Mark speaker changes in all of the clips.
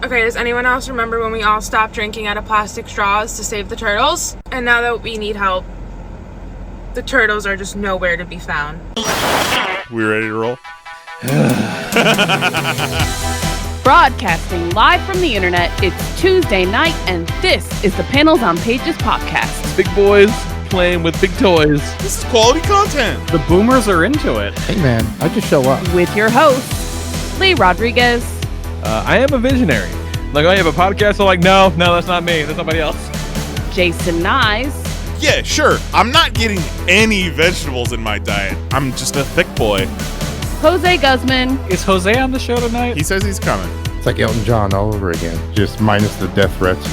Speaker 1: Okay, does anyone else remember when we all stopped drinking out of plastic straws to save the turtles? And now that we need help, the turtles are just nowhere to be found.
Speaker 2: We ready to roll?
Speaker 3: Broadcasting live from the internet, it's Tuesday night, and this is the Panels on Pages podcast.
Speaker 4: Big boys playing with big toys.
Speaker 2: This is quality content.
Speaker 5: The boomers are into it.
Speaker 6: Hey man, I just show up.
Speaker 3: With your host, Lee Rodriguez.
Speaker 4: I am a visionary. Like, oh, you have a podcast? I'm like, no, that's not me. That's somebody else.
Speaker 3: Jason Knize.
Speaker 2: Yeah, sure. I'm not getting any vegetables in my diet. I'm just a thick boy.
Speaker 3: Jose Guzman.
Speaker 5: Is Jose on the show tonight?
Speaker 2: He says he's coming.
Speaker 6: It's like Elton John all over again, just minus the death threats.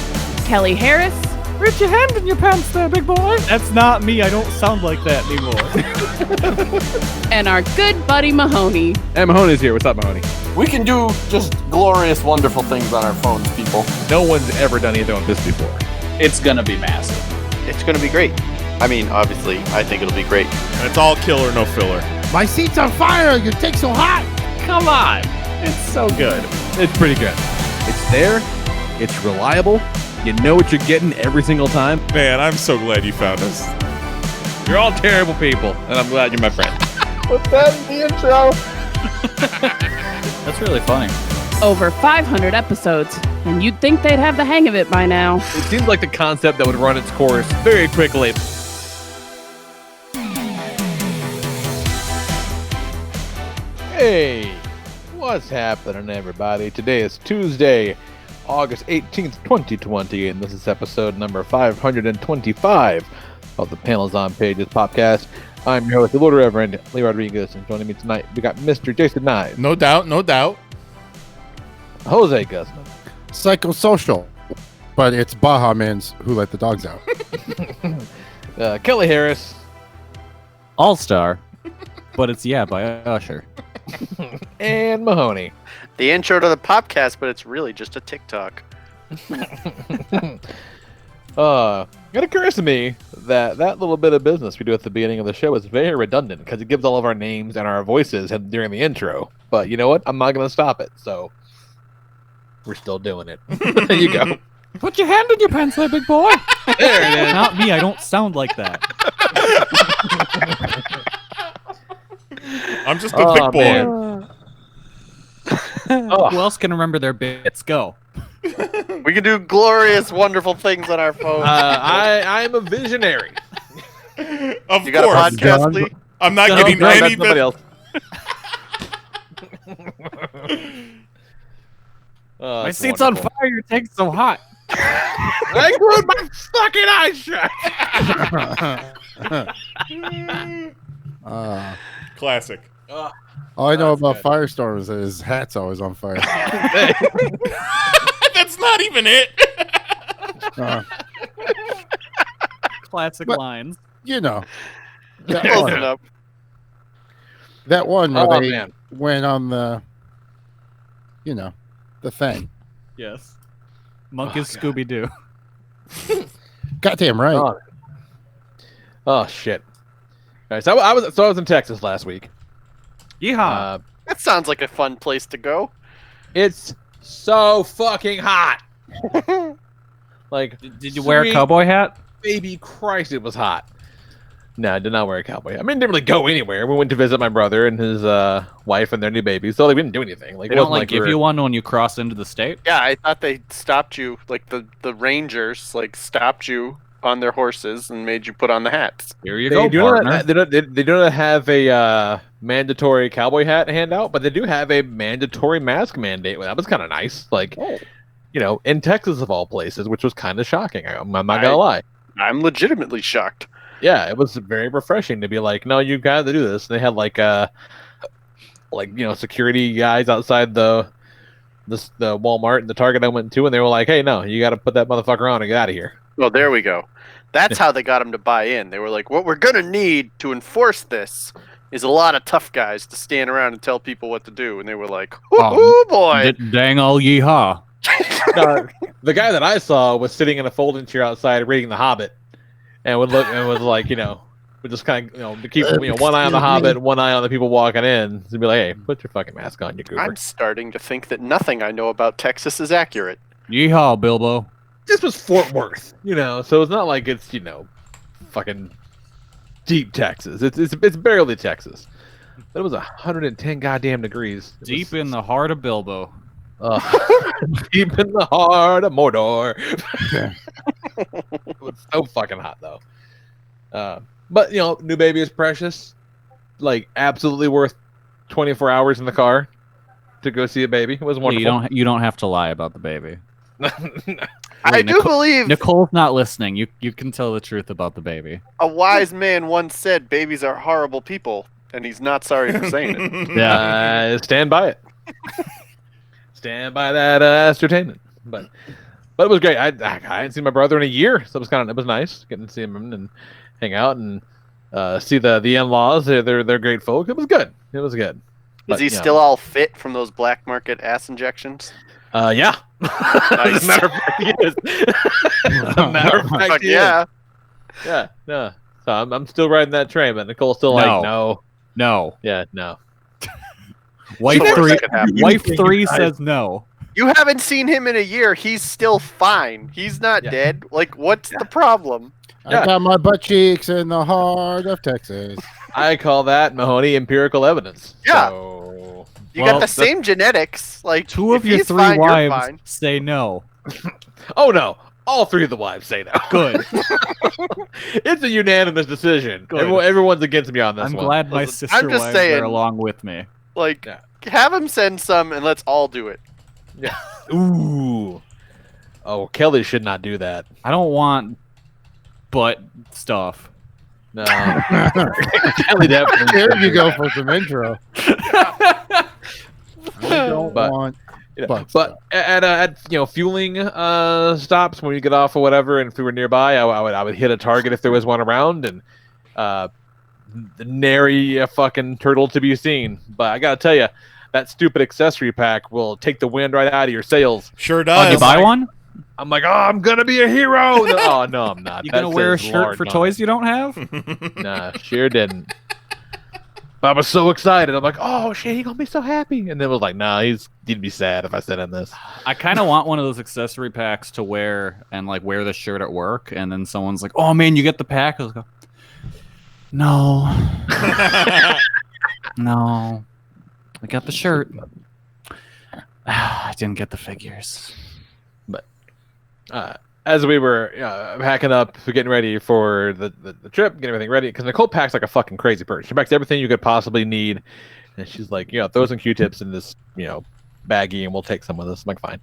Speaker 3: Kelly Harris.
Speaker 5: Reach your hand in your pants there, big boy. That's not me. I don't sound like that anymore.
Speaker 3: And our good buddy Mahoney.
Speaker 4: And Mahoney's here. What's up, Mahoney?
Speaker 7: We can do just glorious, wonderful things on our phones, people.
Speaker 4: No one's ever done anything like this before.
Speaker 5: It's gonna be massive.
Speaker 7: It's going to be great. I mean, obviously, I think it'll be great.
Speaker 2: And it's all killer, no filler.
Speaker 6: My seat's on fire! Your dick's so hot!
Speaker 5: Come on. It's so good.
Speaker 4: It's pretty good. It's there. It's reliable. You know what you're getting every single time.
Speaker 2: Man, I'm so glad you found us.
Speaker 4: You're all terrible people, and I'm glad you're my friend.
Speaker 7: Put that in the intro.
Speaker 5: That's really funny.
Speaker 3: Over 500 episodes, and you'd think they'd have the hang of it by now.
Speaker 4: It seems like the concept that would run its course very quickly. Hey, what's happening, everybody? Today is Tuesday, August 18th, 2020, and this is episode number 525 of the Panels on Pages podcast. I'm your host, the Lord Reverend Lee Rodriguez, and joining me tonight, we got Mr. Jason Knize.
Speaker 2: No doubt, no doubt.
Speaker 4: Jose Guzman.
Speaker 6: Psychosocial. But it's Baja Men's who let the dogs out.
Speaker 4: Kelly Harris.
Speaker 5: All-Star. But it's Yeah by Usher.
Speaker 4: And Mahoney.
Speaker 7: The intro to the podcast, but it's really just a TikTok.
Speaker 4: It occurs to me that little bit of business we do at the beginning of the show is very redundant because it gives all of our names and our voices during the intro. But you know what? I'm not going to stop it, so we're still doing it. There you go.
Speaker 5: Put your hand in your pants there, big boy.
Speaker 4: There it is.
Speaker 5: Not me. I don't sound like that.
Speaker 2: I'm just a thick boy.
Speaker 5: Who else can remember their bits? Go.
Speaker 7: We can do glorious, wonderful things on our phones.
Speaker 4: I'm a visionary.
Speaker 2: Of
Speaker 7: You got a
Speaker 2: course.
Speaker 7: podcast, Lee?
Speaker 2: I'm not
Speaker 4: No,
Speaker 2: getting
Speaker 4: no,
Speaker 2: any
Speaker 4: that's somebody else.
Speaker 5: My seat's on fire. Your tank's so hot.
Speaker 4: I glued my fucking eyes shut.
Speaker 2: Classic.
Speaker 6: All I know about
Speaker 4: good.
Speaker 6: Firestorm is that his hat's always on fire.
Speaker 2: That's not even it.
Speaker 5: Classic
Speaker 6: But-
Speaker 5: lines.
Speaker 6: You know. That
Speaker 7: Close
Speaker 6: one,
Speaker 7: enough.
Speaker 6: that one where
Speaker 4: Oh,
Speaker 6: they
Speaker 4: man.
Speaker 6: went on the, the thing.
Speaker 5: Yes. Monk is
Speaker 4: God.
Speaker 5: Scooby-Doo.
Speaker 6: Goddamn right.
Speaker 4: Oh shit. All right, so I was in Texas last week.
Speaker 5: Yeehaw.
Speaker 7: That sounds like a fun place to go.
Speaker 4: It's so fucking hot. Like,
Speaker 5: Did you wear a
Speaker 4: sweet
Speaker 5: cowboy hat?
Speaker 4: baby Christ, it was hot. No, I did not wear a cowboy hat. I mean, didn't really go anywhere. We went to visit my brother and his wife and their new baby, so like, we didn't do anything. Like,
Speaker 5: They
Speaker 4: it
Speaker 5: don't
Speaker 4: wasn't
Speaker 5: give
Speaker 4: we were-
Speaker 5: you one when you cross into the state?
Speaker 7: Yeah, I thought they stopped you, like the rangers, stopped you on their horses and made you put on the hats.
Speaker 5: Here you
Speaker 4: They
Speaker 5: go,
Speaker 4: do
Speaker 5: partner.
Speaker 4: not, they do not have a mandatory cowboy hat handout, but they do have a mandatory mask mandate. That was kind of nice. Like, in Texas of all places, which was kind of shocking. I'm not gonna lie.
Speaker 7: I'm legitimately shocked.
Speaker 4: Yeah, it was very refreshing to be like, no, you got to do this. And they had security guys outside the Walmart and the Target I went to, and they were like, hey, no, you got to put that motherfucker on and get out of here.
Speaker 7: Well, there we go. That's how they got them to buy in. They were like, what we're going to need to enforce this is a lot of tough guys to stand around and tell people what to do. And they were like, oh boy.
Speaker 5: Dang all yeehaw.
Speaker 4: The guy that I saw was sitting in a folding chair outside reading The Hobbit, and would look and was like, But just kind of, to keep one eye on the Hobbit, one eye on the people walking in. To be like, hey, put your fucking mask on, you goober.
Speaker 7: I'm starting to think that nothing I know about Texas is accurate.
Speaker 5: Yeehaw, Bilbo.
Speaker 4: This was Fort Worth, so it's not like it's, fucking deep Texas. It's barely Texas. But it was 110 goddamn degrees.
Speaker 5: Deep in the heart of Bilbo.
Speaker 4: Deep in the heart of Mordor. It was so fucking hot, though. But, new baby is precious. Like, absolutely worth 24 hours in the car to go see a baby. It was wonderful.
Speaker 5: You don't have to lie about the baby.
Speaker 7: I do believe
Speaker 5: Nicole's not listening. You can tell the truth about the baby.
Speaker 7: a wise man once said babies are horrible people, and he's not sorry for saying it.
Speaker 5: Yeah.
Speaker 4: Stand by it. Stand by that ascertainment. But it was great. I hadn't seen my brother in a year, so it was nice getting to see him and hang out and see the in-laws. They're great folk. It was good.
Speaker 7: Is he still all fit from those black market ass injections?
Speaker 4: Yeah. As a matter of fact, he is. As a matter of fact, he is. Yeah. No. So I'm still riding that train, but Nicole's still like, no. Yeah, no.
Speaker 5: Wife three says no.
Speaker 7: You haven't seen him in a year. He's still fine. He's not dead. Like, what's the problem?
Speaker 6: I got my butt cheeks in the heart of Texas.
Speaker 4: I call that, Mahoney, empirical evidence.
Speaker 7: Yeah.
Speaker 4: So...
Speaker 7: You got the same genetics. Like,
Speaker 5: two of your
Speaker 7: he's
Speaker 5: three
Speaker 7: fine, you're
Speaker 5: wives
Speaker 7: fine.
Speaker 5: say no.
Speaker 4: Oh, no. All three of the wives say no.
Speaker 5: Good.
Speaker 4: It's a unanimous decision.
Speaker 5: Good.
Speaker 4: Everyone's against me on this one.
Speaker 5: I'm glad my
Speaker 7: Listen,
Speaker 5: sister
Speaker 7: I'm just
Speaker 5: wives
Speaker 7: saying,
Speaker 5: are along with me.
Speaker 7: Like, have him send some, and let's all do it.
Speaker 4: Yeah. Ooh. Oh, Kelly should not do that.
Speaker 5: I don't want butt stuff.
Speaker 4: No. Kelly definitely.
Speaker 6: There you go for some intro. I don't want.
Speaker 4: But at fueling stops when you get off or whatever, and if we were nearby, I would hit a target if there was one around, and nary a fucking turtle to be seen. But I gotta tell you, that stupid accessory pack will take the wind right out of your sails.
Speaker 2: Sure
Speaker 5: Oh,
Speaker 2: does.
Speaker 5: you buy one?
Speaker 4: I'm like, oh, I'm gonna be a hero. Oh no, I'm not.
Speaker 5: You gonna wear a shirt for toys you don't have?
Speaker 4: Nah, sure didn't. But I was so excited. I'm like, oh shit, he's gonna be so happy. And then it was like, nah, he'd be sad if I sent him this.
Speaker 5: I kind of want one of those accessory packs to wear and like wear the shirt at work, and then someone's like, "Oh man, you get the pack?" I was go, "No, no, I got the shirt. I didn't get the figures."
Speaker 4: But as we were packing up, getting ready for the trip, getting everything ready, because Nicole packs like a fucking crazy person. She packs everything you could possibly need, and she's like, throw some Q-tips in this, baggie, and we'll take some of this. I'm like, fine.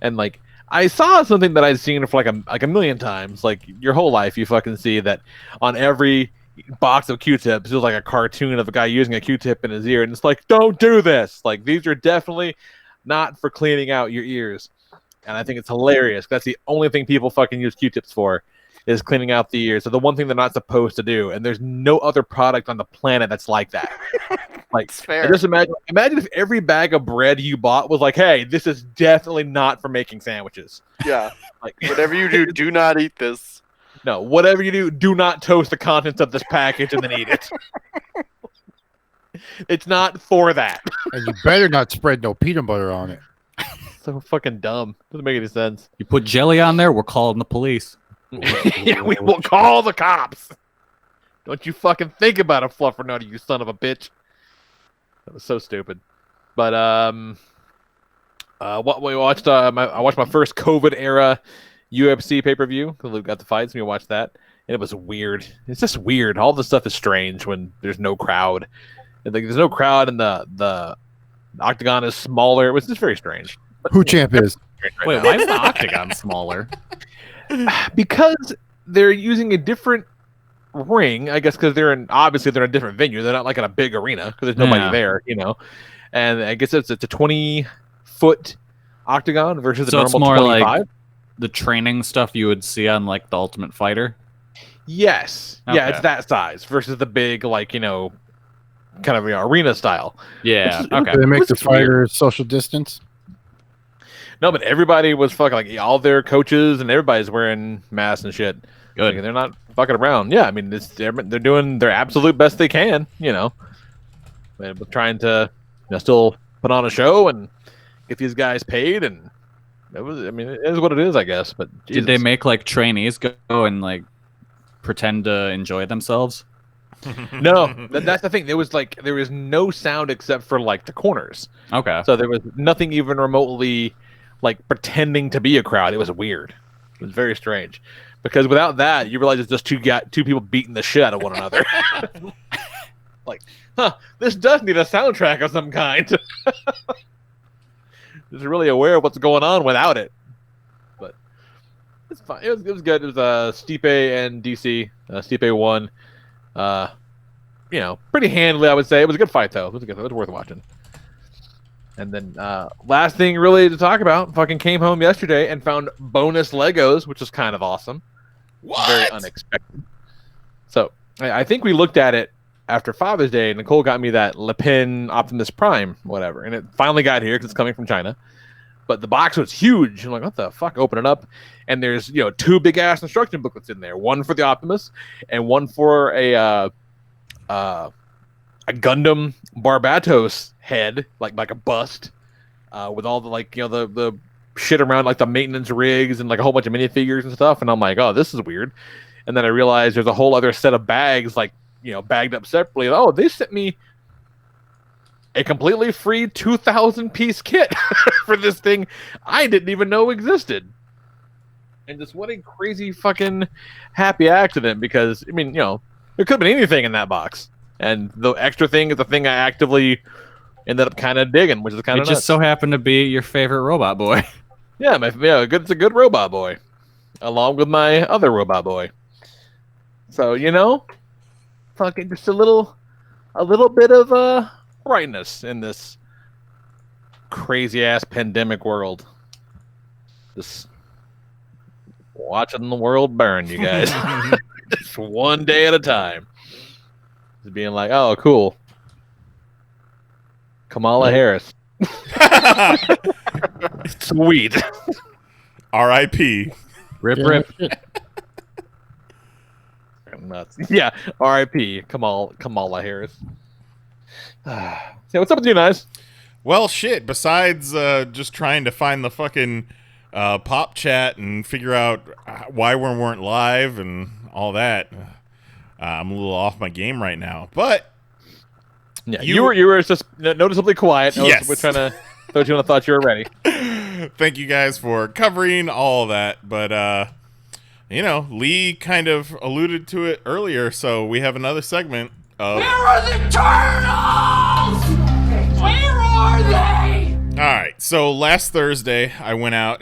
Speaker 4: And like, I saw something that I'd seen for like a million times. Like your whole life, you fucking see that on every box of Q-tips, there's like a cartoon of a guy using a Q-tip in his ear, and it's like, don't do this. Like these are definitely not for cleaning out your ears. And I think it's hilarious. That's the only thing people fucking use Q-tips for, is cleaning out the ears. So the one thing they're not supposed to do. And there's no other product on the planet that's like that. Like,
Speaker 7: fair.
Speaker 4: Just imagine if every bag of bread you bought was like, hey, this is definitely not for making sandwiches.
Speaker 7: Yeah.
Speaker 4: Like,
Speaker 7: Whatever you do, do not eat this.
Speaker 4: No, whatever you do not toast the contents of this package and then eat it. It's not for that.
Speaker 6: And you better not spread no peanut butter on it.
Speaker 4: So fucking dumb. Doesn't make any sense.
Speaker 5: You put jelly on there, we're calling the police.
Speaker 4: Yeah, we will call the cops. Don't you fucking think about a fluffer nutty, you son of a bitch. That was so stupid. But what we watched, I watched my first COVID era UFC pay-per-view. We got the fights, and we watched that, and it was weird. It's just weird. All this stuff is strange when there's no crowd. And, like, there's no crowd, and the octagon is smaller. It was just very strange. But,
Speaker 6: Who champ is?
Speaker 5: Wait, why is the octagon smaller?
Speaker 4: Because they're using a different ring, I guess, because they're in a different venue. They're not like in a big arena because there's nobody there, And I guess it's a 20-foot octagon versus a normal 25.
Speaker 5: Like the training stuff you would see on like the Ultimate Fighter.
Speaker 4: Yes,
Speaker 5: Okay.
Speaker 4: yeah, it's that size versus the big, like, kind of arena style.
Speaker 5: Yeah, okay.
Speaker 6: Do they make the
Speaker 4: Which is weird.
Speaker 6: fighters social distance?
Speaker 4: No, but everybody was fucking, like, all their coaches and everybody's wearing masks and shit.
Speaker 5: Good.
Speaker 4: Like, they're not fucking around. Yeah, I mean, they're doing their absolute best they can, but trying to still put on a show and get these guys paid, and it is what it is, I guess. But
Speaker 5: Did they
Speaker 4: Jesus.
Speaker 5: make like trainees go and like pretend to enjoy themselves?
Speaker 4: No, that's the thing. There was no sound except for like the corners.
Speaker 5: Okay.
Speaker 4: So there was nothing even remotely like pretending to be a crowd. It was weird. It was very strange. Because without that, you realize it's just two people beating the shit out of one another. Like, this does need a soundtrack of some kind. Just really aware of what's going on without it. But it's fine. It was good. It was Stipe and DC. Stipe won. Pretty handily, I would say. It was a good fight, though. It was worth watching. And then last thing really to talk about, fucking came home yesterday and found bonus Legos, which was kind of awesome.
Speaker 2: What?
Speaker 4: Very unexpected. So I think we looked at it after Father's Day. Nicole got me that Le Pen Optimus Prime, whatever, and it finally got here because it's coming from China. But the box was huge. I'm like, what the fuck? Open it up, and there's two big ass instruction booklets in there. One for the Optimus, and one for a Gundam Barbatos head, like a bust, with all the the shit around like the maintenance rigs and like a whole bunch of minifigures and stuff. And I'm like, oh, this is weird. And then I realized there's a whole other set of bags, bagged up separately. Oh, they sent me a completely free 2,000 piece kit for this thing I didn't even know existed. And just what a crazy fucking happy accident, because there could have been anything in that box. And the extra thing is the thing I actively ended up kind of digging, which is kind of
Speaker 5: It just so happened to be your favorite robot boy.
Speaker 4: Yeah, it's a good robot boy, along with my other robot boy. So fucking just a little bit of brightness in this crazy ass pandemic world. Just watching the world burn, you guys. Just one day at a time. Just being like, oh, cool. Kamala Harris. Sweet.
Speaker 2: R.I.P.
Speaker 5: Rip.
Speaker 4: Nuts. Yeah, R.I.P. Kamala Harris. So what's up with you, Knize?
Speaker 2: Well, shit. Besides just trying to find the fucking pop chat and figure out why we weren't live and all that, I'm a little off my game right now. But
Speaker 4: yeah, you were just noticeably quiet.
Speaker 2: Yes.
Speaker 4: We're trying to thought you were ready.
Speaker 2: Thank you guys for covering all that. But Lee kind of alluded to it earlier, so we have another segment of
Speaker 8: Where are the turtles? Where are they?
Speaker 2: All right, so last Thursday I went out.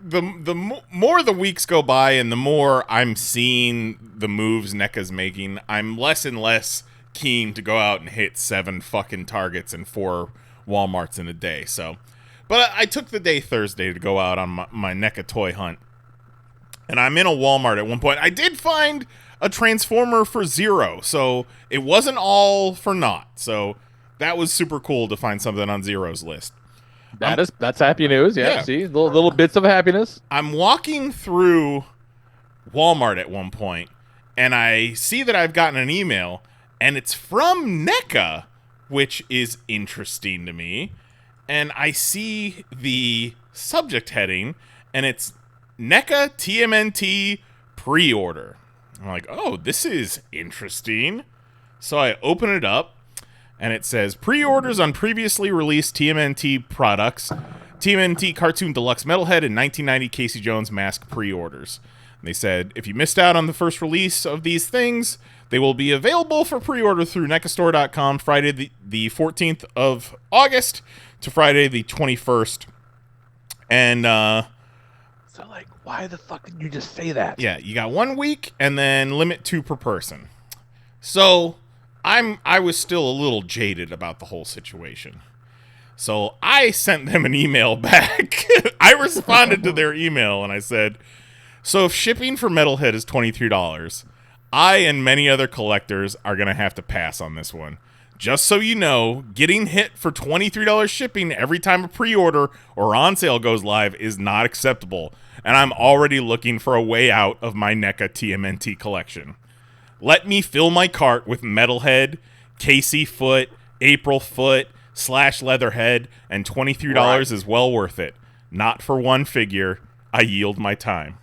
Speaker 2: The more the weeks go by and the more I'm seeing the moves NECA's making, I'm less and less keen to go out and hit 7 fucking Targets and 4 Walmarts in a day. So, but I took the day Thursday to go out on my NECA toy hunt, and I'm in a Walmart at one point. I did find a Transformer for $0, so it wasn't all for naught. So that was super cool to find something on Zero's list.
Speaker 4: That's happy news. Yeah. See, little bits of happiness.
Speaker 2: I'm walking through Walmart at one point, and I see that I've gotten an email, and it's from NECA, which is interesting to me. And I see the subject heading, and it's NECA TMNT pre-order. I'm like, oh, this is interesting. So I open it up, and it says, pre-orders on previously released TMNT products. TMNT Cartoon Deluxe Metalhead and 1990 Casey Jones Mask pre-orders. And they said, if you missed out on the first release of these things, they will be available for pre-order through NECAstore.com Friday the 14th of August to Friday the 21st. And,
Speaker 4: So, why the fuck did you just say that?
Speaker 2: yeah, you got 1 week and then limit 2 per person. So I was still a little jaded about the whole situation. So I sent them an email back. I responded to their email and I said, so if shipping for Metalhead is $23, I and many other collectors are going to have to pass on this one. Just so you know, getting hit for $23 shipping every time a pre-order or on sale goes live is not acceptable, and I'm already looking for a way out of my NECA TMNT collection. Let me fill my cart with Metalhead, Casey Foot, April Foot, / Leatherhead, and $23 is well worth it. Not for one figure. I yield my time.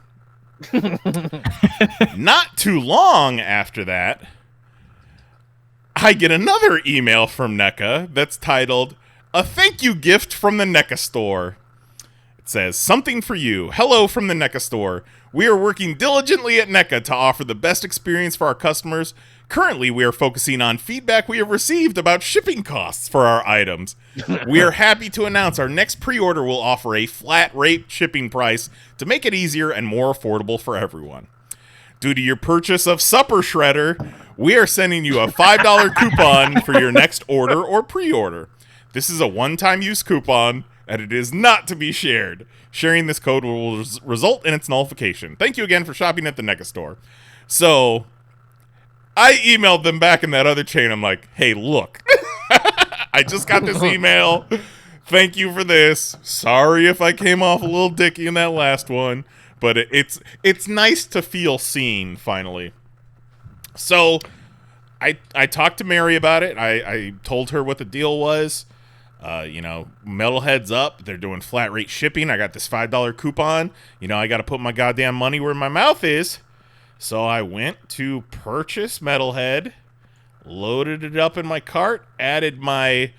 Speaker 2: Not too long after that, I get another email from NECA that's titled, "A thank you gift from the NECA store." It says, "Something for you. Hello from the NECA store. We are working diligently at NECA to offer the best experience for our customers. Currently, we are focusing on feedback we have received about shipping costs for our items. We are happy to announce our next pre-order will offer a flat rate shipping price to make it easier and more affordable for everyone. Due to your purchase of Supper Shredder, we are sending you a $5 coupon for your next order or pre-order. This is a one-time use coupon, and it is not to be shared. Sharing this code will result in its nullification. Thank you again for shopping at the NECA store." So I emailed them back in that other chain. I'm like, "Hey, look, I just got this email. Thank you for this. Sorry if I came off a little dicky in that last one, but it's nice to feel seen finally." So I talked to Mary about it. I told her what the deal was. Metalhead's up. They're doing flat rate shipping. I got this $5 coupon. I got to put my goddamn money where my mouth is. So I went to purchase Metalhead, loaded it up in my cart, added my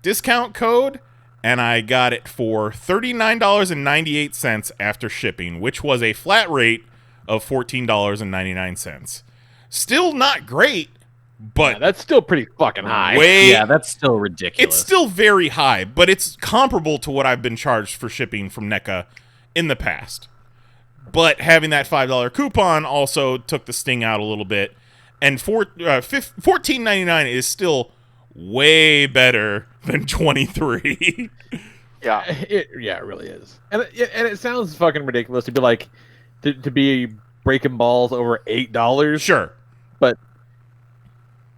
Speaker 2: discount code, and I got it for $39.98 after shipping, which was a flat rate of $14.99. Still not great, but
Speaker 4: that's still pretty fucking high.
Speaker 5: Yeah, that's still ridiculous.
Speaker 2: It's still very high, but it's comparable to what I've been charged for shipping from NECA in the past. But having that $5 coupon also took the sting out a little bit. And $14.99 is still way better than $23.
Speaker 7: Yeah.
Speaker 4: It really is. And it sounds fucking ridiculous to be like, to be breaking balls over $8.
Speaker 2: Sure.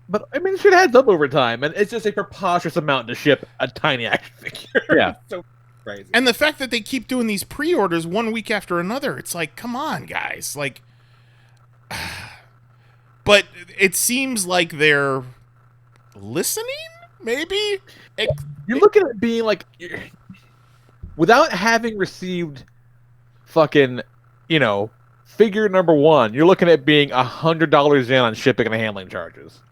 Speaker 4: But I mean, shit adds up over time, and it's just a preposterous amount to ship a tiny action figure.
Speaker 5: Yeah.
Speaker 4: So crazy.
Speaker 2: And the fact that they keep doing these pre-orders one week after another, it's like, come on, guys. Like, but it seems like they're listening, maybe?
Speaker 4: You're looking at it being like, without having received fucking, figure number one, you're looking at being $100 in on shipping and handling charges.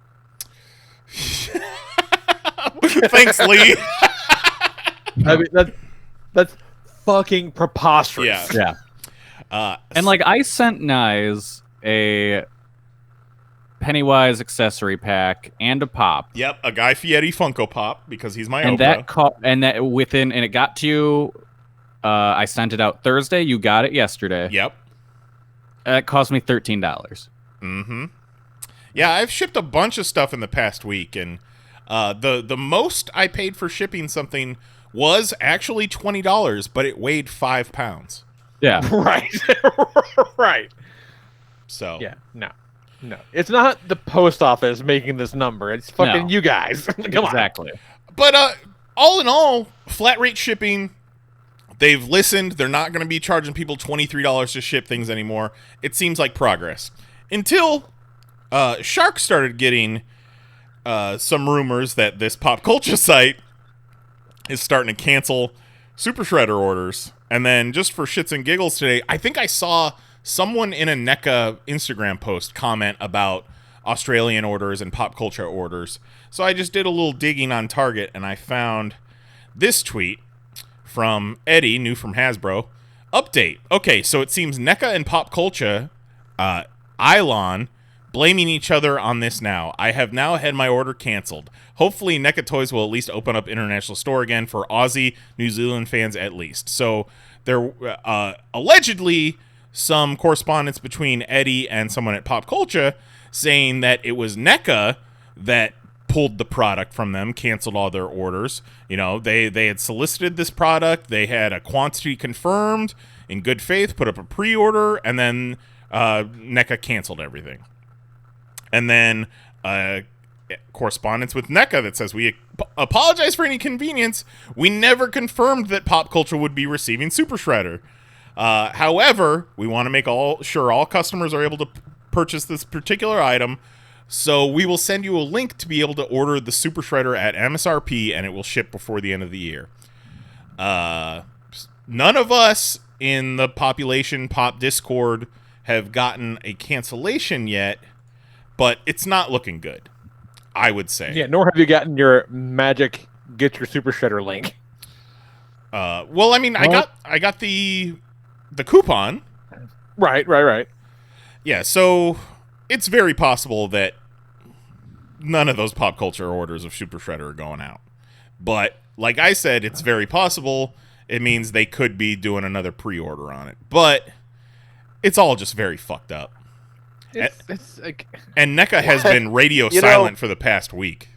Speaker 2: Thanks, Lee.
Speaker 4: I mean, that's fucking preposterous.
Speaker 2: Yeah.
Speaker 5: And I sent Knize a Pennywise accessory pack and a pop.
Speaker 2: Yep, a Guy Fieri Funko Pop because he's my
Speaker 5: and
Speaker 2: Oprah.
Speaker 5: It got to you. I sent it out Thursday. You got it yesterday.
Speaker 2: Yep.
Speaker 5: It cost me $13.
Speaker 2: Mm-hmm. Yeah, I've shipped a bunch of stuff in the past week, and the most I paid for shipping something was actually $20, but it weighed 5 pounds.
Speaker 5: Yeah.
Speaker 4: Right. Right.
Speaker 2: So.
Speaker 4: Yeah. No. It's not the post office making this number. It's fucking you guys. Come
Speaker 5: exactly.
Speaker 4: on.
Speaker 2: But all in all, flat rate shipping. They've listened. They're not going to be charging people $23 to ship things anymore. It seems like progress. Until Shark started getting some rumors that this pop culture site is starting to cancel Super Shredder orders. And then just for shits and giggles today, I think I saw someone in a NECA Instagram post comment about Australian orders and pop culture orders. So I just did a little digging on Target, and I found this tweet from Eddie, new from Hasbro. Update. Okay, so it seems NECA and Pop Culture, Eilon, blaming each other on this now. I have now had my order canceled. Hopefully NECA Toys will at least open up international store again for Aussie, New Zealand fans at least. So there allegedly some correspondence between Eddie and someone at Pop Culture saying that it was NECA that pulled the product from them, canceled all their orders. They had solicited this product. They had a quantity confirmed in good faith, put up a pre-order, and then NECA canceled everything. And then correspondence with NECA that says, we apologize for any inconvenience. We never confirmed that Pop Culture would be receiving Super Shredder. However, we want to make sure all customers are able to purchase this particular item, so we will send you a link to be able to order the Super Shredder at MSRP, and it will ship before the end of the year. None of us in the Population Pop Discord have gotten a cancellation yet, but it's not looking good, I would say.
Speaker 4: Yeah, nor have you gotten your magic get your Super Shredder link.
Speaker 2: Well, I mean, I got the coupon.
Speaker 4: Right.
Speaker 2: Yeah, so it's very possible that none of those Pop Culture orders of Super Shredder are going out. But like I said, it's very possible. It means they could be doing another pre-order on it. But it's all just very fucked up.
Speaker 4: It's like...
Speaker 2: And NECA has been radio silent for the past week.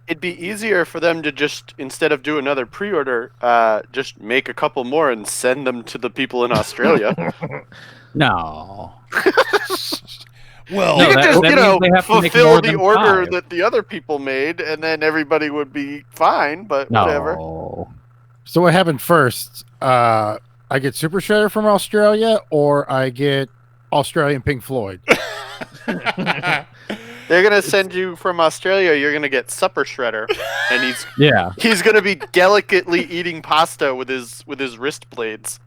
Speaker 7: It'd be easier for them to just, instead of do another pre-order, just make a couple more and send them to the people in Australia.
Speaker 5: No.
Speaker 2: Well,
Speaker 7: You could just,
Speaker 5: that means they have to make
Speaker 7: fulfill
Speaker 5: more
Speaker 7: the
Speaker 5: than
Speaker 7: order
Speaker 5: 5.
Speaker 7: that the other people made, and then everybody would be fine, but whatever.
Speaker 5: No.
Speaker 6: So what happened first? I get Super Shredder from Australia, or I get Australian Pink Floyd.
Speaker 7: They're gonna send you from Australia. You're gonna get Supper Shredder, and he's gonna be delicately eating pasta with his wrist blades.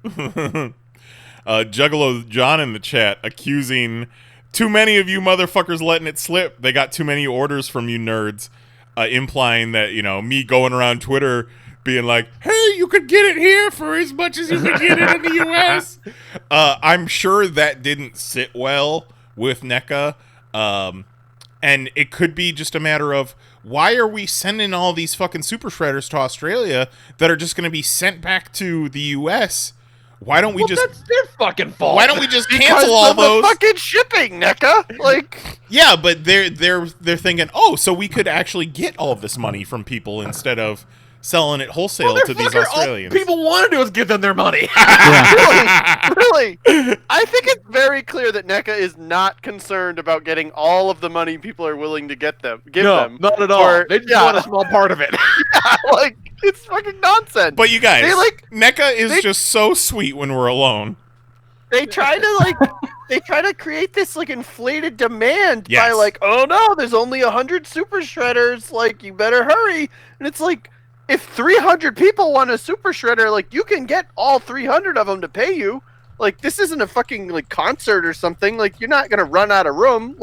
Speaker 2: Juggalo John in the chat accusing too many of you motherfuckers letting it slip. They got too many orders from you nerds, implying that, me going around Twitter being like, hey, you could get it here for as much as you could get it in the US. I'm sure that didn't sit well with NECA. And it could be just a matter of, why are we sending all these fucking Super Shredders to Australia that are just going to be sent back to the US? Why don't we
Speaker 4: that's their fucking fault.
Speaker 2: Why don't we just
Speaker 7: Because
Speaker 2: cancel all
Speaker 7: of
Speaker 2: those?
Speaker 7: the fucking shipping, NECA. Like,
Speaker 2: yeah, but they're thinking, so we could actually get all of this money from people instead of selling it wholesale to these Australians.
Speaker 4: All people want to do is give them their money.
Speaker 7: really? I think it's very clear that NECA is not concerned about getting all of the money people are willing to give them.
Speaker 4: Not at all. They just want a small part of it.
Speaker 7: Like, it's fucking nonsense.
Speaker 2: But you guys, NECA is just so sweet when we're alone.
Speaker 7: They try to create this inflated demand by oh no, there's only 100 Super Shredders, you better hurry. And it's like, if 300 people want a Super Shredder, you can get all 300 of them to pay you. This isn't a fucking concert or something. You're not gonna run out of room.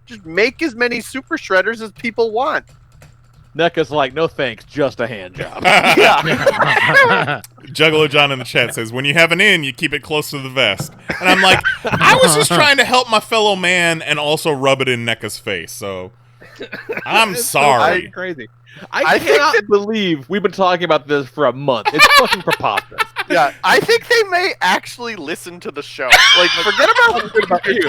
Speaker 7: Just make as many Super Shredders as people want.
Speaker 4: NECA's like, no thanks, just a hand job.
Speaker 7: Yeah.
Speaker 2: Juggalo John in the chat says, when you have an in, you keep it close to the vest. And I'm like, I was just trying to help my fellow man and also rub it in NECA's face. So I'm sorry.
Speaker 4: Crazy. I cannot believe we've been talking about this for a month. It's fucking preposterous.
Speaker 7: Yeah, I think they may actually listen to the show. Forget about you.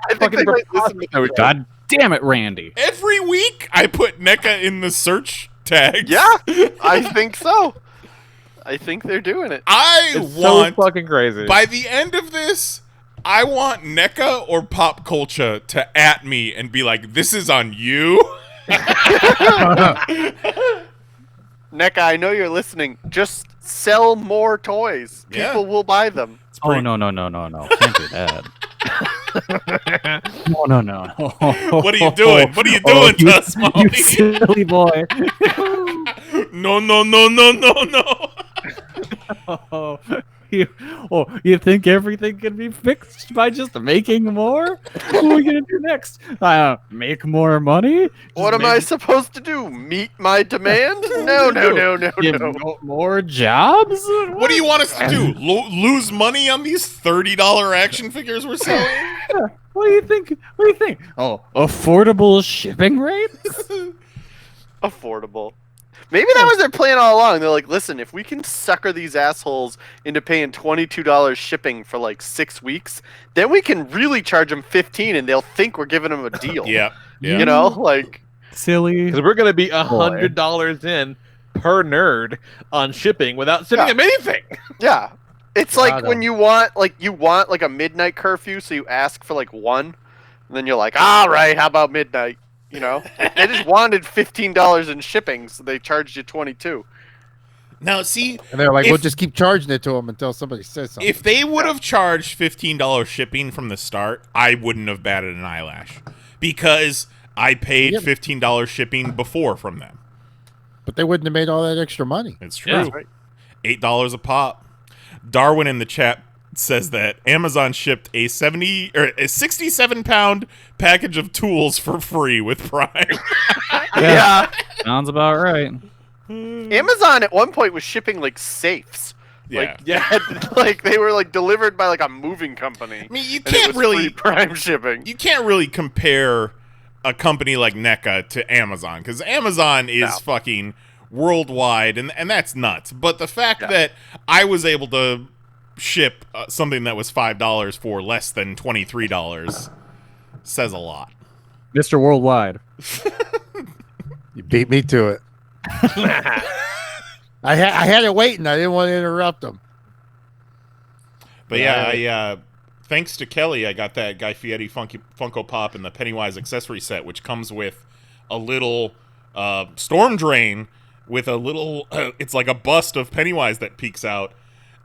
Speaker 7: I think they might listen to the show.
Speaker 5: God damn it, Randy.
Speaker 2: Every week I put NECA in the search tags.
Speaker 7: Yeah, I think so. I think they're doing it.
Speaker 4: It's so fucking crazy.
Speaker 2: By the end of this, I want NECA or Pop Culture to at me and be like, this is on you.
Speaker 7: NECA, I know you're listening. Just sell more toys.
Speaker 2: Yeah.
Speaker 7: People will buy them.
Speaker 5: Oh, no. Can't do that. No.
Speaker 2: What are you doing? What are you doing, Tuss Molly?
Speaker 5: You silly boy.
Speaker 2: No.
Speaker 5: You think everything can be fixed by just making more? What are we gonna do next? Make more money?
Speaker 7: What am I supposed to do? Meet my demand? No.
Speaker 5: Give more jobs?
Speaker 2: What do you want us to do? Lose money on these $30 action figures we're selling?
Speaker 5: What do you think? Oh, affordable shipping rates?
Speaker 7: Affordable. Maybe that was their plan all along. They're like, listen, if we can sucker these assholes into paying $22 shipping for 6 weeks, then we can really charge them $15 and they'll think we're giving them a deal.
Speaker 2: Yeah.
Speaker 7: You know,
Speaker 5: silly.
Speaker 4: Because we're going to be $100 in per nerd on shipping without sending them anything.
Speaker 7: Yeah. It's like when you want a midnight curfew, so you ask for 1, and then you're like, all right, how about midnight? You know, they just wanted $15 in shipping, so they charged you $22.
Speaker 2: Now, see,
Speaker 6: And they're like, we'll just keep charging it to them until somebody says something.
Speaker 2: if they would have charged $15 shipping from the start, I wouldn't have batted an eyelash because I paid $15 shipping before from them.
Speaker 6: But they wouldn't have made all that extra money.
Speaker 2: It's true. $8 a pop. Darwin in the chat says that Amazon shipped a 67-pound package of tools for free with Prime.
Speaker 7: Yeah.
Speaker 5: Sounds about right.
Speaker 7: Amazon at one point was shipping like safes.
Speaker 2: Yeah.
Speaker 7: Like they were like delivered by like a moving company.
Speaker 2: I mean, you
Speaker 7: and it
Speaker 2: can't
Speaker 7: was
Speaker 2: really
Speaker 7: free Prime shipping.
Speaker 2: You can't really compare a company like NECA to Amazon because Amazon is fucking worldwide, and that's nuts. But the fact that I was able to ship something that was $5 for less than $23 says a lot.
Speaker 5: Mr. Worldwide.
Speaker 6: You beat me to it. I had it waiting. I didn't want to interrupt them.
Speaker 2: But yeah, thanks to Kelly, I got that Guy Fieri Funko Pop and the Pennywise accessory set, which comes with a little storm drain with a little, it's like a bust of Pennywise that peeks out.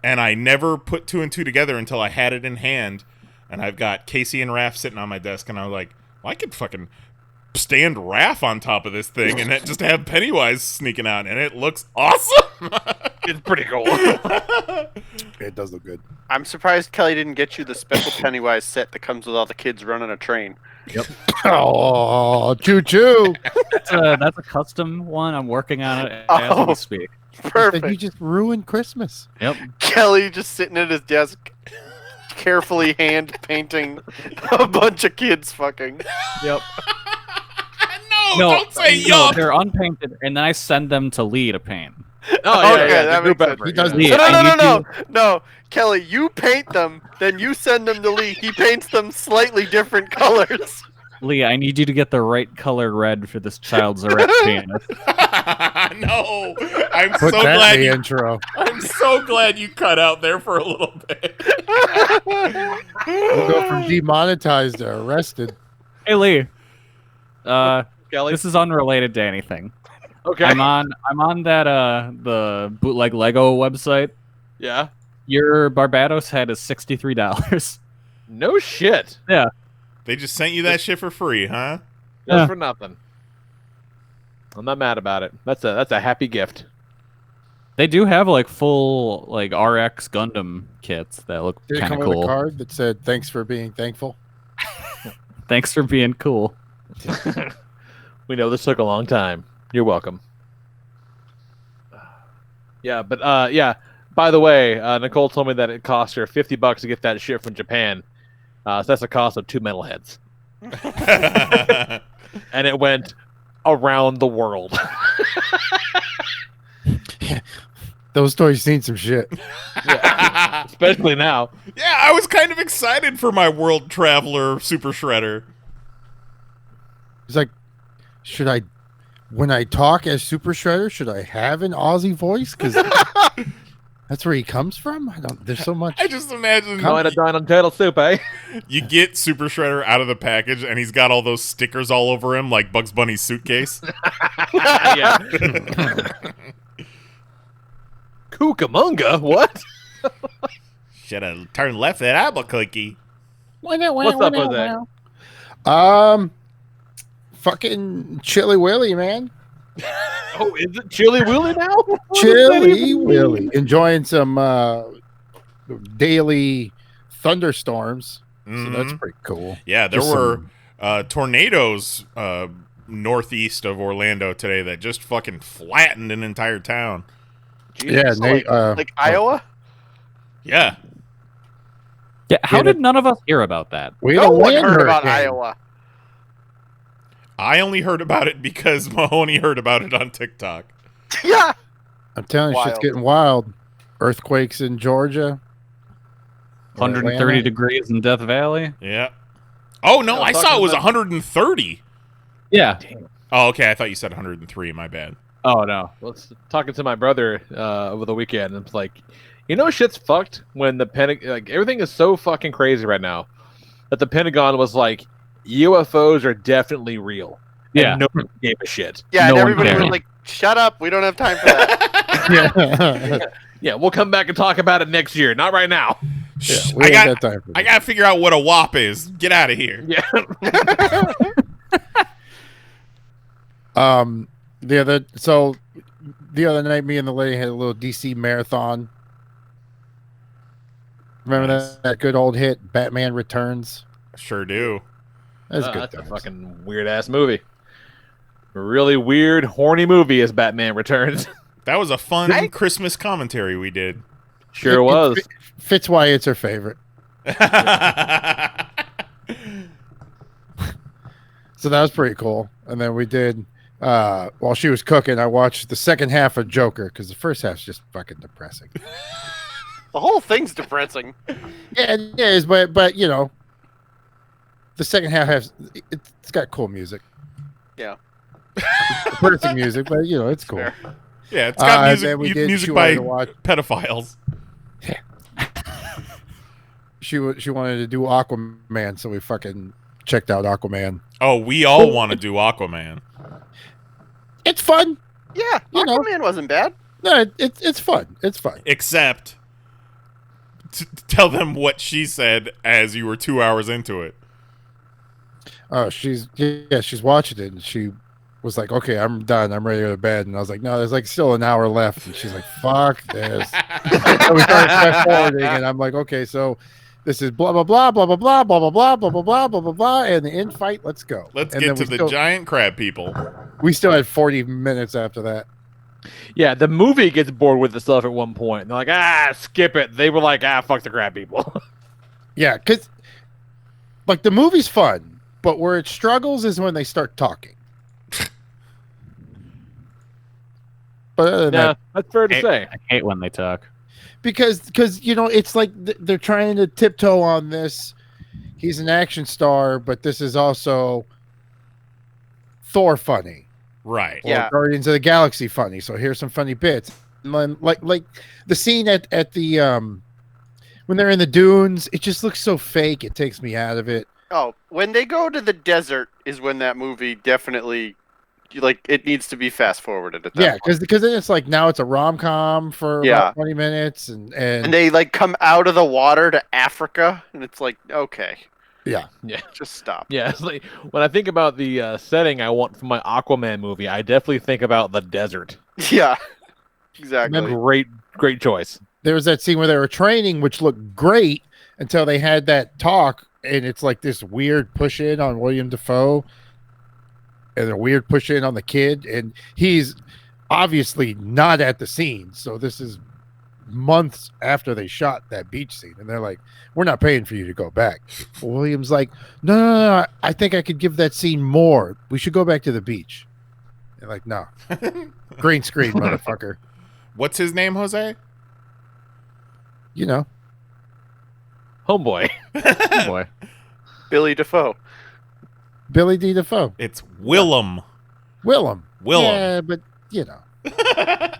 Speaker 2: And I never put two and two together until I had it in hand. And I've got Casey and Raph sitting on my desk, and I was like, well, I could fucking stand Raph on top of this thing and just have Pennywise sneaking out, and it looks awesome.
Speaker 7: It's pretty cool.
Speaker 6: It does look good.
Speaker 7: I'm surprised Kelly didn't get you the special Pennywise set that comes with all the kids running a train.
Speaker 5: Yep.
Speaker 6: Oh, choo-choo.
Speaker 5: That's a custom one. I'm working on it as we speak.
Speaker 7: Perfect.
Speaker 6: You just ruined Christmas.
Speaker 5: Yep.
Speaker 7: Kelly just sitting at his desk, carefully hand painting a bunch of kids fucking.
Speaker 5: Yep.
Speaker 2: No, don't say yup.
Speaker 5: They're unpainted, and then I send them to Lee to paint.
Speaker 7: Oh, okay, that makes sense.
Speaker 6: He does.
Speaker 5: Lee,
Speaker 7: No, Kelly, you paint them, then you send them to Lee. He paints them slightly different colors.
Speaker 5: Lee, I need you to get the right color red for this child's erect penis.
Speaker 2: No, I'm
Speaker 6: Put
Speaker 2: so
Speaker 6: that
Speaker 2: glad
Speaker 6: in the
Speaker 2: you.
Speaker 6: intro.
Speaker 2: I'm so glad you cut out there for a little bit.
Speaker 6: We'll go from demonetized to arrested.
Speaker 5: Hey, Lee.
Speaker 7: Kelly,
Speaker 5: This is unrelated to anything.
Speaker 7: okay.
Speaker 5: I'm on that the bootleg Lego website.
Speaker 7: Yeah.
Speaker 5: Your Barbados head is $63.
Speaker 4: No shit.
Speaker 5: Yeah.
Speaker 2: They just sent you that shit for free, huh?
Speaker 4: Just
Speaker 5: Yeah.
Speaker 4: for nothing. I'm not mad about it. That's a happy gift.
Speaker 5: They do have like full like RX Gundam kits that look
Speaker 6: Did it
Speaker 5: kind
Speaker 6: come
Speaker 5: of
Speaker 6: with a
Speaker 5: cool.
Speaker 6: card that said, "Thanks for being thankful"?
Speaker 5: Thanks for being cool.
Speaker 4: We know this took a long time. You're welcome. Yeah, but yeah. By the way, Nicole told me that it cost her $50 to get that shit from Japan. So that's the cost of 2 metalheads, and it went around the world.
Speaker 6: Those stories seen some shit.
Speaker 4: Yeah, especially now.
Speaker 2: Yeah, I was kind of excited for my World Traveler Super Shredder.
Speaker 6: It's like, should I, when I talk as Super Shredder, should I have an Aussie voice? Because that's where he comes from. I don't. There's so much.
Speaker 2: I just imagine
Speaker 4: Going to dine on turtle soup, eh?
Speaker 2: you get Super Shredder out of the package, and he's got all those stickers all over him, like Bugs Bunny's suitcase.
Speaker 4: Yeah. Cucamonga? What?
Speaker 2: Should have turned left at Albuquerque.
Speaker 4: What's up with that?
Speaker 6: Fucking Chili Willy, man.
Speaker 4: Oh, is it Chili Willy now?
Speaker 6: Chili Willy. Enjoying some daily thunderstorms. So that's pretty cool.
Speaker 2: Yeah, there
Speaker 6: Just
Speaker 2: were tornadoes northeast of Orlando today that just fucking flattened an entire town.
Speaker 6: Yeah, Nate,
Speaker 7: like Iowa?
Speaker 2: Yeah.
Speaker 5: Yeah, how
Speaker 6: Yeah,
Speaker 5: did none of us hear about that?
Speaker 6: we
Speaker 7: No
Speaker 6: had a
Speaker 7: one
Speaker 6: land
Speaker 7: heard about
Speaker 6: hurricane.
Speaker 7: Iowa.
Speaker 2: I only heard about it because Mahoney heard about it on TikTok.
Speaker 7: Yeah.
Speaker 6: I'm telling you, shit's
Speaker 7: Wild.
Speaker 6: getting wild. Earthquakes in Georgia.
Speaker 5: 130
Speaker 6: Atlanta.
Speaker 5: degrees in Death Valley.
Speaker 2: Yeah. Oh, no,
Speaker 4: Yeah,
Speaker 2: I saw
Speaker 4: talking
Speaker 2: it was
Speaker 4: about-
Speaker 2: 130.
Speaker 5: Yeah.
Speaker 2: Oh, okay, I thought you said 103. My bad.
Speaker 5: Oh no.
Speaker 4: Well, talking to my brother over the weekend, and it's like, you know, shit's fucked when the like everything is so fucking crazy right now that the Pentagon was like, UFOs are definitely real,
Speaker 5: Yeah.
Speaker 4: and nobody gave a shit.
Speaker 7: Yeah,
Speaker 5: No
Speaker 7: and
Speaker 5: one
Speaker 7: everybody was
Speaker 5: cared.
Speaker 7: like, "Shut up! We don't have time for that."
Speaker 4: Yeah, we'll come back and talk about it next year. Not right now.
Speaker 2: Shh,
Speaker 6: we
Speaker 2: I
Speaker 6: ain't
Speaker 2: got
Speaker 6: got time for
Speaker 2: I
Speaker 6: this.
Speaker 2: got to figure out what a WAP is. Get out of here.
Speaker 4: Yeah.
Speaker 6: The other night, me and the lady had a little DC marathon. Remember
Speaker 2: Nice.
Speaker 6: that good old hit, Batman Returns?
Speaker 2: Sure do.
Speaker 6: That's good.
Speaker 4: That's a
Speaker 6: times.
Speaker 4: fucking weird ass movie. A really weird, horny movie as Batman Returns.
Speaker 2: That was a fun Christmas commentary we did.
Speaker 4: Sure was.
Speaker 6: Fits why it's her favorite. So that was pretty cool. And then we did, while she was cooking, I watched the second half of Joker because the first half's just fucking depressing.
Speaker 7: The whole thing's depressing.
Speaker 6: Yeah, it is, but you know, the second half has it's got cool music.
Speaker 7: Yeah.
Speaker 6: Depressing music, but you know, it's cool.
Speaker 7: Fair.
Speaker 2: Yeah, it's got
Speaker 6: then we did-
Speaker 2: music
Speaker 6: she
Speaker 2: by
Speaker 6: wanted to watch-
Speaker 2: pedophiles.
Speaker 6: She wanted to do Aquaman, so we fucking checked out Aquaman.
Speaker 2: Oh, we all want to do Aquaman.
Speaker 6: It's fun.
Speaker 7: Yeah,
Speaker 6: You know.
Speaker 7: Aquaman wasn't bad.
Speaker 6: No, it's fun. It's fun.
Speaker 2: Except tell them what she said as you were 2 hours into it.
Speaker 6: Oh, she's watching it, and she was like, "Okay, I'm done. I'm ready to go to bed." And I was like, "No, there's like still an hour left." And she's like, "Fuck this." So we started fast forwarding, and I'm like, "Okay, so this is blah blah blah blah blah blah blah blah blah blah blah blah blah blah blah, and the end fight. Let's go.
Speaker 2: Let's
Speaker 6: And
Speaker 2: get
Speaker 6: then
Speaker 2: to the giant crab people.
Speaker 6: We still had 40 minutes after that.
Speaker 4: Yeah, the movie gets bored with itself at one point. They're like, skip it. They were like, fuck the crab people.
Speaker 6: Yeah, because like the movie's fun, but where it struggles is when they start talking. But other than
Speaker 4: Yeah,
Speaker 6: that,
Speaker 4: that's fair to say.
Speaker 5: I hate when they talk.
Speaker 6: because you know it's like they're trying to tiptoe on this. He's an action star, but this is also Thor funny.
Speaker 2: Right.
Speaker 6: Or
Speaker 7: Yeah.
Speaker 6: Guardians of the Galaxy funny. So here's some funny bits. And then, like the scene at the when they're in the dunes, it just looks so fake. It takes me out of it.
Speaker 7: Oh, when they go to the desert is when that movie definitely, like, it needs to be fast forwarded at that
Speaker 6: Yeah,
Speaker 7: point.
Speaker 6: because then it's like now it's a rom-com for
Speaker 7: Yeah.
Speaker 6: about 20 minutes and
Speaker 7: And they like come out of the water to Africa, and it's like, okay,
Speaker 6: yeah.
Speaker 7: just stop.
Speaker 4: Yeah, it's like, when I think about the setting I want for my Aquaman movie, I definitely think about the desert.
Speaker 7: Yeah, exactly.
Speaker 4: Great choice.
Speaker 6: There was that scene where they were training, which looked great until they had that talk, and it's like this weird push in on William Dafoe and a weird push in on the kid, and he's obviously not at the scene. So this is months after they shot that beach scene, and they're like, "We're not paying for you to go back." William's like, No, I think I could give that scene more. We should go back to the beach." They're like, "No, green screen, motherfucker."
Speaker 2: What's his name, Jose?
Speaker 6: You know.
Speaker 4: Homeboy.
Speaker 5: Oh, boy.
Speaker 7: Billy Defoe.
Speaker 6: Billy D. Defoe.
Speaker 2: It's Willem.
Speaker 6: Willem.
Speaker 2: Willem.
Speaker 6: Yeah, but you know.
Speaker 5: I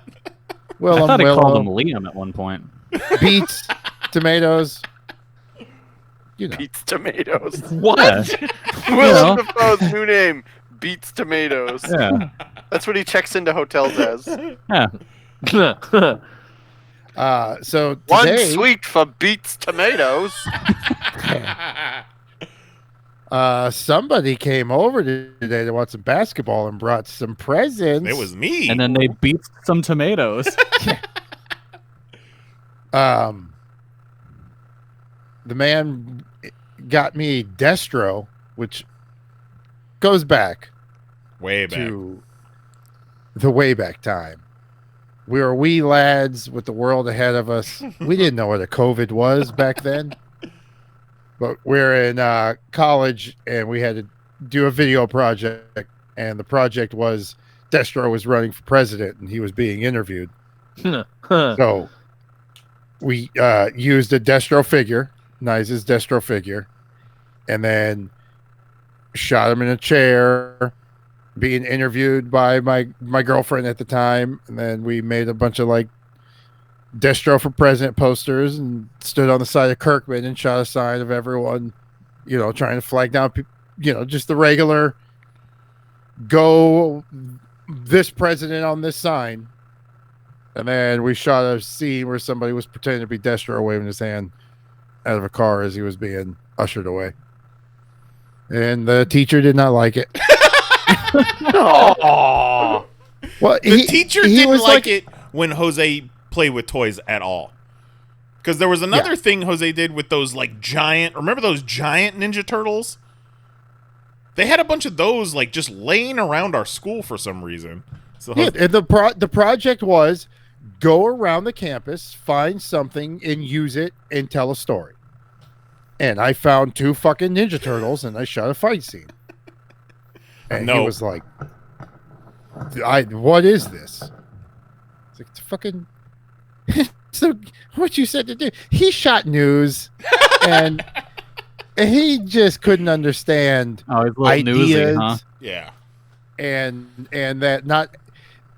Speaker 6: Willem,
Speaker 5: thought he called him
Speaker 6: Willow,
Speaker 5: Liam at one point.
Speaker 6: beets, tomatoes. You know.
Speaker 7: Beats tomatoes.
Speaker 4: What?
Speaker 7: Willem Dafoe's new name, Beats Tomatoes.
Speaker 5: Yeah.
Speaker 7: That's what he checks into hotels as.
Speaker 5: Yeah.
Speaker 6: So
Speaker 7: One
Speaker 6: today,
Speaker 7: sweet for Beats Tomatoes.
Speaker 6: somebody came over today to watch some basketball and brought some presents.
Speaker 2: It was me.
Speaker 5: And then they beat some tomatoes.
Speaker 6: The man got me Destro, which goes back
Speaker 2: way back.
Speaker 6: to the way back time. We were wee lads with the world ahead of us. We didn't know what a COVID was back then. But we're in college, and we had to do a video project, and the project was Destro was running for president, and he was being interviewed. So we used a Destro figure, Knize's Destro figure, and then shot him in a chair, being interviewed by my girlfriend at the time, and then we made a bunch of like Destro for president posters and stood on the side of Kirkman and shot a sign of everyone, you know, trying to flag down, just the regular go this president on this sign. And then we shot a scene where somebody was pretending to be Destro waving his hand out of a car as he was being ushered away. And the teacher did not like it.
Speaker 2: Oh.
Speaker 6: Well,
Speaker 2: the teacher didn't like it when Jose played with toys at all. Because there was another thing Jose did with those like giant, remember those giant Ninja Turtles? They had a bunch of those like just laying around our school for some reason. So
Speaker 6: and the project was go around the campus, find something and use it and tell a story. And I found 2 fucking Ninja Turtles and I shot a fight scene. And he was like, what is this? It's like, it's fucking... So what you said to do? He shot news and he just couldn't understand ideas.
Speaker 5: Newsy, huh?
Speaker 2: Yeah.
Speaker 6: And that not...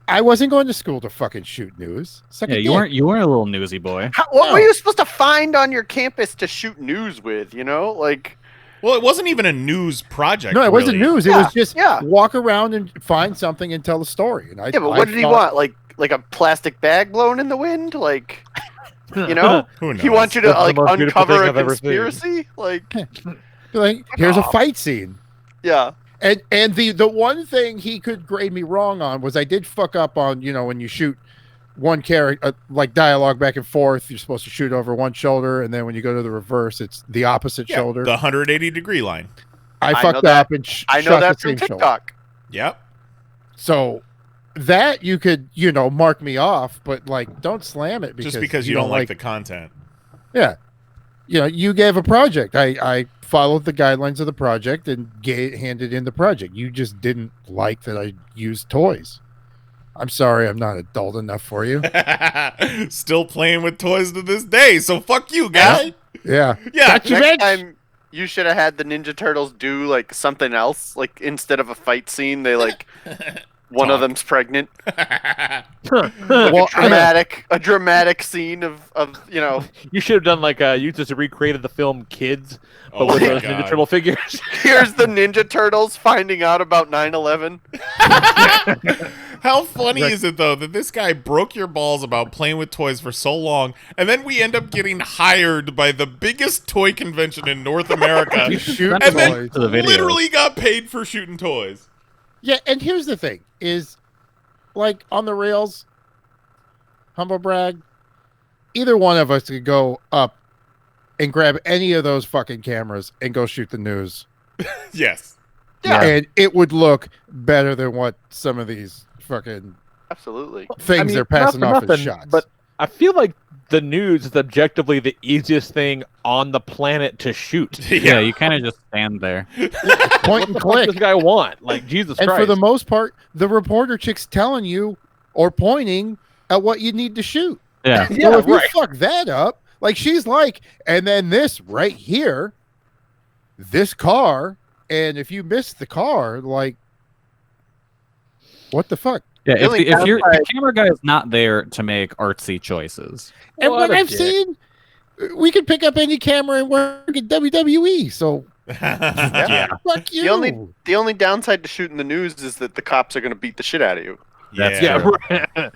Speaker 6: I wasn't going to school to fucking shoot news.
Speaker 5: Yeah, you weren't a little newsy boy.
Speaker 7: What were you supposed to find on your campus to shoot news with? You know, like.
Speaker 2: Well, it wasn't even a news project.
Speaker 6: No, it wasn't news. It was just
Speaker 7: Yeah.
Speaker 6: walk around and find something and tell a story. And
Speaker 7: But what did he want? Like a plastic bag blown in the wind? Like, you know,
Speaker 2: Who knows?
Speaker 7: he wants you to
Speaker 4: That's the
Speaker 7: like
Speaker 4: most beautiful
Speaker 7: uncover
Speaker 4: thing
Speaker 7: a
Speaker 4: I've ever seen.
Speaker 7: conspiracy? Like,
Speaker 6: here's a fight scene.
Speaker 7: yeah.
Speaker 6: And the one thing he could grade me wrong on was I did fuck up on, when you shoot one character, like dialogue back and forth, you're supposed to shoot over one shoulder, and then when you go to the reverse, it's the opposite shoulder.
Speaker 2: The 180-degree line.
Speaker 6: I fucked up and
Speaker 7: I know
Speaker 6: shot
Speaker 7: that
Speaker 6: the
Speaker 7: from
Speaker 6: same shoulder.
Speaker 7: TikTok.
Speaker 2: Yep.
Speaker 6: So that you could, mark me off, but like don't slam it
Speaker 2: Just because you don't like the content.
Speaker 6: Yeah. You gave a project. I followed the guidelines of the project and handed in the project. You just didn't like that I used toys. I'm sorry, I'm not adult enough for you.
Speaker 2: Still playing with toys to this day, so fuck you, guy.
Speaker 6: Yeah.
Speaker 2: Yeah.
Speaker 7: Next time, you should have had the Ninja Turtles do like something else. Like instead of a fight scene, they like one of them's pregnant.
Speaker 6: Well,
Speaker 7: a dramatic scene of
Speaker 4: You should have done like you just recreated the film Kids, but
Speaker 2: Oh
Speaker 4: with
Speaker 2: my
Speaker 4: those
Speaker 2: God.
Speaker 4: Ninja Turtle figures.
Speaker 7: Here's the Ninja Turtles finding out about 9/11.
Speaker 2: How funny is it, though, that this guy broke your balls about playing with toys for so long, and then we end up getting hired by the biggest toy convention in North America,
Speaker 6: You shoot
Speaker 2: and then
Speaker 6: toys.
Speaker 5: To the video.
Speaker 2: literally got paid for shooting toys.
Speaker 6: Yeah, and here's the thing is, like, on the rails, humble brag, either one of us could go up and grab any of those fucking cameras and go shoot the news.
Speaker 2: Yes.
Speaker 7: Yeah.
Speaker 6: And it would look better than what some of these fucking
Speaker 7: Absolutely.
Speaker 6: things they're passing
Speaker 4: not
Speaker 6: off
Speaker 4: for
Speaker 6: as
Speaker 4: nothing,
Speaker 6: shots.
Speaker 4: But I feel like the news is objectively the easiest thing on the planet to shoot.
Speaker 5: Yeah, you kind of just stand there.
Speaker 6: Point and
Speaker 4: What
Speaker 6: click.
Speaker 4: does this guy want? Like, Jesus
Speaker 6: And
Speaker 4: Christ.
Speaker 6: for the most part, the reporter chick's telling you or pointing at what you need to shoot.
Speaker 5: Yeah.
Speaker 6: So if you fuck that up, like she's like, and then this right here, this car, and if you miss the car, like, what the fuck?
Speaker 5: Yeah, if
Speaker 7: Really
Speaker 5: the camera guy is not there to make artsy choices.
Speaker 6: And
Speaker 4: What
Speaker 6: what
Speaker 4: a
Speaker 6: I've
Speaker 4: dick.
Speaker 6: seen, we can pick up any camera and work at WWE. So
Speaker 2: Yeah.
Speaker 6: fuck you.
Speaker 7: The only downside to shooting the news is that the cops are going to beat the shit out of you.
Speaker 2: Yeah.
Speaker 4: right.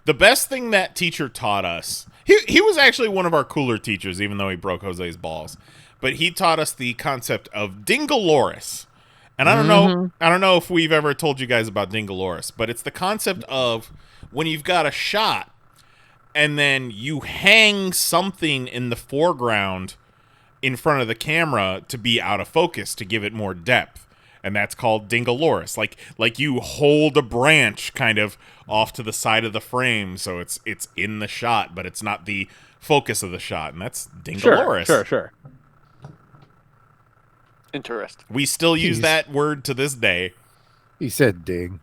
Speaker 2: The best thing that teacher taught us, he was actually one of our cooler teachers, even though he broke Jose's balls. But he taught us the concept of Dingaloris. And I don't know if we've ever told you guys about Dingaloris, but it's the concept of when you've got a shot and then you hang something in the foreground in front of the camera to be out of focus to give it more depth. And that's called Dingaloris. Like you hold a branch kind of off to the side of the frame so it's in the shot, but it's not the focus of the shot, and that's Dingaloris.
Speaker 4: Sure.
Speaker 7: Interesting.
Speaker 2: We still use
Speaker 6: Jeez.
Speaker 2: that word to this day.
Speaker 6: He said ding.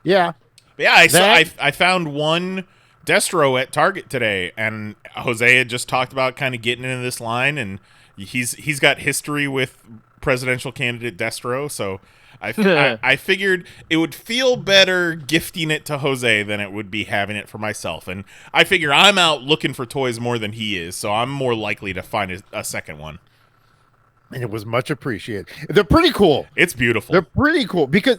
Speaker 6: Yeah.
Speaker 2: But yeah, I found one Destro at Target today, and Jose had just talked about kind of getting into this line, and he's got history with presidential candidate Destro, so I figured it would feel better gifting it to Jose than it would be having it for myself, and I figure I'm out looking for toys more than he is, so I'm more likely to find a second one.
Speaker 6: and it was much appreciated. They're pretty cool.
Speaker 2: It's beautiful.
Speaker 6: They're pretty cool because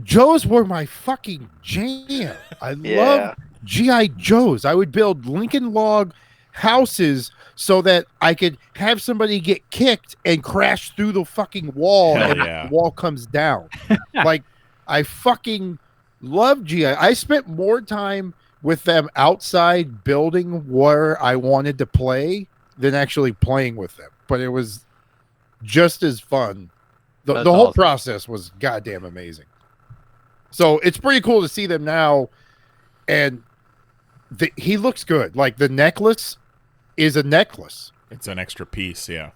Speaker 6: Joes were my fucking jam. I love GI Joes. I would build Lincoln log houses so that I could have somebody get kicked and crash through the fucking wall,
Speaker 2: Hell
Speaker 6: and
Speaker 2: yeah.
Speaker 6: the wall comes down. Like, I fucking love GI. I spent more time with them outside building where I wanted to play than actually playing with them. But it was just as fun. The whole process was goddamn amazing. So it's pretty cool to see them now, and he looks good. Like, the necklace is a necklace.
Speaker 2: It's an extra piece, yeah.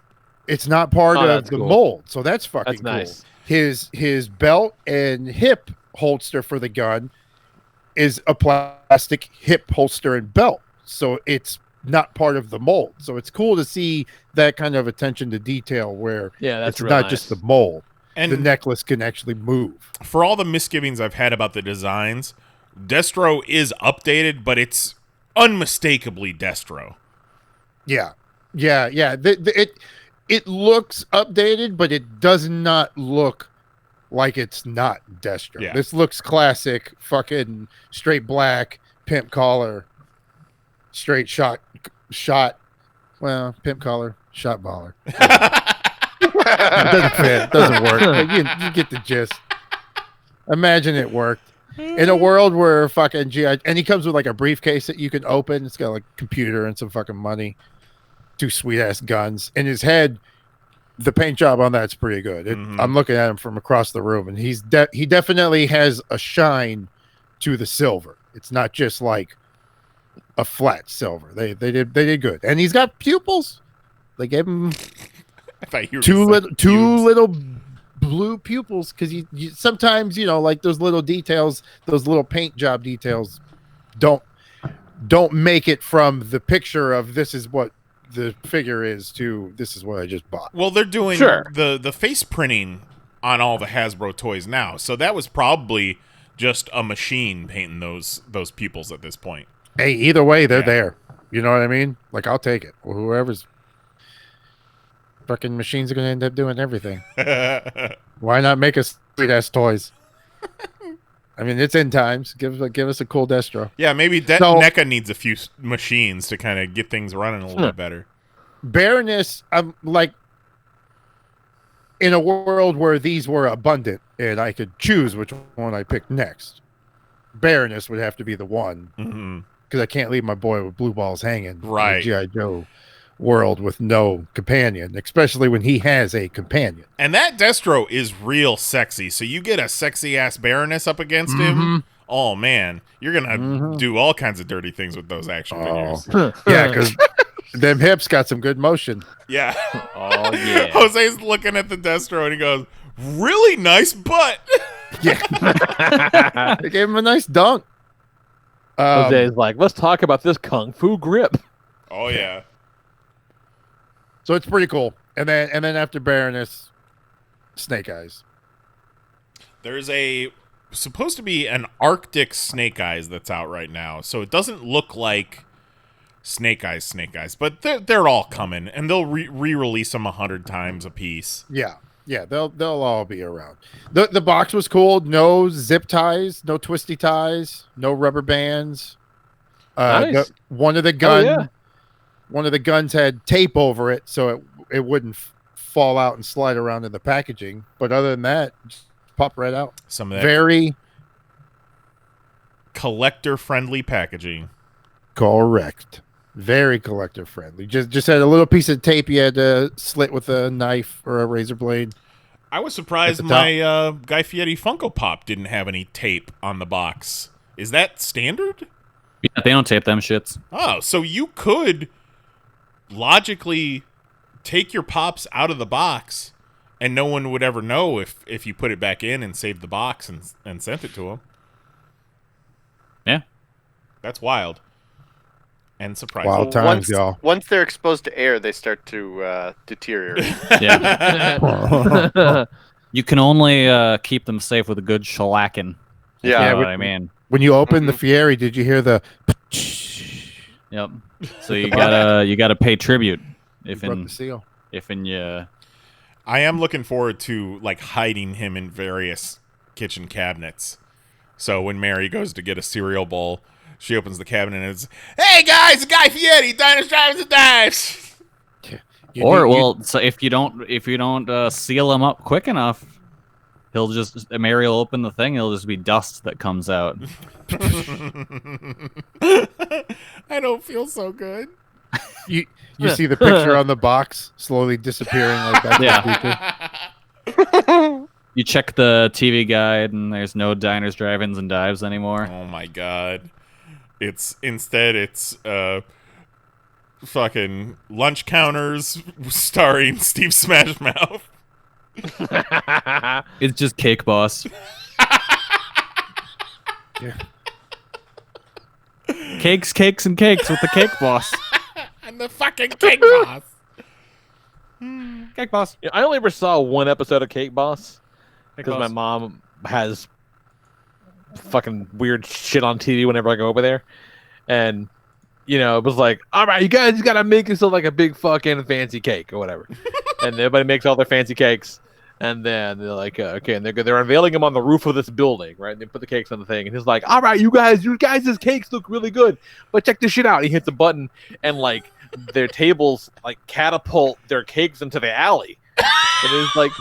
Speaker 6: It's not part of the mold, so that's fucking cool.
Speaker 4: Nice.
Speaker 6: His belt and hip holster for the gun is a plastic hip holster and belt, so it's not part of the mold. So it's cool to see that kind of attention to detail where
Speaker 4: that's
Speaker 6: it's not just the mold.
Speaker 2: And
Speaker 6: the necklace can actually move.
Speaker 2: For all the misgivings I've had about the designs, Destro is updated, but it's unmistakably Destro.
Speaker 6: Yeah. It looks updated, but it does not look like it's not Destro.
Speaker 2: Yeah.
Speaker 6: This looks classic, fucking straight black, pimp collar, straight shot. Well, pimp collar, shot baller. It doesn't fit. Doesn't work. But you get the gist. Imagine it worked. In a world where fucking GI, and he comes with like a briefcase that you can open. It's got like a computer and some fucking money. 2 sweet ass guns. In his head, the paint job on that's pretty good. I'm looking at him from across the room, and he definitely has a shine to the silver. It's not just like a flat silver. They did good, and he's got pupils. They gave him two little blue pupils because you sometimes like those little details, those little paint job details don't make it from the picture of this is what the figure is to this is what I just bought.
Speaker 2: Well, they're doing the face printing on all the Hasbro toys now, so that was probably just a machine painting those pupils at this point.
Speaker 6: Hey, either way, they're there. You know what I mean? Like, I'll take it. Well, whoever's fucking machines are going to end up doing everything. Why not make us sweet ass toys? I mean, it's end times. Give us a cool Destro.
Speaker 2: Yeah, maybe NECA needs a few machines to kind of get things running a little bit better. Baroness,
Speaker 6: I'm like, in a world where these were abundant and I could choose which one I picked next, Baroness would have to be the one. Because I can't leave my boy with blue balls hanging.
Speaker 2: Right.
Speaker 6: In the G.I. Joe world with no companion, especially when he has a companion.
Speaker 2: And that Destro is real sexy. So you get a sexy ass Baroness up against him. Oh man, you're gonna do all kinds of dirty things with those action figures.
Speaker 6: Yeah, because them hips got some good motion.
Speaker 2: Yeah.
Speaker 4: Oh yeah.
Speaker 2: Jose's looking at the Destro and he goes, "Really nice butt."
Speaker 6: Yeah. They gave him a nice dunk.
Speaker 4: Jose's like, let's talk about this kung fu grip.
Speaker 2: Oh yeah.
Speaker 6: So it's pretty cool. And then after Baroness, Snake Eyes.
Speaker 2: There's supposed to be an Arctic Snake Eyes that's out right now. So it doesn't look like Snake Eyes, but they're all coming, and they'll re-release them 100 times a piece.
Speaker 6: Yeah, they'll all be around. The box was cool. No zip ties, no twisty ties, no rubber bands.
Speaker 4: Nice.
Speaker 6: One of the guns had tape over it, so it wouldn't fall out and slide around in the packaging. But other than that, just pop right out.
Speaker 2: Some of that
Speaker 6: very
Speaker 2: collector-friendly packaging.
Speaker 6: Correct. Very collector friendly. Just had a little piece of tape you had to slit with a knife or a razor blade.
Speaker 2: I was surprised my Guy Fieri Funko Pop didn't have any tape on the box. Is that standard?
Speaker 5: Yeah, they don't tape them shits.
Speaker 2: Oh, so you could logically take your pops out of the box and no one would ever know if you put it back in and saved the box and sent it to them.
Speaker 5: Yeah.
Speaker 2: That's wild. And surprising.
Speaker 6: Wild times, y'all.
Speaker 7: Once they're exposed to air, they start to deteriorate.
Speaker 5: Yeah. You can only keep them safe with a good shellacking.
Speaker 7: Yeah.
Speaker 5: You know what I mean?
Speaker 6: When you open the Fieri, did you hear the?
Speaker 5: Yep. So you gotta pay tribute
Speaker 6: Broke the seal.
Speaker 5: if you
Speaker 2: I am looking forward to like hiding him in various kitchen cabinets. So when Mary goes to get a cereal bowl, she opens the cabinet and it's, "Hey guys, Guy Fieri, diners, drivers, and dives."
Speaker 5: So if you don't seal him up quick enough, Mary will open the thing. It'll just be dust that comes out.
Speaker 2: I don't feel so good.
Speaker 6: You see the picture on the box slowly disappearing like that.
Speaker 5: Yeah. You check the TV guide, and there's no diners, drive-ins, and dives anymore.
Speaker 2: Oh my god! It's fucking lunch counters starring Steve Smashmouth.
Speaker 5: It's just Cake Boss.
Speaker 6: Yeah.
Speaker 5: Cakes, and cakes with the Cake Boss.
Speaker 2: I'm the fucking Cake Boss.
Speaker 5: Cake Boss.
Speaker 4: I only ever saw one episode of Cake Boss because my
Speaker 5: Boss.
Speaker 4: mom has fucking weird shit on TV whenever I go over there, and it was like, all right, you guys gotta make yourself like a big fucking fancy cake or whatever, and everybody makes all their fancy cakes, and then they're like, okay, and they're unveiling them on the roof of this building, right? And they put the cakes on the thing, and he's like, all right, you guys' cakes look really good, but check this shit out. He hits a button, and like their tables like catapult their cakes into the alley. And he's like,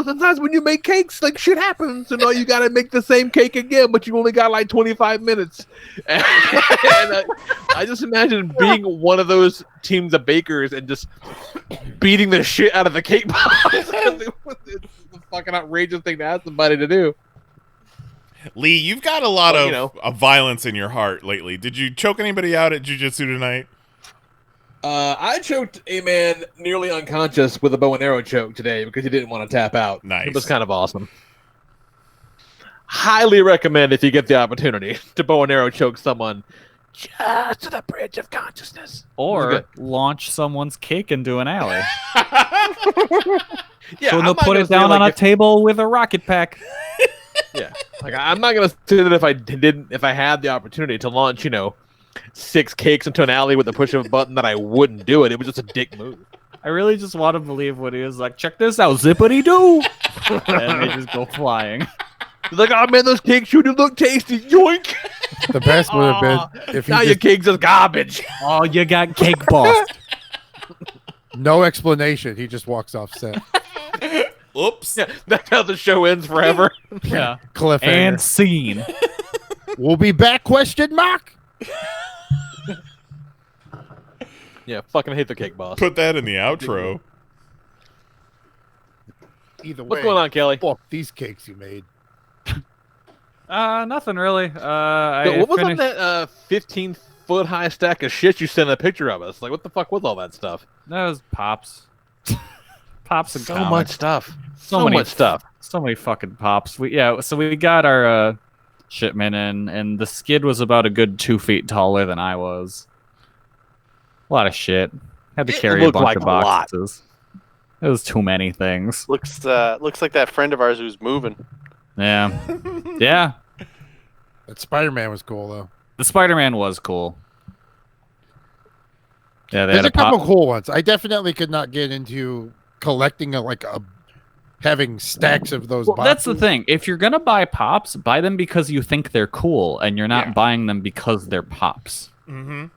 Speaker 4: sometimes when you make cakes, like shit happens. You gotta make the same cake again, but you only got like 25 minutes. And I just imagine being one of those teams of bakers and just beating the shit out of the cake box. It's a fucking outrageous thing to ask somebody to do.
Speaker 2: Lee, you've got a lot of violence in your heart lately. Did you choke anybody out at Jiu-Jitsu tonight?
Speaker 4: I choked a man nearly unconscious with a bow and arrow choke today because he didn't want to tap out.
Speaker 2: Nice.
Speaker 4: It was kind of awesome. Highly recommend if you get the opportunity to bow and arrow choke someone just to the bridge of consciousness.
Speaker 5: Or launch someone's cake into an alley.
Speaker 4: Yeah,
Speaker 5: so they'll put it down on a table with a rocket pack.
Speaker 4: Yeah, like I'm not gonna say that if I had the opportunity to launch, 6 cakes into an alley with the push of a button, that I wouldn't do it. It was just a dick move.
Speaker 5: I really just want to believe when he was like, check this out, zippity-doo! And they just go flying.
Speaker 4: He's like, oh man, those cakes sure do look tasty. Yoink!
Speaker 6: The best would have been if
Speaker 4: now your cake's just garbage.
Speaker 5: Oh, you got Cake Boss.
Speaker 6: No explanation. He just walks off set.
Speaker 2: Oops.
Speaker 4: Yeah, that's how the show ends forever.
Speaker 5: Yeah.
Speaker 6: Cliffhanger.
Speaker 5: And scene.
Speaker 6: We'll be back, question mark?
Speaker 4: Yeah, fucking hate the Cake Boss.
Speaker 2: Put that in the outro.
Speaker 6: Either way.
Speaker 4: What's going on, Kelly?
Speaker 6: Fuck these cakes you made.
Speaker 5: Nothing really.
Speaker 4: What was on that 15-foot high stack of shit you sent a picture of us? Like, what the fuck was all that stuff?
Speaker 5: That was Pops. Pops and
Speaker 4: so
Speaker 5: comics.
Speaker 4: much stuff.
Speaker 5: So
Speaker 4: much stuff.
Speaker 5: So many fucking Pops. So we got our shipment in, and the skid was about a good 2 feet taller than I was. A lot of shit. Had to carry a bunch of boxes. It was too many things.
Speaker 7: Looks like that friend of ours who's moving.
Speaker 5: Yeah. Yeah.
Speaker 6: That Spider-Man was cool, though.
Speaker 5: The Spider-Man was cool. Yeah,
Speaker 6: There's a couple cool ones. I definitely could not get into collecting having stacks of those boxes.
Speaker 5: That's the thing. If you're gonna buy Pops, buy them because you think they're cool, and you're not buying them because they're Pops.
Speaker 2: Mm-hmm.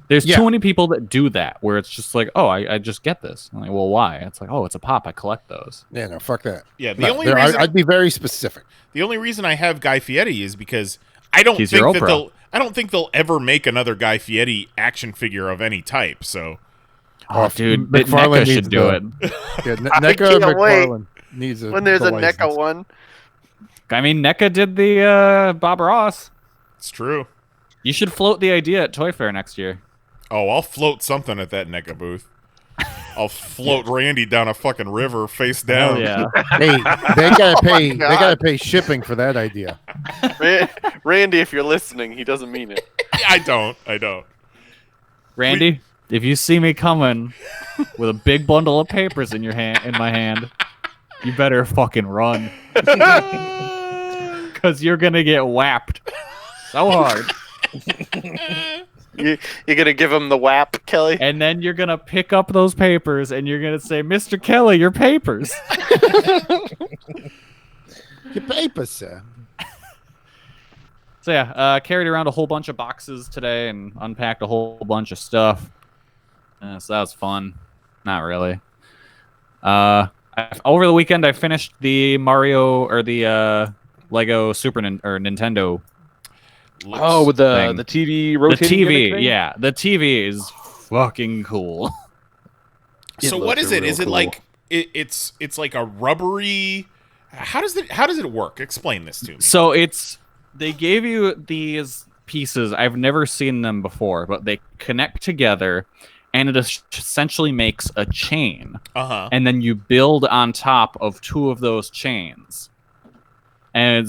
Speaker 5: There's too many people that do that, where it's just like, oh, I just get this. I'm like, well, why? It's like, oh, it's a Pop. I collect those.
Speaker 6: Yeah, no, fuck that.
Speaker 2: Yeah,
Speaker 6: I'd be very specific.
Speaker 2: The only reason I have Guy Fieri is because I don't think they'll ever make another Guy Fieri action figure of any type. So,
Speaker 5: dude,
Speaker 6: McFarlane
Speaker 5: NECA should do it.
Speaker 6: Yeah, NECA and McFarlane needs
Speaker 7: when there's a NECA one.
Speaker 5: I mean, NECA did the Bob Ross.
Speaker 2: It's true.
Speaker 5: You should float the idea at Toy Fair next year.
Speaker 2: Oh, I'll float something at that NECA booth. I'll float Randy down a fucking river face down.
Speaker 5: Oh, yeah.
Speaker 6: Hey, they gotta pay. They gotta pay shipping for that idea.
Speaker 7: Randy, if you're listening, he doesn't mean it.
Speaker 2: I don't.
Speaker 5: Randy, if you see me coming with a big bundle of papers in my hand, you better fucking run. Because you're gonna get whapped so hard.
Speaker 7: You're gonna give him the WAP, Kelly?
Speaker 5: And then you're gonna pick up those papers and you're gonna say, Mr. Kelly, your papers.
Speaker 6: Your papers, sir.
Speaker 5: So yeah, carried around a whole bunch of boxes today and unpacked a whole bunch of stuff. So that was fun. Not really. Over the weekend, I finished the Mario or the Lego Nintendo.
Speaker 4: With the TV rotating.
Speaker 5: The TV, yeah, the TV is fucking cool.
Speaker 2: So what is it? Is it cool. Like it's like a rubbery? How does it work? Explain this to me.
Speaker 5: So they gave you these pieces. I've never seen them before, but they connect together. And it essentially makes a chain. And then you build on top of two of those chains. And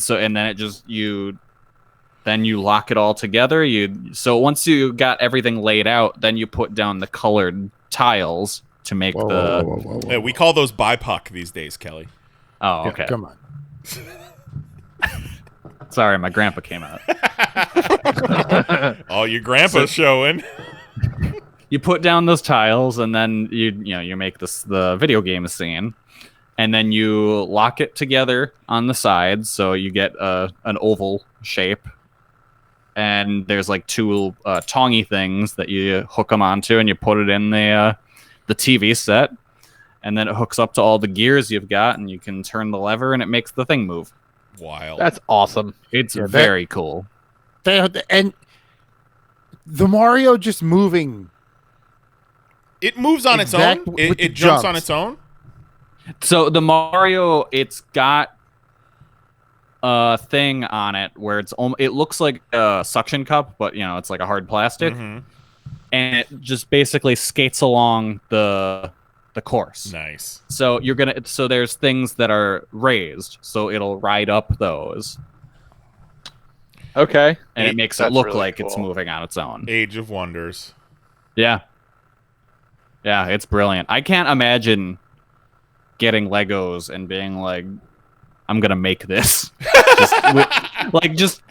Speaker 5: then you lock it all together. So once you got everything laid out, then you put down the colored tiles to make
Speaker 6: Whoa.
Speaker 2: Yeah, we call those BIPOC these days, Kelly.
Speaker 5: Oh, okay.
Speaker 6: Yeah, come on.
Speaker 5: Sorry, my grandpa came out.
Speaker 2: Oh, your grandpa's showing.
Speaker 5: You put down those tiles, and then you make the video game scene, and then you lock it together on the sides, so you get an oval shape. And there's like two tongy things that you hook them onto, and you put it in the TV set, and then it hooks up to all the gears you've got, and you can turn the lever, and it makes the thing move.
Speaker 2: Wild.
Speaker 4: That's awesome.
Speaker 5: It's very cool.
Speaker 6: And the Mario just moving.
Speaker 2: It moves on its own? It jumps on its own?
Speaker 5: So the Mario, it's got a thing on it where it looks like a suction cup, but it's like a hard plastic. And it just basically skates along the course.
Speaker 2: Nice.
Speaker 5: So there's things that are raised, so it'll ride up those.
Speaker 4: Okay.
Speaker 5: And it makes it look
Speaker 7: really
Speaker 5: like
Speaker 7: cool.
Speaker 5: it's moving on its own.
Speaker 2: Age of Wonders.
Speaker 5: Yeah. Yeah, it's brilliant. I can't imagine getting Legos and being like, I'm going to make this. just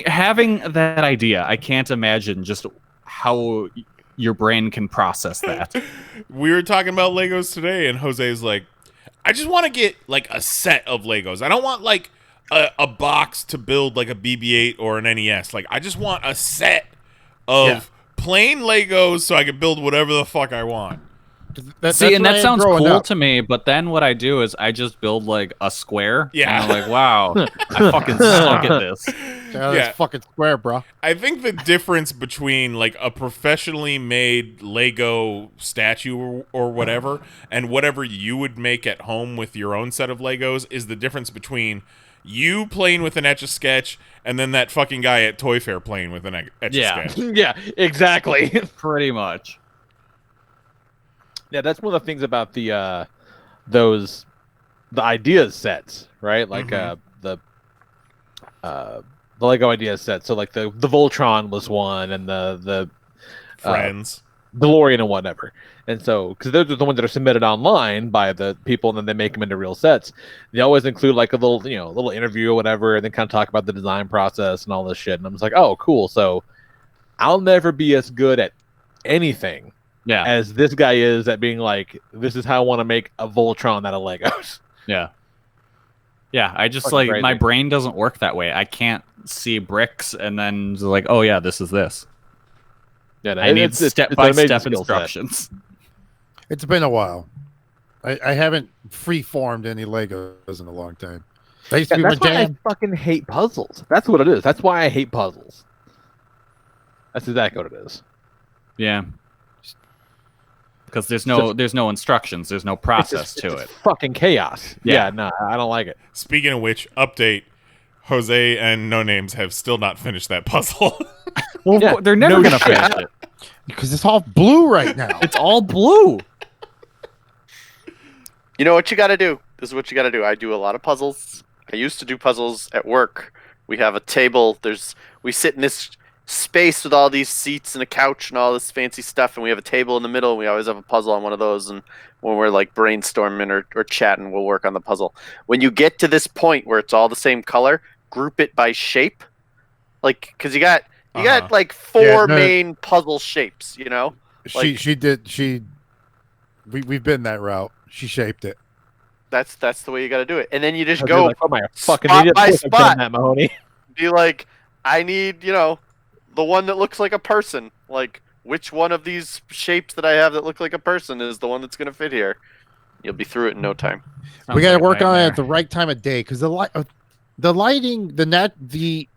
Speaker 5: having that idea. I can't imagine just how your brain can process that.
Speaker 2: We were talking about Legos today, and Jose's like, I just want to get like a set of Legos. I don't want like a box to build like a BB-8 or an NES. Like, I just want a set of plain Legos so I can build whatever the fuck I want.
Speaker 5: That sounds cool to me, but then what I do is I just build like a square.
Speaker 2: Yeah.
Speaker 5: And I'm like, wow, I fucking suck at this.
Speaker 6: That's fucking square, bro.
Speaker 2: I think the difference between like a professionally made Lego statue or whatever and whatever you would make at home with your own set of Legos is the difference between you playing with an Etch-a-Sketch and then that fucking guy at Toy Fair playing with an Etch-a-Sketch.
Speaker 4: Yeah, exactly.
Speaker 5: Pretty much.
Speaker 4: Yeah, that's one of the things about the ideas sets, right? Like the Lego idea set. So like the Voltron was one, and the
Speaker 2: Friends,
Speaker 4: DeLorean and whatever. And so, because those are the ones that are submitted online by the people, and then they make them into real sets. They always include like a little interview or whatever, and then kind of talk about the design process and all this shit. And I'm just like, oh, cool. So I'll never be as good at anything as this guy is at being like, this is how I want to make a Voltron out of Legos.
Speaker 5: Yeah. Yeah, I just
Speaker 4: Fucking crazy.
Speaker 5: my brain doesn't work that way. I can't see bricks and then like, oh yeah, this is this.
Speaker 4: Yeah, no,
Speaker 5: I need step-by-step
Speaker 4: skill set.
Speaker 5: instructions.
Speaker 6: It's been a while. I haven't free-formed any Legos in a long time. That used to be my
Speaker 4: That's why
Speaker 6: jam.
Speaker 4: I fucking hate puzzles. That's what it is. That's why I hate puzzles. That's exactly what it is.
Speaker 5: Yeah. Because there's no instructions, there's no process to it.
Speaker 4: Fucking chaos.
Speaker 5: Yeah.
Speaker 4: Yeah, no, I don't like it.
Speaker 2: Speaking of which, update: Jose and No Names have still not finished that puzzle.
Speaker 5: Well,
Speaker 4: Yeah,
Speaker 5: they're never
Speaker 4: no
Speaker 5: gonna
Speaker 4: shit.
Speaker 5: finish it.
Speaker 6: Because it's all blue right now.
Speaker 5: It's all blue.
Speaker 7: You know what you got to do? This is what you got to do. I do a lot of puzzles. I used to do puzzles at work. We have a table. We sit in this space with all these seats and a couch and all this fancy stuff, and we have a table in the middle, and we always have a puzzle on one of those, and when we're like brainstorming or chatting, we'll work on the puzzle. When you get to this point where it's all the same color, group it by shape. Like, because you got You got like main puzzle shapes, you know?
Speaker 6: We've been that route. She shaped it.
Speaker 7: That's the way you got to do it. And then you just go
Speaker 4: like, oh my fucking
Speaker 7: spot
Speaker 4: idiot,
Speaker 7: by
Speaker 4: I've done
Speaker 7: spot.
Speaker 4: that, Mahoney.
Speaker 7: Be like, I need, the one that looks like a person. Like, which one of these shapes that I have that look like a person is the one that's going to fit here? You'll be through it in no time.
Speaker 6: We got to work on it at the right time of day because the lighting, the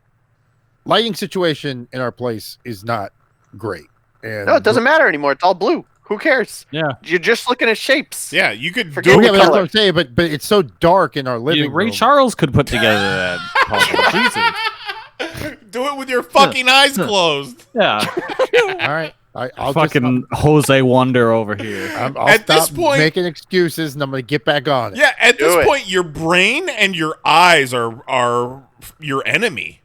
Speaker 6: lighting situation in our place is not great. And
Speaker 7: no, it doesn't matter anymore. It's all blue. Who cares?
Speaker 5: Yeah.
Speaker 7: You're just looking at shapes.
Speaker 2: Yeah, you could
Speaker 7: Forget
Speaker 2: do
Speaker 7: the
Speaker 2: it.
Speaker 6: that's what I'm saying, but it's so dark in our living
Speaker 5: Ray
Speaker 6: room.
Speaker 5: Charles could put together that puzzle. Jesus.
Speaker 2: Do it with your fucking eyes closed.
Speaker 5: Yeah.
Speaker 6: All right. I'll
Speaker 5: fucking Jose Wonder over here.
Speaker 6: I'll
Speaker 2: At this
Speaker 6: stop
Speaker 2: point-
Speaker 6: making excuses, and I'm going to get back on it.
Speaker 2: Yeah, at
Speaker 7: Do
Speaker 2: this
Speaker 7: it.
Speaker 2: point, your brain and your eyes are your enemy.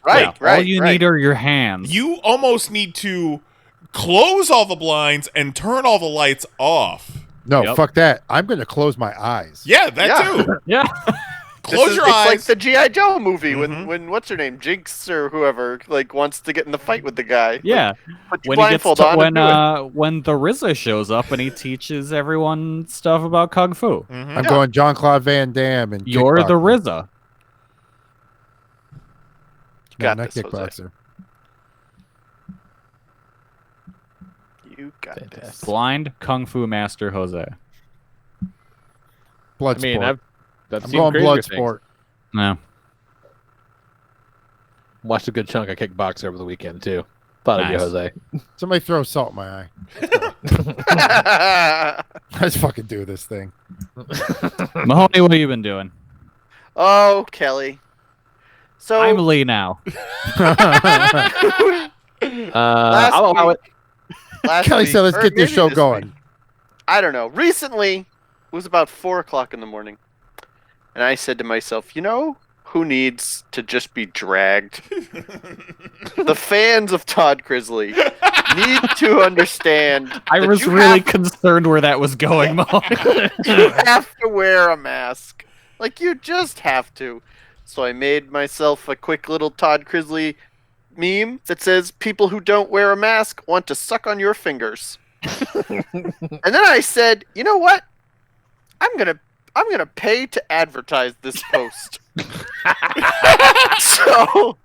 Speaker 7: Right, right.
Speaker 5: All you need are your hands.
Speaker 2: You almost need to close all the blinds and turn all the lights off.
Speaker 6: No,
Speaker 5: Yep.
Speaker 6: fuck that. I'm going to close my eyes.
Speaker 2: Yeah, that too.
Speaker 5: Yeah.
Speaker 2: Close your
Speaker 7: it's
Speaker 2: eyes.
Speaker 7: like the G.I. Joe movie when what's her name, Jinx or whoever, like wants to get in the fight with the guy.
Speaker 5: Yeah.
Speaker 7: Put your
Speaker 5: When he gets
Speaker 7: blindfold
Speaker 5: to,
Speaker 7: on and do it.
Speaker 5: when the RZA shows up and he teaches everyone stuff about kung fu.
Speaker 6: I'm going Jean-Claude Van Damme and
Speaker 5: You're the
Speaker 6: kickboxing.
Speaker 5: RZA.
Speaker 7: You got
Speaker 6: not
Speaker 7: this,
Speaker 6: kickboxer.
Speaker 7: You got this.
Speaker 5: Blind kung fu master Jose.
Speaker 6: Blood
Speaker 4: I mean,
Speaker 6: sport.
Speaker 4: I've
Speaker 6: I'm
Speaker 4: seen
Speaker 6: going
Speaker 4: crazier
Speaker 6: blood
Speaker 4: things.
Speaker 6: sport.
Speaker 5: No.
Speaker 4: Watched a good chunk of kickboxer over the weekend too. Thought it'd be
Speaker 5: Nice.
Speaker 4: Jose.
Speaker 6: Somebody throw salt in my eye. Let's fucking do this thing.
Speaker 5: Mahoney, what have you been doing?
Speaker 7: Oh, Kelly. So
Speaker 5: I'm Lee now.
Speaker 4: I'll allow it.
Speaker 7: last
Speaker 6: Kelly
Speaker 7: week,
Speaker 6: said, let's
Speaker 7: or
Speaker 6: get this
Speaker 7: maybe
Speaker 6: show
Speaker 7: week,
Speaker 6: going.
Speaker 7: I don't know. Recently, it was about 4:00 in the morning, and I said to myself, who needs to just be dragged? The fans of Todd Crisley need to understand.
Speaker 5: I
Speaker 7: that
Speaker 5: was
Speaker 7: you
Speaker 5: really
Speaker 7: have-
Speaker 5: concerned where that was going, Mahoney.
Speaker 7: you have to wear a mask. Like, you just have to. So I made myself a quick little Todd Crisley meme that says, people who don't wear a mask want to suck on your fingers. And then I said, you know what? I'm gonna pay to advertise this post. So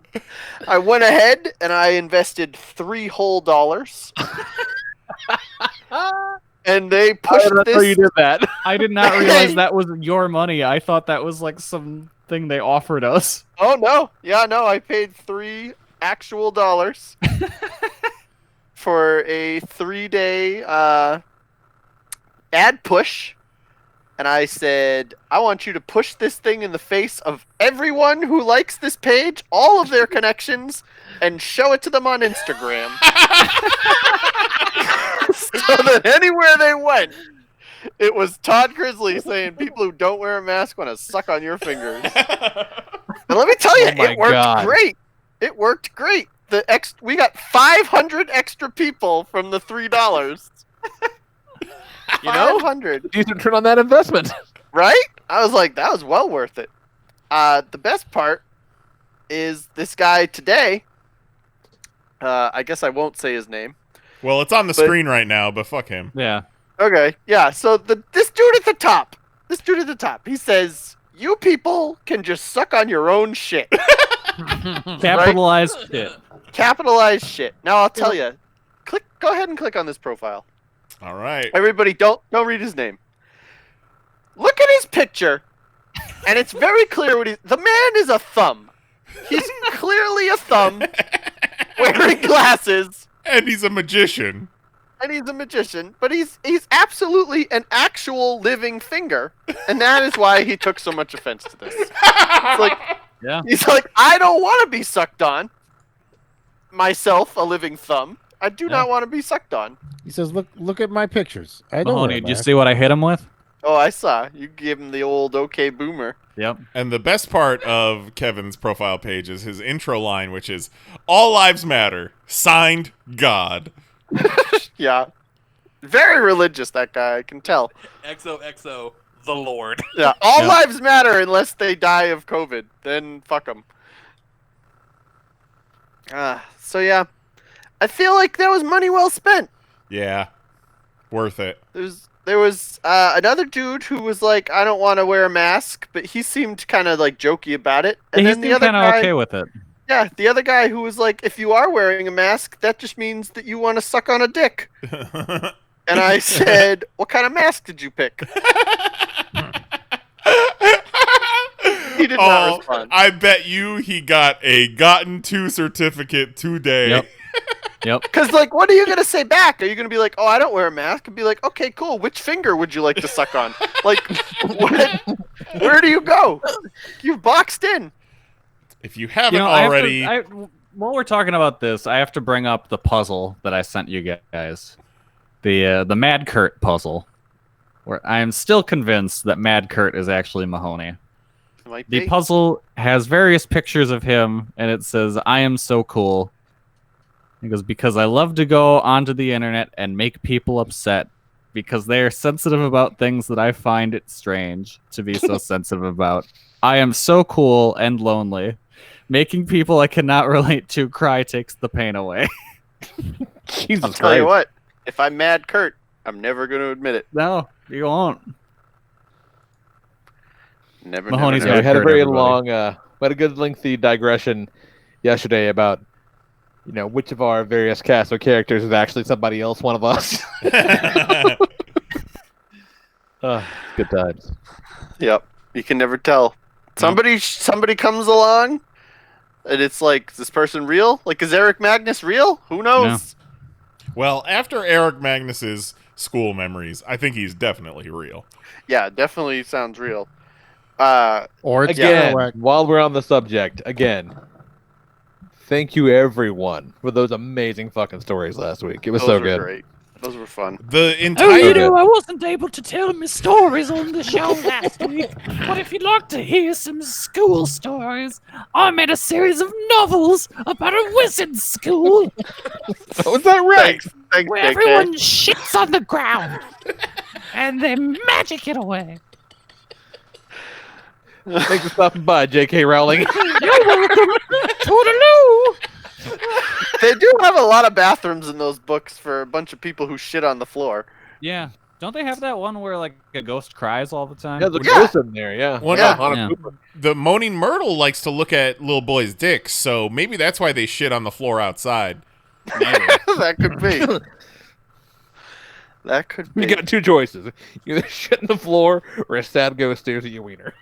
Speaker 7: I went ahead and I invested $3 whole. And they pushed
Speaker 4: I didn't know you
Speaker 7: this.
Speaker 4: did that.
Speaker 5: I did not realize that was your money. I thought that was like something they offered us.
Speaker 7: Oh no! Yeah, no, I paid $3 actual for a 3-day ad push, and I said, I want you to push this thing in the face of everyone who likes this page, all of their connections, and show it to them on Instagram. So that anywhere they went, it was Todd Crisley saying, people who don't wear a mask want to suck on your fingers. And let me tell you,
Speaker 4: Oh my
Speaker 7: it worked
Speaker 4: God.
Speaker 7: great. It worked great. We got 500 extra people from the $3. 500,
Speaker 4: Decent return on that investment.
Speaker 7: right? I was like, that was well worth it. The best part is this guy today. I guess I won't say his name.
Speaker 2: Well, it's on the
Speaker 7: But-
Speaker 2: screen right now, but fuck him.
Speaker 5: Yeah.
Speaker 7: Okay, yeah. So this dude at the top, he says, "You people can just suck on your own shit."
Speaker 5: Capitalized shit.
Speaker 7: Capitalized shit. Now I'll tell you. Go ahead and click on this profile.
Speaker 2: All right.
Speaker 7: Everybody, don't read his name. Look at his picture, and it's very clear what the man is a thumb. He's clearly a thumb, wearing glasses.
Speaker 2: And he's a magician.
Speaker 7: And he's a magician, but he's absolutely an actual living finger, and that is why he took so much offense to this. It's like,
Speaker 5: Yeah.
Speaker 7: he's like, I don't want to be sucked on. Myself, a living thumb, I do not want to be sucked on.
Speaker 6: He says, look at my pictures. I don't
Speaker 5: Mahoney,
Speaker 6: wear a
Speaker 5: did you
Speaker 6: mask.
Speaker 5: see what I hit him with?
Speaker 7: Oh, I saw. You gave him the old okay boomer.
Speaker 5: Yep.
Speaker 2: And the best part of Kevin's profile page is his intro line, which is, "All lives matter. Signed, God."
Speaker 7: Yeah. Very religious, that guy, I can tell.
Speaker 9: XOXO, the Lord.
Speaker 7: Yeah, all
Speaker 5: Yeah.
Speaker 7: lives matter unless they die of COVID. Then fuck them. So yeah, I feel like that was money well spent.
Speaker 2: Yeah, worth it.
Speaker 7: There was another dude who was like, I don't want to wear a mask, but he seemed kind of like jokey about it. And
Speaker 5: He
Speaker 7: then the
Speaker 5: seemed
Speaker 7: other
Speaker 5: kind of
Speaker 7: guy,
Speaker 5: okay with it.
Speaker 7: yeah, the other guy who was like, if you are wearing a mask, that just means that you want to suck on a dick. And I said, what kind of mask did you pick? He did not respond.
Speaker 2: I bet you he got a gotten to certificate today.
Speaker 5: Yep.
Speaker 7: Because, like, what are you going to say back? Are you going to be like, oh, I don't wear a mask? And be like, okay, cool. Which finger would you like to suck on? Like, what? Where do you go? You've boxed in.
Speaker 2: If you haven't already...
Speaker 5: While we're talking about this, I have to bring up the puzzle that I sent you guys. The Mad Kurt puzzle. Where I am still convinced that Mad Kurt is actually Mahoney. The puzzle has various pictures of him, and it says, I am so cool. He goes, because I love to go onto the internet and make people upset because they are sensitive about things that I find it strange to be so sensitive about. I am so cool and lonely. Making people I cannot relate to cry takes the pain away.
Speaker 4: Jesus
Speaker 7: I'll tell you what, if I'm Mad Kurt, I'm never going to admit it.
Speaker 5: No, you won't.
Speaker 7: Never.
Speaker 5: Mahoney's
Speaker 4: We had a very long, we had a good lengthy digression yesterday about, you know, which of our various cast of characters is actually somebody else, one of us. Good times.
Speaker 7: Yep, you can never tell. Somebody comes along, and it's like, is this person real? Like, is Eric Magnus real? Who knows?
Speaker 2: No. Well, after Eric Magnus's school memories, I think he's definitely real.
Speaker 7: Yeah, definitely sounds real.
Speaker 6: Or it's
Speaker 4: again,
Speaker 6: Kerouac.
Speaker 4: while we're on the subject, again, thank you everyone for those amazing fucking stories last week. It was so good.
Speaker 7: Great. Those were fun.
Speaker 2: The entire
Speaker 8: I wasn't able to tell my stories on the show last week, but if you'd like to hear some school stories, I made a series of novels about a wizard's school
Speaker 4: Was that right?
Speaker 7: Thanks,
Speaker 8: where
Speaker 7: JK.
Speaker 8: everyone shits on the ground and they magic it away.
Speaker 4: Thanks for stopping by, J.K. Rowling.
Speaker 8: You're welcome. Toodaloo.
Speaker 7: They do have a lot of bathrooms in those books for a bunch of people who shit on the floor.
Speaker 5: Yeah. Don't they have that one where, like, a ghost cries all the time?
Speaker 4: Yeah, there's a ghost in there, yeah.
Speaker 2: Well,
Speaker 7: Yeah.
Speaker 2: no,
Speaker 5: Yeah.
Speaker 2: the moaning myrtle likes to look at little boys' dicks, so maybe that's why they shit on the floor outside.
Speaker 7: That could be. That could be.
Speaker 4: You got two choices. Either shit in the floor or a sad ghost stares at your wiener.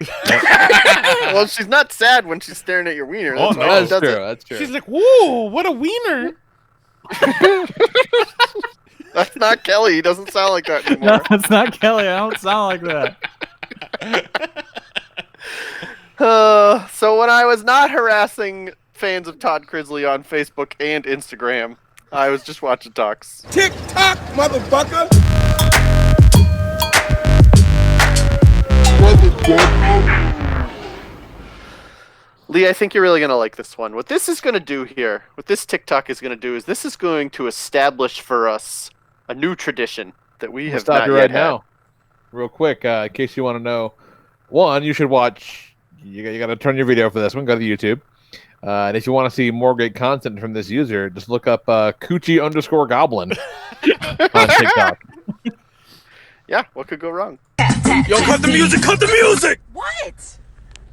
Speaker 7: Well, she's not sad when she's staring at your wiener.
Speaker 2: Oh,
Speaker 7: That's
Speaker 2: no.
Speaker 7: why she
Speaker 4: That's
Speaker 7: does
Speaker 4: true,
Speaker 7: it.
Speaker 4: that's true.
Speaker 2: She's like, whoa, what a wiener.
Speaker 7: That's not Kelly. He doesn't sound like that
Speaker 5: No,
Speaker 7: anymore.
Speaker 5: it's not Kelly. I don't sound like that.
Speaker 7: So when I was not harassing fans of Todd Crisley on Facebook and Instagram, I was just watching talks.
Speaker 10: Tick tock, motherfucker!
Speaker 7: Lee, I think you're really going to like this one. What this is going to do here, what this TikTok is going to do, is this is going to establish for us a new tradition that we have
Speaker 4: Stop
Speaker 7: not
Speaker 4: you
Speaker 7: yet
Speaker 4: right
Speaker 7: had.
Speaker 4: now. Real quick, in case you want to know. One, you should watch. You got to turn your video for this one. Go to YouTube. And if you want to see more great content from this user, just look up Coochie_Goblin on TikTok.
Speaker 7: Yeah, what could go wrong?
Speaker 10: Yo, cut the music, cut the music!
Speaker 11: What?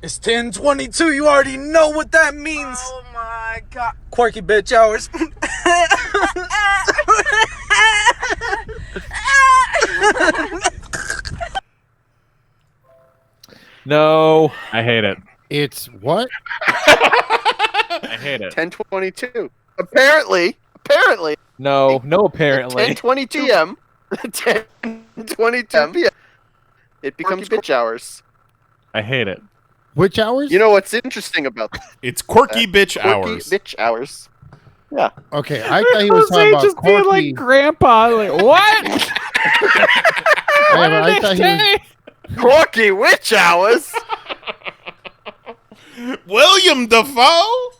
Speaker 10: It's 10:22, you already know what that means.
Speaker 11: Oh my god.
Speaker 10: Quirky bitch hours.
Speaker 4: No.
Speaker 5: I hate it.
Speaker 6: It's what?
Speaker 5: I hate it.
Speaker 7: 10:22. Apparently,
Speaker 4: No, apparently.
Speaker 7: 10:20 p.m. 10:22 p.m. It becomes bitch hours.
Speaker 5: I hate it.
Speaker 6: Which hours?
Speaker 7: You know what's interesting about that?
Speaker 2: It's quirky bitch
Speaker 7: Quirky
Speaker 2: hours.
Speaker 7: bitch hours. Yeah.
Speaker 6: Okay, I thought he was talking about
Speaker 5: just being
Speaker 6: Corky.
Speaker 5: like grandpa. Like, what?
Speaker 6: Yeah, but I thought he was,
Speaker 7: Quirky witch hours.
Speaker 2: William Dafoe?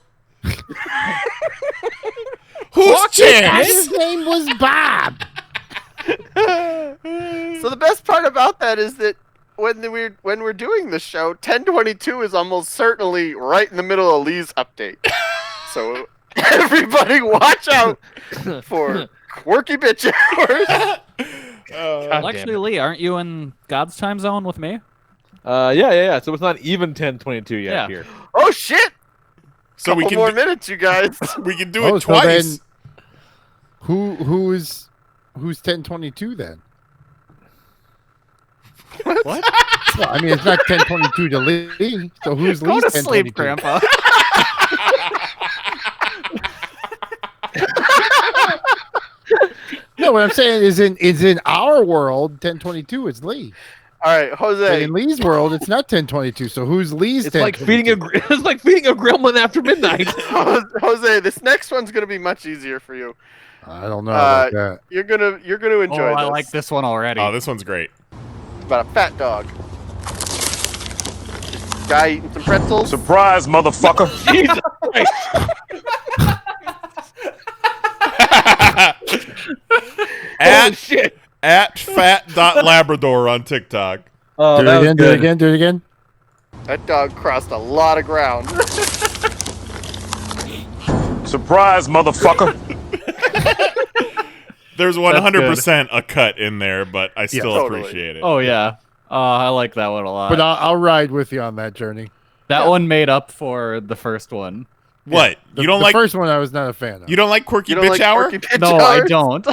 Speaker 2: Whose chance?
Speaker 6: his name was Bob.
Speaker 7: So the best part about that is that when we're doing the show, 10:22 is almost certainly right in the middle of Lee's update. So Everybody, watch out for quirky bitch hours.
Speaker 5: Well, actually, Lee, aren't you in God's time zone with me?
Speaker 4: Yeah. So it's not even 10:22 yet here.
Speaker 7: Oh shit!
Speaker 2: So we
Speaker 7: Couple
Speaker 2: can
Speaker 7: more minutes, you guys.
Speaker 2: we can do it twice.
Speaker 6: So then who's 10:22 then?
Speaker 5: What?
Speaker 6: Well, I mean, it's not 10:22 to Lee. So who's
Speaker 5: Go
Speaker 6: Lee's
Speaker 5: to
Speaker 6: 10:22?
Speaker 5: sleep, Grandpa.
Speaker 6: No, what I'm saying is in our world, 10:22 is Lee.
Speaker 7: All right,
Speaker 6: But
Speaker 7: Jose.
Speaker 6: in Lee's world, it's not 10:22. So who's Lee's?
Speaker 4: It's like feeding a gremlin after midnight.
Speaker 7: Jose, this next one's gonna be much easier for you.
Speaker 6: I don't know about that.
Speaker 7: You're gonna enjoy this.
Speaker 5: I like this one already.
Speaker 2: Oh, this one's great.
Speaker 7: It's about a fat dog. Guy eating some pretzels.
Speaker 10: Surprise, motherfucker.
Speaker 4: Jesus Christ.
Speaker 2: At fat.labrador on TikTok.
Speaker 4: Oh,
Speaker 6: Do it again.
Speaker 7: That dog crossed a lot of ground.
Speaker 10: Surprise, motherfucker.
Speaker 2: There's 100% a cut in there, but I still
Speaker 7: totally.
Speaker 2: appreciate it.
Speaker 5: Oh yeah. I like that one a lot.
Speaker 6: But I'll ride with you on that journey.
Speaker 5: That one made up for the first one.
Speaker 2: What?
Speaker 6: The,
Speaker 2: you don't
Speaker 6: the
Speaker 2: like
Speaker 6: first one I was not a fan of.
Speaker 2: You don't like quirky
Speaker 7: You don't
Speaker 2: bitch
Speaker 7: like
Speaker 2: hour?
Speaker 7: quirky bitch
Speaker 5: No,
Speaker 7: hours?
Speaker 5: I don't.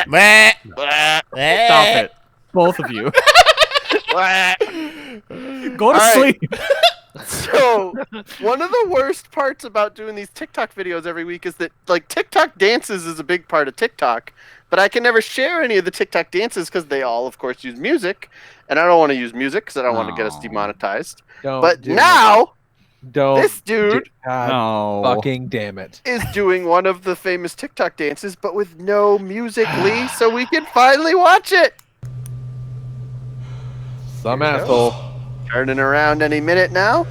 Speaker 2: Meh.
Speaker 5: Stop it. Both of you. Go to
Speaker 7: All right.
Speaker 5: sleep.
Speaker 7: So, one of the worst parts about doing these TikTok videos every week is that, like, TikTok dances is a big part of TikTok, but I can never share any of the TikTok dances because they all, of course, use music, and I don't want to use music because I don't want to get us demonetized. But now, this dude
Speaker 5: No.
Speaker 4: Fucking damn it.
Speaker 7: is doing one of the famous TikTok dances, but with no music, Lee, so we can finally watch it.
Speaker 4: Some asshole.
Speaker 7: Turning around any minute now.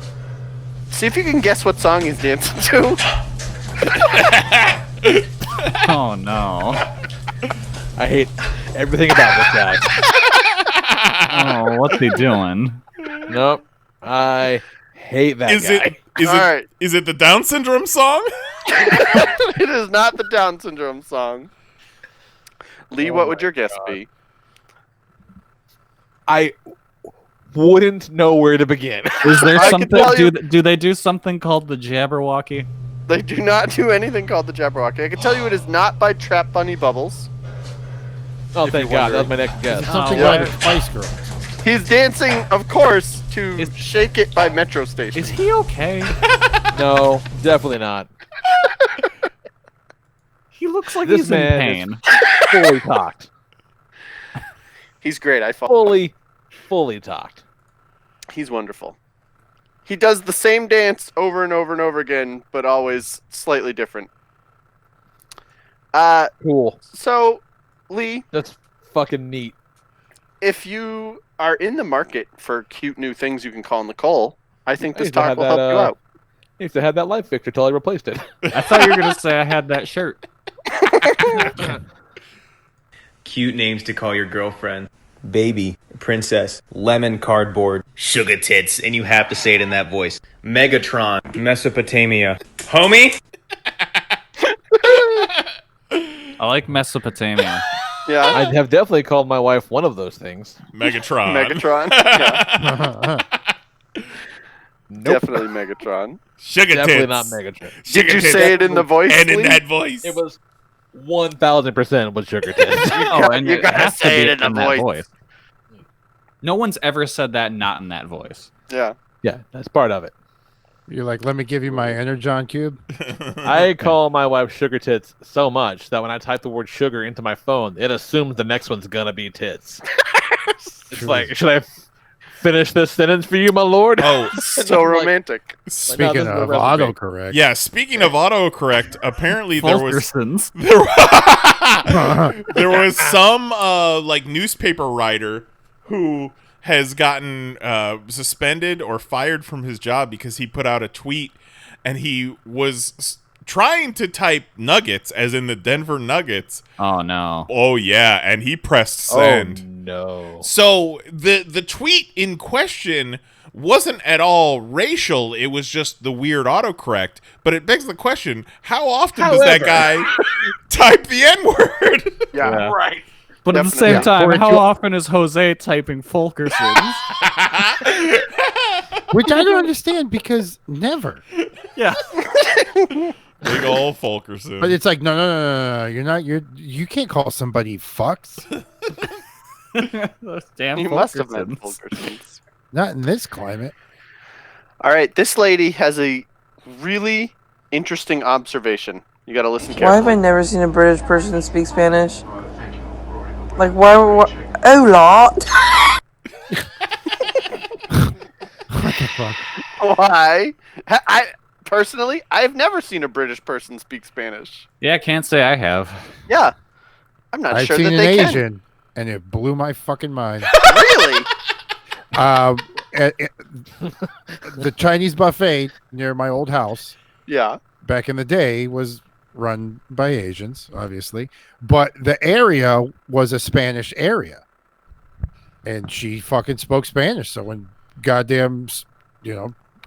Speaker 7: See if you can guess what song he's dancing to.
Speaker 5: Oh no.
Speaker 4: I hate everything about this guy.
Speaker 5: Oh, what's he doing?
Speaker 4: Nope. I hate that guy.
Speaker 2: Is it the Down syndrome song?
Speaker 7: It is not the Down syndrome song. Lee, what would your guess be?
Speaker 4: I wouldn't know where to begin.
Speaker 5: Is there
Speaker 7: I
Speaker 5: something?
Speaker 7: can tell you-
Speaker 5: Do they do something called the Jabberwocky?
Speaker 7: They do not do anything called the Jabberwocky. I can tell you it is not by Trap Bunny Bubbles.
Speaker 4: Oh, thank God. That was my next guess.
Speaker 6: Something
Speaker 5: what?
Speaker 6: by the Spice Girls.
Speaker 7: He's dancing, of course, to Shake It by Metro Station.
Speaker 5: Is he okay?
Speaker 4: No, definitely not.
Speaker 5: He looks like
Speaker 4: This
Speaker 5: he's in
Speaker 4: man
Speaker 5: pain.
Speaker 4: Fully talked.
Speaker 7: He's great. I follow.
Speaker 4: Fully talked.
Speaker 7: He's wonderful. He does the same dance over and over and over again, but always slightly different.
Speaker 4: Cool.
Speaker 7: So, Lee,
Speaker 4: That's fucking neat.
Speaker 7: if you are in the market for cute new things you can call Nicole, I think
Speaker 4: I
Speaker 7: this
Speaker 4: used to
Speaker 7: talk
Speaker 4: have
Speaker 7: will
Speaker 4: that,
Speaker 7: help you out.
Speaker 4: I used to have that life fixture till I replaced it.
Speaker 5: I thought you were gonna say I had that shirt.
Speaker 11: Cute names to call your girlfriend. Baby, princess, lemon cardboard, sugar tits, and you have to say it in that voice. Megatron, Mesopotamia. Homie?
Speaker 5: I like Mesopotamia.
Speaker 7: Yeah.
Speaker 4: I have definitely called my wife one of those things.
Speaker 2: Megatron.
Speaker 7: Megatron. Yeah.
Speaker 4: Nope.
Speaker 7: Definitely Megatron.
Speaker 2: Sugar
Speaker 4: Definitely
Speaker 2: tits.
Speaker 4: not Megatron.
Speaker 7: Did you say it in the voice?
Speaker 2: And in
Speaker 7: Lee?
Speaker 2: that voice.
Speaker 4: It was 1000% with sugar tits.
Speaker 5: Oh, and
Speaker 7: You
Speaker 5: it
Speaker 7: gotta
Speaker 5: has to
Speaker 7: say
Speaker 5: be
Speaker 7: it in the
Speaker 5: that
Speaker 7: voice.
Speaker 5: No one's ever said that not in that voice.
Speaker 7: Yeah.
Speaker 4: Yeah, that's part of it.
Speaker 6: You're like, let me give you my Energon cube.
Speaker 4: I call my wife sugar tits so much that when I type the word sugar into my phone, it assumes the next one's gonna be tits. It's like, should I finish this sentence for you, my lord?
Speaker 2: Oh,
Speaker 7: So romantic.
Speaker 6: Speaking
Speaker 4: this is
Speaker 6: of
Speaker 4: the recipe.
Speaker 6: autocorrect.
Speaker 2: yeah. Speaking of autocorrect, apparently there was
Speaker 5: Fulkersons.
Speaker 2: there was some like newspaper writer who has gotten suspended or fired from his job because he put out a tweet and he was trying to type Nuggets as in the Denver Nuggets.
Speaker 5: Oh no.
Speaker 2: Oh yeah, and he pressed send.
Speaker 4: no.
Speaker 2: So the tweet in question wasn't at all racial. It was just the weird autocorrect. But it begs the question, how often does that guy type the N-word?
Speaker 7: Yeah, right.
Speaker 5: But at the same time, how often is Jose typing Fulkersons?
Speaker 6: Which I don't understand because never.
Speaker 5: Yeah.
Speaker 2: Big old Fulkerson.
Speaker 6: But it's like, no. You can't call somebody fucks.
Speaker 5: Those damn
Speaker 7: You must have meant Fulkersons.
Speaker 6: Not in this climate.
Speaker 7: All right, this lady has a really interesting observation. You got to listen
Speaker 12: Why have I
Speaker 7: carefully.
Speaker 12: never seen a British person speak Spanish? Like, why oh, lot.
Speaker 6: What the fuck?
Speaker 7: Why? Personally, I've never seen a British person speak Spanish.
Speaker 5: Yeah, I can't say I have.
Speaker 7: Yeah. I'm not
Speaker 6: I've
Speaker 7: sure
Speaker 6: seen
Speaker 7: that
Speaker 6: an
Speaker 7: they
Speaker 6: Asian, and it blew my fucking mind.
Speaker 7: can. Really?
Speaker 6: The Chinese buffet near my old house
Speaker 7: Yeah.
Speaker 6: back in the day was run by Asians, obviously, but the area was a Spanish area, and she fucking spoke Spanish. So when goddamn,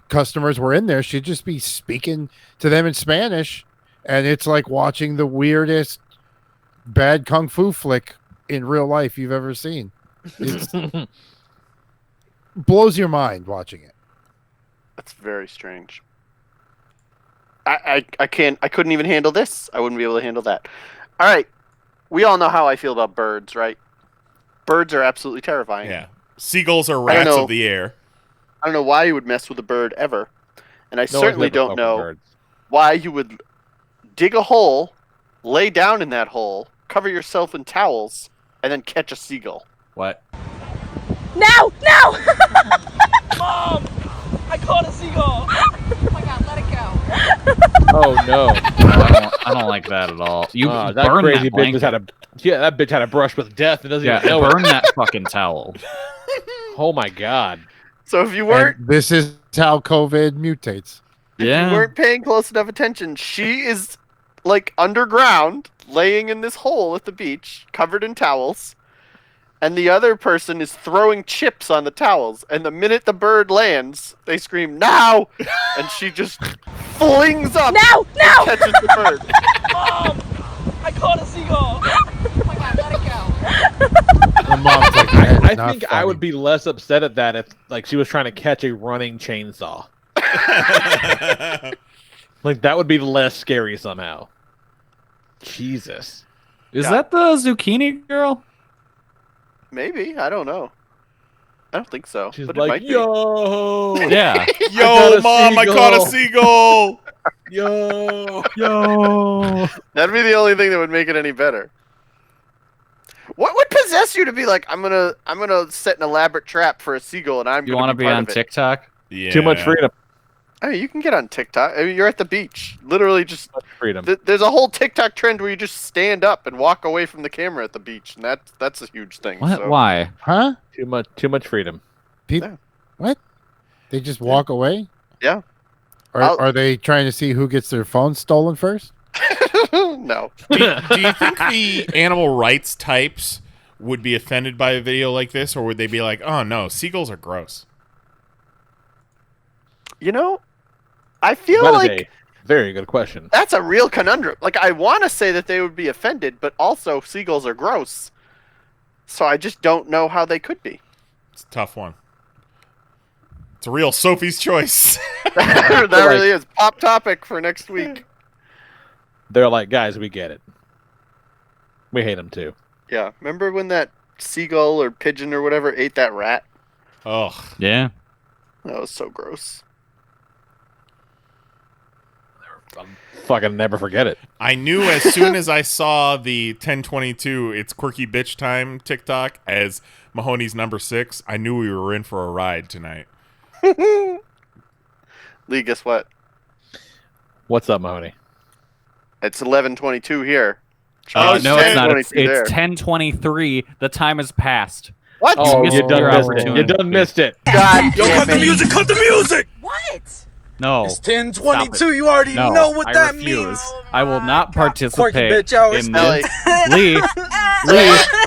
Speaker 6: customers were in there, she'd just be speaking to them in Spanish, and it's like watching the weirdest bad kung fu flick in real life you've ever seen. It's blows your mind watching it.
Speaker 7: That's very strange. I couldn't even handle this. I wouldn't be able to handle that. All right. We all know how I feel about birds, right? Birds are absolutely terrifying.
Speaker 2: Yeah. Seagulls are rats of the air.
Speaker 7: I don't know why you would mess with a bird ever. And I certainly don't know why you would dig a hole, lay down in that hole, cover yourself in towels, and then catch a seagull.
Speaker 5: What?
Speaker 13: No!
Speaker 8: Mom! I caught a seagull!
Speaker 13: Oh my god, let it go.
Speaker 4: Oh no!
Speaker 5: I don't like that at all. You
Speaker 4: that
Speaker 5: burn
Speaker 4: crazy
Speaker 5: that
Speaker 4: bitch
Speaker 5: blanket.
Speaker 4: that bitch had a brush with death and doesn't even know
Speaker 5: burn
Speaker 4: it.
Speaker 5: that fucking towel.
Speaker 4: Oh my god!
Speaker 7: So if you weren't
Speaker 6: And this is how COVID mutates.
Speaker 7: if you weren't paying close enough attention, she is like underground, laying in this hole at the beach, covered in towels, and the other person is throwing chips on the towels. And the minute the bird lands, they scream "now!" and she just flings up
Speaker 13: No!
Speaker 7: and catches the bird.
Speaker 8: Mom! I caught a seagull!
Speaker 13: Oh my god, let it go.
Speaker 6: The mom's like,
Speaker 4: I
Speaker 6: "Not
Speaker 4: think I
Speaker 6: funny."
Speaker 4: would be less upset at that if like she was trying to catch a running chainsaw. Like that would be less scary somehow. Jesus.
Speaker 5: Is that the zucchini girl?
Speaker 7: Maybe, I don't know. I don't think so.
Speaker 4: She's
Speaker 7: but
Speaker 4: like,
Speaker 7: it might be.
Speaker 4: yo,
Speaker 5: Yeah.
Speaker 2: Yo, Mom, I caught a seagull.
Speaker 4: yo.
Speaker 7: That'd be the only thing that would make it any better. What would possess you to be like, I'm gonna set an elaborate trap for a seagull, and I'm
Speaker 5: You
Speaker 7: want to
Speaker 5: be on TikTok?
Speaker 2: Yeah.
Speaker 4: Too much freedom.
Speaker 7: I mean, you can get on TikTok. I mean, you're at the beach, literally just
Speaker 4: Freedom.
Speaker 7: There's a whole TikTok trend where you just stand up and walk away from the camera at the beach, and that's a huge thing.
Speaker 5: What?
Speaker 7: So.
Speaker 5: Why?
Speaker 6: Huh?
Speaker 4: Too much freedom.
Speaker 6: People, what? They just walk away?
Speaker 7: Yeah.
Speaker 6: Are they trying to see who gets their phone stolen first?
Speaker 7: No.
Speaker 2: Do you think the animal rights types would be offended by a video like this, or would they be like, "Oh no, seagulls are gross"?
Speaker 7: You know, I feel
Speaker 4: That is
Speaker 7: like
Speaker 4: a very good question.
Speaker 7: that's a real conundrum. Like, I want to say that they would be offended, but also seagulls are gross. So I just don't know how they could be.
Speaker 2: It's a tough one. It's a real Sophie's choice.
Speaker 7: That really is. Pop topic for next week.
Speaker 4: They're like, guys, we get it. We hate them too.
Speaker 7: Yeah. Remember when that seagull or pigeon or whatever ate that rat?
Speaker 2: Ugh.
Speaker 5: Yeah.
Speaker 7: That was so gross.
Speaker 4: I'll fucking never forget it.
Speaker 2: I knew as soon as I saw the 1022 It's Quirky Bitch Time TikTok as Mahoney's number 6, I knew we were in for a ride tonight.
Speaker 7: Lee, guess what?
Speaker 4: What's up, Mahoney?
Speaker 7: It's 11:22 here.
Speaker 5: Oh,
Speaker 7: It's
Speaker 5: no, it's not. It's
Speaker 7: 10:22 there.
Speaker 5: 10:23. The time has passed.
Speaker 7: What?
Speaker 4: Oh,
Speaker 5: missed
Speaker 4: you done
Speaker 5: your
Speaker 4: missed it.
Speaker 5: opportunity.
Speaker 4: You done missed it.
Speaker 7: God
Speaker 10: Yo, cut the music! Cut the music!
Speaker 13: What?
Speaker 5: No.
Speaker 10: It's 10:22. You already
Speaker 5: No,
Speaker 10: know what
Speaker 5: I
Speaker 10: that
Speaker 5: refuse.
Speaker 10: means.
Speaker 5: I will not
Speaker 10: Quirky
Speaker 5: participate
Speaker 10: bitch hours.
Speaker 5: in this. Lee,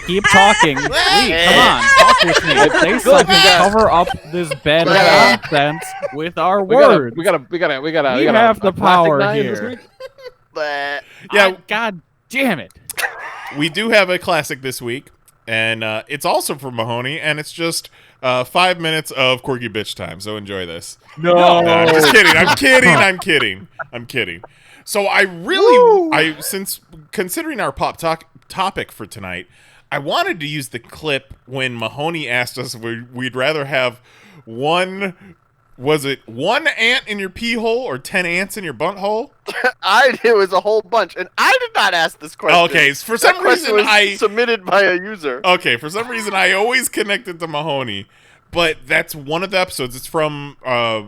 Speaker 5: Keep talking. Lee, come on, talk with me. Say something. Cover up this bed of nonsense with our words.
Speaker 4: We gotta
Speaker 5: have the power here.
Speaker 2: Yeah,
Speaker 5: God damn it.
Speaker 2: We do have a classic this week, and it's also from Mahoney, and it's just 5 minutes of quirky bitch time. So enjoy this.
Speaker 4: No,
Speaker 2: I'm just kidding. I'm kidding. So since considering our pop topic for tonight, I wanted to use the clip when Mahoney asked us if we'd rather have one ant in your pee hole or 10 ants in your butt hole?
Speaker 7: It was a whole bunch, and I did not ask this question.
Speaker 2: Okay, for some reason
Speaker 7: was submitted by a user.
Speaker 2: Okay, for some reason I always connected to Mahoney, but that's one of the episodes. It's from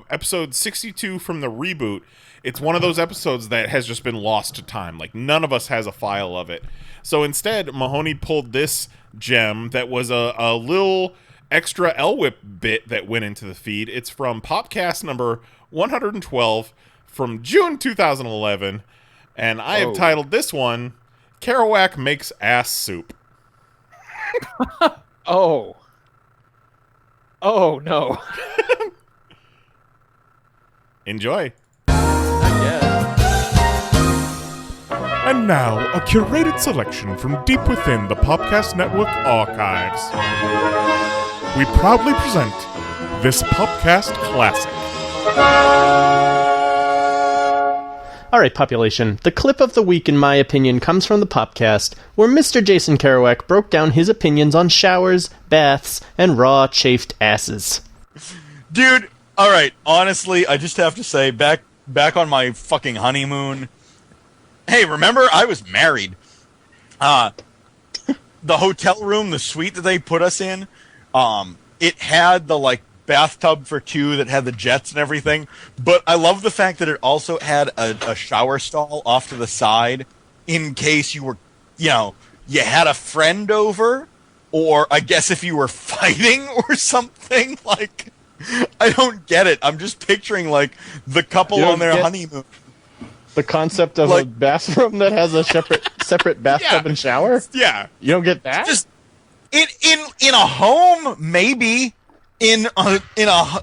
Speaker 2: episode 62 from the reboot. It's one of those episodes that has just been lost to time. Like, none of us has a file of it. So instead, Mahoney pulled this gem that was a little extra L-Whip bit that went into the feed. It's from Popcast number 112 from June 2011, and I have titled this one, Kerouac Makes Ass Soup.
Speaker 4: Oh no.
Speaker 2: Enjoy. And now, a curated selection from deep within the Popcast Network archives. We proudly present this Popcast classic.
Speaker 14: Alright, population. The clip of the week, in my opinion, comes from the Popcast, where Mr. Jason Kerouac broke down his opinions on showers, baths, and raw, chafed asses.
Speaker 15: Dude, alright, honestly, I just have to say, back on my fucking honeymoon... Hey, remember, I was married. The hotel room, the suite that they put us in, it had the, like, bathtub for two that had the jets and everything, but I love the fact that it also had a shower stall off to the side in case you were, you had a friend over, or I guess if you were fighting or something, like, I don't get it. I'm just picturing, like, the couple on their honeymoon.
Speaker 14: The concept of a bathroom that has a separate bathtub and shower?
Speaker 2: Yeah.
Speaker 14: You don't get that?
Speaker 15: Just in a home, maybe. In a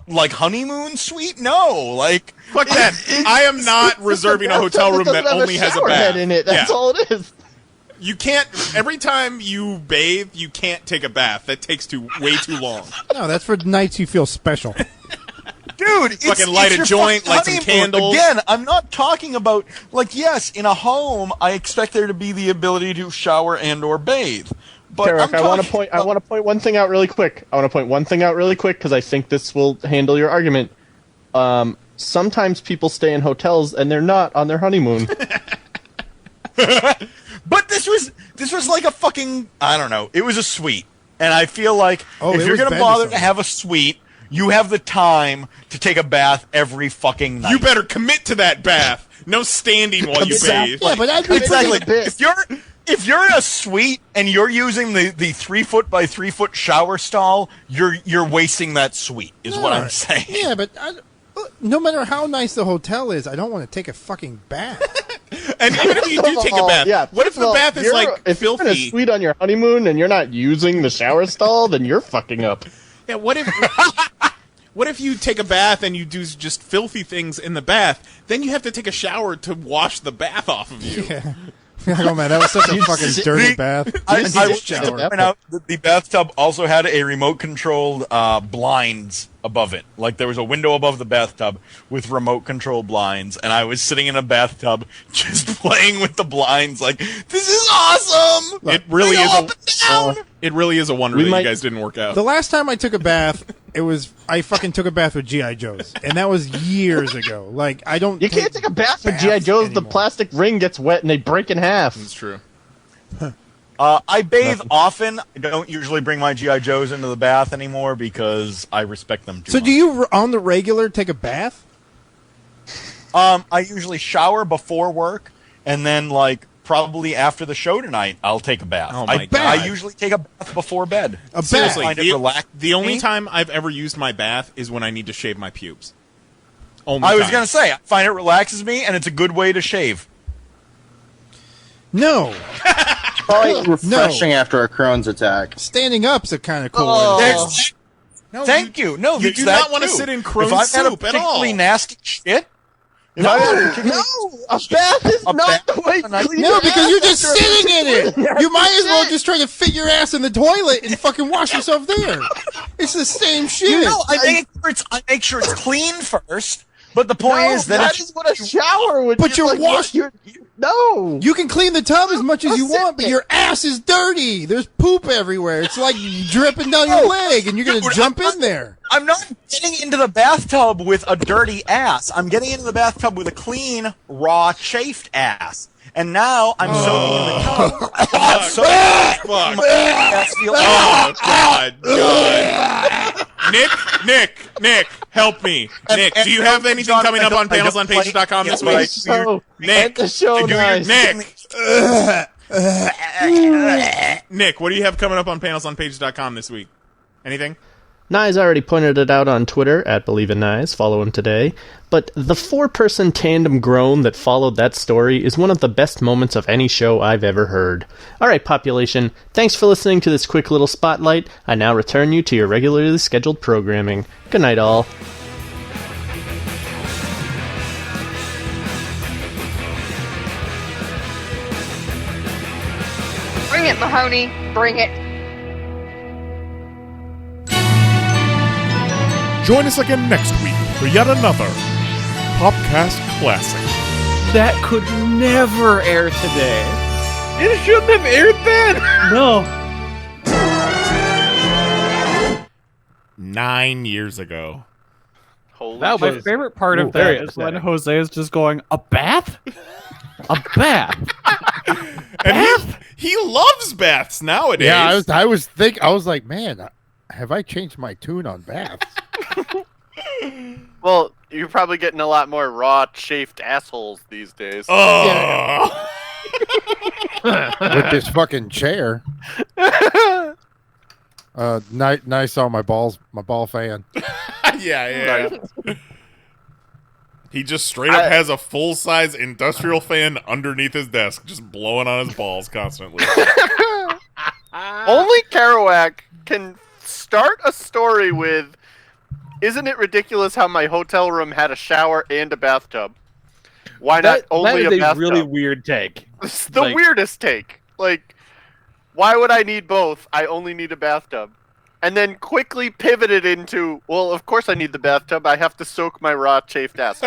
Speaker 15: like honeymoon suite? No. Like,
Speaker 2: fuck that. I am not reserving a hotel room that only has a bath
Speaker 14: in it. That's all it is.
Speaker 2: You can't, every time you bathe, you can't take a bath. That takes way too long.
Speaker 16: No, that's for nights you feel special.
Speaker 15: Dude,
Speaker 2: fucking light a joint, light some candles.
Speaker 15: Again, I'm not talking about, like, yes, in a home, I expect there to be the ability to shower and or bathe. But
Speaker 14: Tarek, I want to point one thing out really quick. Because I think this will handle your argument. Sometimes people stay in hotels and they're not on their honeymoon.
Speaker 15: But this was like a fucking, I don't know, it was a suite. And I feel like if you're going to bother to have a suite, you have the time to take a bath every fucking night.
Speaker 2: You better commit to that bath. No standing while you bathe.
Speaker 16: Yeah, but I'd be
Speaker 15: exactly. If you're in a suite and you're using the 3 foot by 3 foot shower stall, you're wasting that suite. Is what I'm saying.
Speaker 16: Yeah, but no matter how nice the hotel is, I don't want to take a fucking bath.
Speaker 2: And even if you do take a bath, what if the bath is like
Speaker 14: if
Speaker 2: filthy?
Speaker 14: You're in a suite on your honeymoon and you're not using the shower stall, then you're fucking up.
Speaker 2: Yeah, what if you take a bath and you do just filthy things in the bath? Then you have to take a shower to wash the bath off of you.
Speaker 16: Yeah. Oh man, that was such a fucking dirty bath.
Speaker 15: I would point out that the bathtub also had a remote-controlled blinds above it. Like, there was a window above the bathtub with remote-controlled blinds, and I was sitting in a bathtub just playing with the blinds like, this is awesome!
Speaker 2: It really is a wonder that you guys didn't work out.
Speaker 16: The last time I took a bath, I fucking took a bath with G.I. Joes, and that was years ago. Like,
Speaker 14: You can't take a bath with G.I. Joes. The plastic ring gets wet and they break in half.
Speaker 2: That's true.
Speaker 15: I bathe often. I don't usually bring my G.I. Joes into the bath anymore because I respect them too much.
Speaker 16: So do you, on the regular, take a bath?
Speaker 15: I usually shower before work, and then, like, probably after the show tonight, I'll take a bath.
Speaker 2: Oh my God.
Speaker 15: I usually take a bath before bed.
Speaker 2: Seriously, the only time I've ever used my bath is when I need to shave my pubes.
Speaker 15: I was going to say, I find it relaxes me, and it's a good way to shave.
Speaker 16: No.
Speaker 17: Probably refreshing after a Crohn's attack.
Speaker 16: Standing up's a kind of cool
Speaker 15: Oh.
Speaker 16: way.
Speaker 15: Thank you. No,
Speaker 2: you
Speaker 15: it's
Speaker 2: do
Speaker 15: that
Speaker 2: not want to
Speaker 15: too.
Speaker 2: sit in
Speaker 15: If
Speaker 2: Crohn's
Speaker 15: I've had a
Speaker 2: soup at all.
Speaker 15: particularly nasty shit. If
Speaker 17: No,
Speaker 15: I've had a particularly
Speaker 17: a bath is not the way to clean
Speaker 16: No,
Speaker 17: your
Speaker 16: because
Speaker 17: ass
Speaker 16: you're just
Speaker 17: after a-
Speaker 16: sitting in it. You might as well just try to fit your ass in the toilet and fucking wash yourself there. It's the same shit.
Speaker 15: You know, I make sure it's clean first. But the point is
Speaker 17: that is what a shower would.
Speaker 16: But you're washed.
Speaker 17: No.
Speaker 16: You can clean the tub as much as you want, but your ass is dirty. There's poop everywhere. It's like dripping down your leg, and you're gonna jump in there.
Speaker 15: I'm not getting into the bathtub with a dirty ass. I'm getting into the bathtub with a clean, raw, chafed ass. And now I'm soaking in the tub.
Speaker 2: Fuck. Oh, God. Nick, help me. Nick, do you have anything coming up on PanelsOnPages.com this week? Nick, Nick, what do you have coming up on PanelsOnPages.com this week? Anything?
Speaker 14: Knize already pointed it out on Twitter, at @BelieveInKnize, follow him today, but the 4-person tandem groan that followed that story is one of the best moments of any show I've ever heard. Alright, population, thanks for listening to this quick little spotlight. I now return you to your regularly scheduled programming. Good night, all.
Speaker 18: Bring it, Mahoney. Bring it.
Speaker 2: Join us again next week for yet another Popcast Classic.
Speaker 5: That could never air today.
Speaker 7: It shouldn't have aired then.
Speaker 5: No.
Speaker 2: 9 years ago.
Speaker 5: My favorite part of that is when Jose is just going, a bath? A bath?
Speaker 2: And he loves baths nowadays.
Speaker 6: Yeah, I was like, man, have I changed my tune on baths?
Speaker 7: Well, you're probably getting a lot more raw, chafed assholes these days.
Speaker 2: Oh.
Speaker 6: With this fucking chair. Nice on my ball fan.
Speaker 2: Yeah. He just straight up has a full-size industrial fan underneath his desk, just blowing on his balls constantly.
Speaker 7: Only Kerouac can start a story with, isn't it ridiculous how my hotel room had a shower and a bathtub? Why not only
Speaker 4: that is
Speaker 7: a bathtub?
Speaker 4: really weird take.
Speaker 7: It's the weirdest take. Like, why would I need both? I only need a bathtub. And then quickly pivoted into, well, of course I need the bathtub. I have to soak my raw, chafed ass.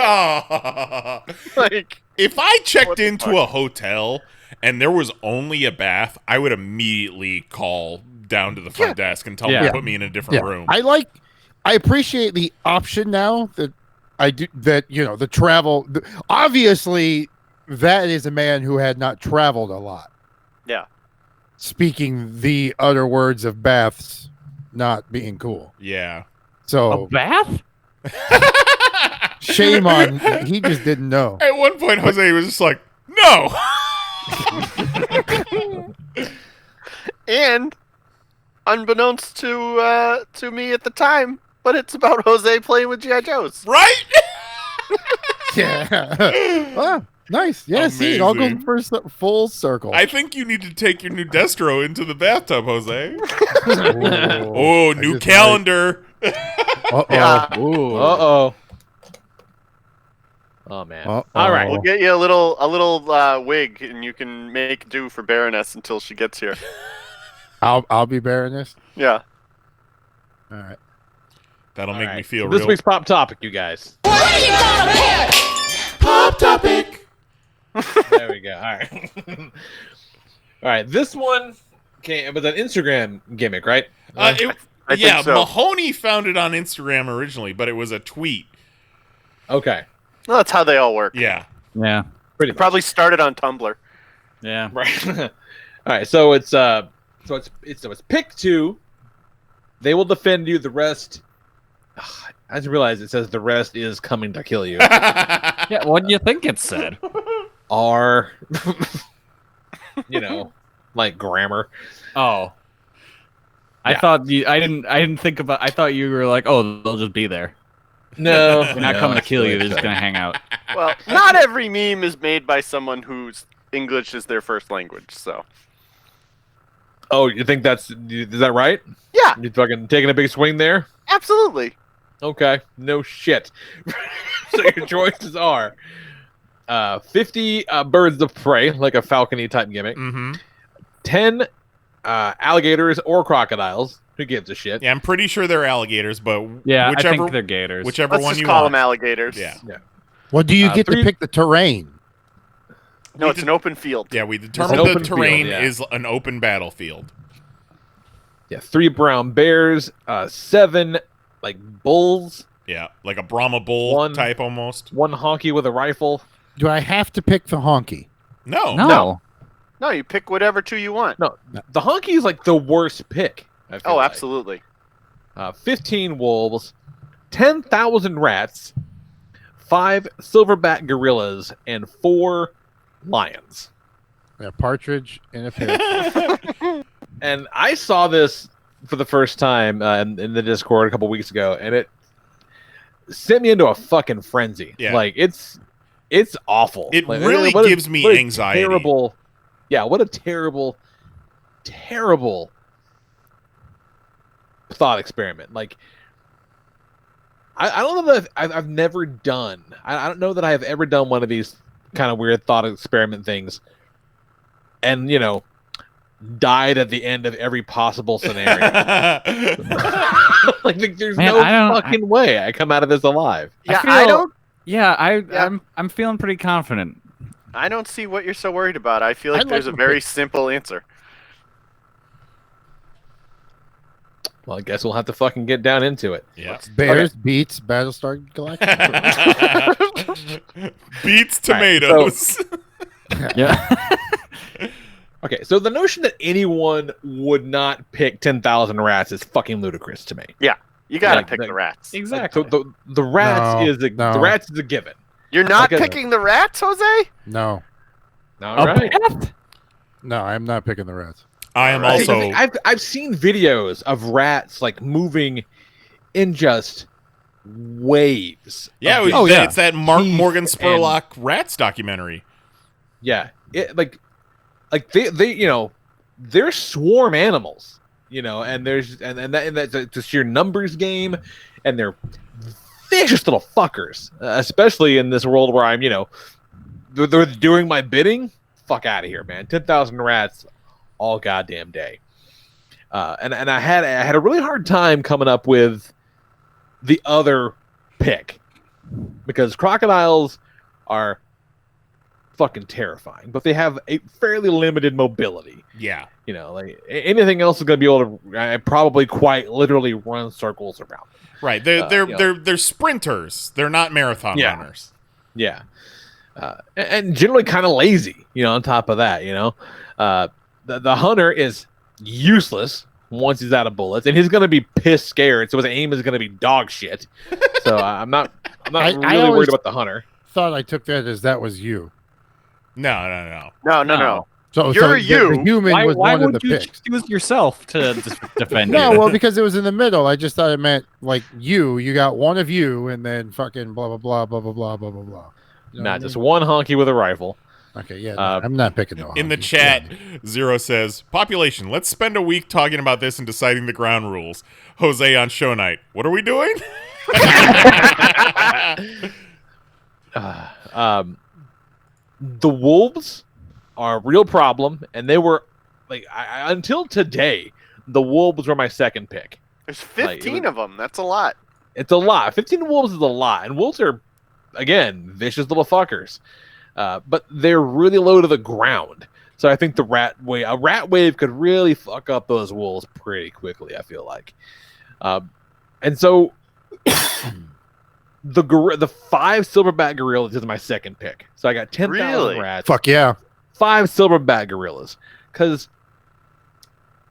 Speaker 2: Like, if I checked into a hotel and there was only a bath, I would immediately call down to the front desk and tell them to put me in a different room.
Speaker 6: I appreciate the option now that I do, that, the travel. Obviously, that is a man who had not traveled a lot.
Speaker 7: Yeah.
Speaker 6: Speaking the utter words of baths not being cool.
Speaker 2: Yeah.
Speaker 6: So
Speaker 5: a bath?
Speaker 6: Shame on he just didn't know.
Speaker 2: At one point, Jose was just like, no.
Speaker 7: And unbeknownst to me at the time, but it's about Jose playing with G.I. Joes.
Speaker 2: Right?
Speaker 6: Yeah. Oh, nice. Yeah, see, it all goes full circle.
Speaker 2: I think you need to take your new Destro into the bathtub, Jose. New calendar.
Speaker 4: Uh-oh. Oh, man.
Speaker 6: Uh-oh.
Speaker 4: All right.
Speaker 7: We'll get you a little wig, and you can make do for Baroness until she gets here.
Speaker 6: I'll be Baroness.
Speaker 7: Yeah.
Speaker 6: All right.
Speaker 2: That'll make me feel
Speaker 4: so
Speaker 2: real.
Speaker 4: This week's pop topic, you guys.
Speaker 2: Pop topic.
Speaker 4: There we go. All right. All right. This one it was an Instagram gimmick, right?
Speaker 7: I think so.
Speaker 2: Mahoney found it on Instagram originally, but it was a tweet.
Speaker 4: Okay.
Speaker 7: Well, that's how they all work.
Speaker 2: Yeah.
Speaker 5: Yeah.
Speaker 7: Probably started on Tumblr.
Speaker 5: Yeah.
Speaker 4: Right. All right. So it's pick 2. They will defend you. The rest. I just realized it says the rest is coming to kill you.
Speaker 5: Yeah. What do you think it said?
Speaker 4: Are like grammar.
Speaker 5: Oh. I thought you. I didn't think about. I thought you were like, oh, they'll just be there.
Speaker 4: No,
Speaker 5: they're not coming to kill you. They're just gonna hang out.
Speaker 7: Well, not every meme is made by someone whose English is their first language. So
Speaker 4: Oh, you think is that right?
Speaker 7: Yeah.
Speaker 4: You fucking taking a big swing there?
Speaker 7: Absolutely.
Speaker 4: Okay, no shit. So your choices are 50 birds of prey, like a falcony type gimmick. 10 alligators or crocodiles. Who gives a shit?
Speaker 2: Yeah, I'm pretty sure they're alligators, but
Speaker 5: Yeah,
Speaker 2: whichever,
Speaker 5: I think they're gators.
Speaker 2: Whichever
Speaker 7: Let's
Speaker 2: one
Speaker 7: just
Speaker 2: you
Speaker 7: call
Speaker 2: want.
Speaker 7: them alligators.
Speaker 2: Yeah.
Speaker 6: Well, do you get
Speaker 4: 3
Speaker 6: to pick the terrain?
Speaker 7: No, it's an open field.
Speaker 2: Yeah, we determined the terrain is an open battlefield.
Speaker 4: Yeah, 3 brown bears, 7 like bulls.
Speaker 2: Yeah, like a Brahma bull type almost.
Speaker 4: 1 honky with a rifle.
Speaker 6: Do I have to pick the honky?
Speaker 2: No.
Speaker 7: No, you pick whatever 2 you want.
Speaker 4: No, the honky is like the worst pick. I feel like.
Speaker 7: Absolutely.
Speaker 4: 15 wolves, 10,000 rats, 5 silverback gorillas, and 4 lions.
Speaker 6: A partridge in a pear.
Speaker 4: And I saw this for the first time in the Discord a couple weeks ago, and it sent me into a fucking frenzy.
Speaker 2: Yeah.
Speaker 4: Like it's awful.
Speaker 2: It
Speaker 4: like,
Speaker 2: really
Speaker 4: what
Speaker 2: gives me
Speaker 4: what a
Speaker 2: anxiety.
Speaker 4: Terrible. Yeah, what a terrible thought experiment. Like I don't know that I've never done. I don't know that I have ever done one of these kind of weird thought experiment things, and died at the end of every possible scenario. like there's no fucking way I come out of this alive.
Speaker 5: I'm feeling pretty confident.
Speaker 7: I don't see what you're so worried about. I feel like there's a very simple answer.
Speaker 4: Well, I guess we'll have to fucking get down into it.
Speaker 2: Yeah.
Speaker 6: Bears beats Battlestar Galactica.
Speaker 2: Beats tomatoes.
Speaker 4: Yeah. Okay, so the notion that anyone would not pick 10,000 rats is fucking ludicrous to me.
Speaker 7: Yeah, you gotta pick the rats.
Speaker 4: Exactly. So the rats the rats is a given.
Speaker 7: You're not picking the rats, Jose?
Speaker 6: No.
Speaker 4: All right.
Speaker 6: No, I'm not picking the rats.
Speaker 2: I am also.
Speaker 4: I've seen videos of rats like moving in just waves.
Speaker 2: Yeah, it's that Morgan Spurlock rats documentary.
Speaker 4: Yeah, like they they're swarm animals, and that's a sheer numbers game, and they're vicious little fuckers, especially in this world where I'm they're doing my bidding. Fuck out of here, man. 10,000 rats all goddamn day. And I had a really hard time coming up with the other pick, because crocodiles are fucking terrifying, but they have a fairly limited mobility.
Speaker 2: Yeah.
Speaker 4: Like anything else is going to be able to probably quite literally run circles around them.
Speaker 2: Right. They're sprinters. They're not marathon runners.
Speaker 4: Yeah. And generally kind of lazy, on top of that, the hunter is useless once he's out of bullets, and he's going to be pissed scared, so his aim is going to be dog shit. So I'm not really worried about the hunter.
Speaker 6: Thought I took that as that was you.
Speaker 2: No.
Speaker 6: So
Speaker 7: you're
Speaker 6: the human was one of the picks.
Speaker 5: Choose yourself to defend
Speaker 6: No,
Speaker 5: you?
Speaker 6: well, because it was in the middle. I just thought it meant like you got one of you, and then fucking blah blah blah blah blah blah blah blah blah.
Speaker 4: Not just one honky with a rifle.
Speaker 6: Okay, yeah, I'm not picking no.
Speaker 2: In the chat, Zero says, "Population, let's spend a week talking about this and deciding the ground rules." Jose on show night. What are we doing?
Speaker 4: The wolves are a real problem, and they were like until today, the wolves were my second pick.
Speaker 7: There's 15 of them. That's a lot.
Speaker 4: It's a lot. 15 wolves is a lot, and wolves are, again, vicious little fuckers. But they're really low to the ground. So I think a rat wave could really fuck up those wolves pretty quickly, I feel like. And so the 5 silverback gorillas is my second pick. So I got 10,000 rats.
Speaker 6: Fuck yeah. 5
Speaker 4: silverback gorillas. Because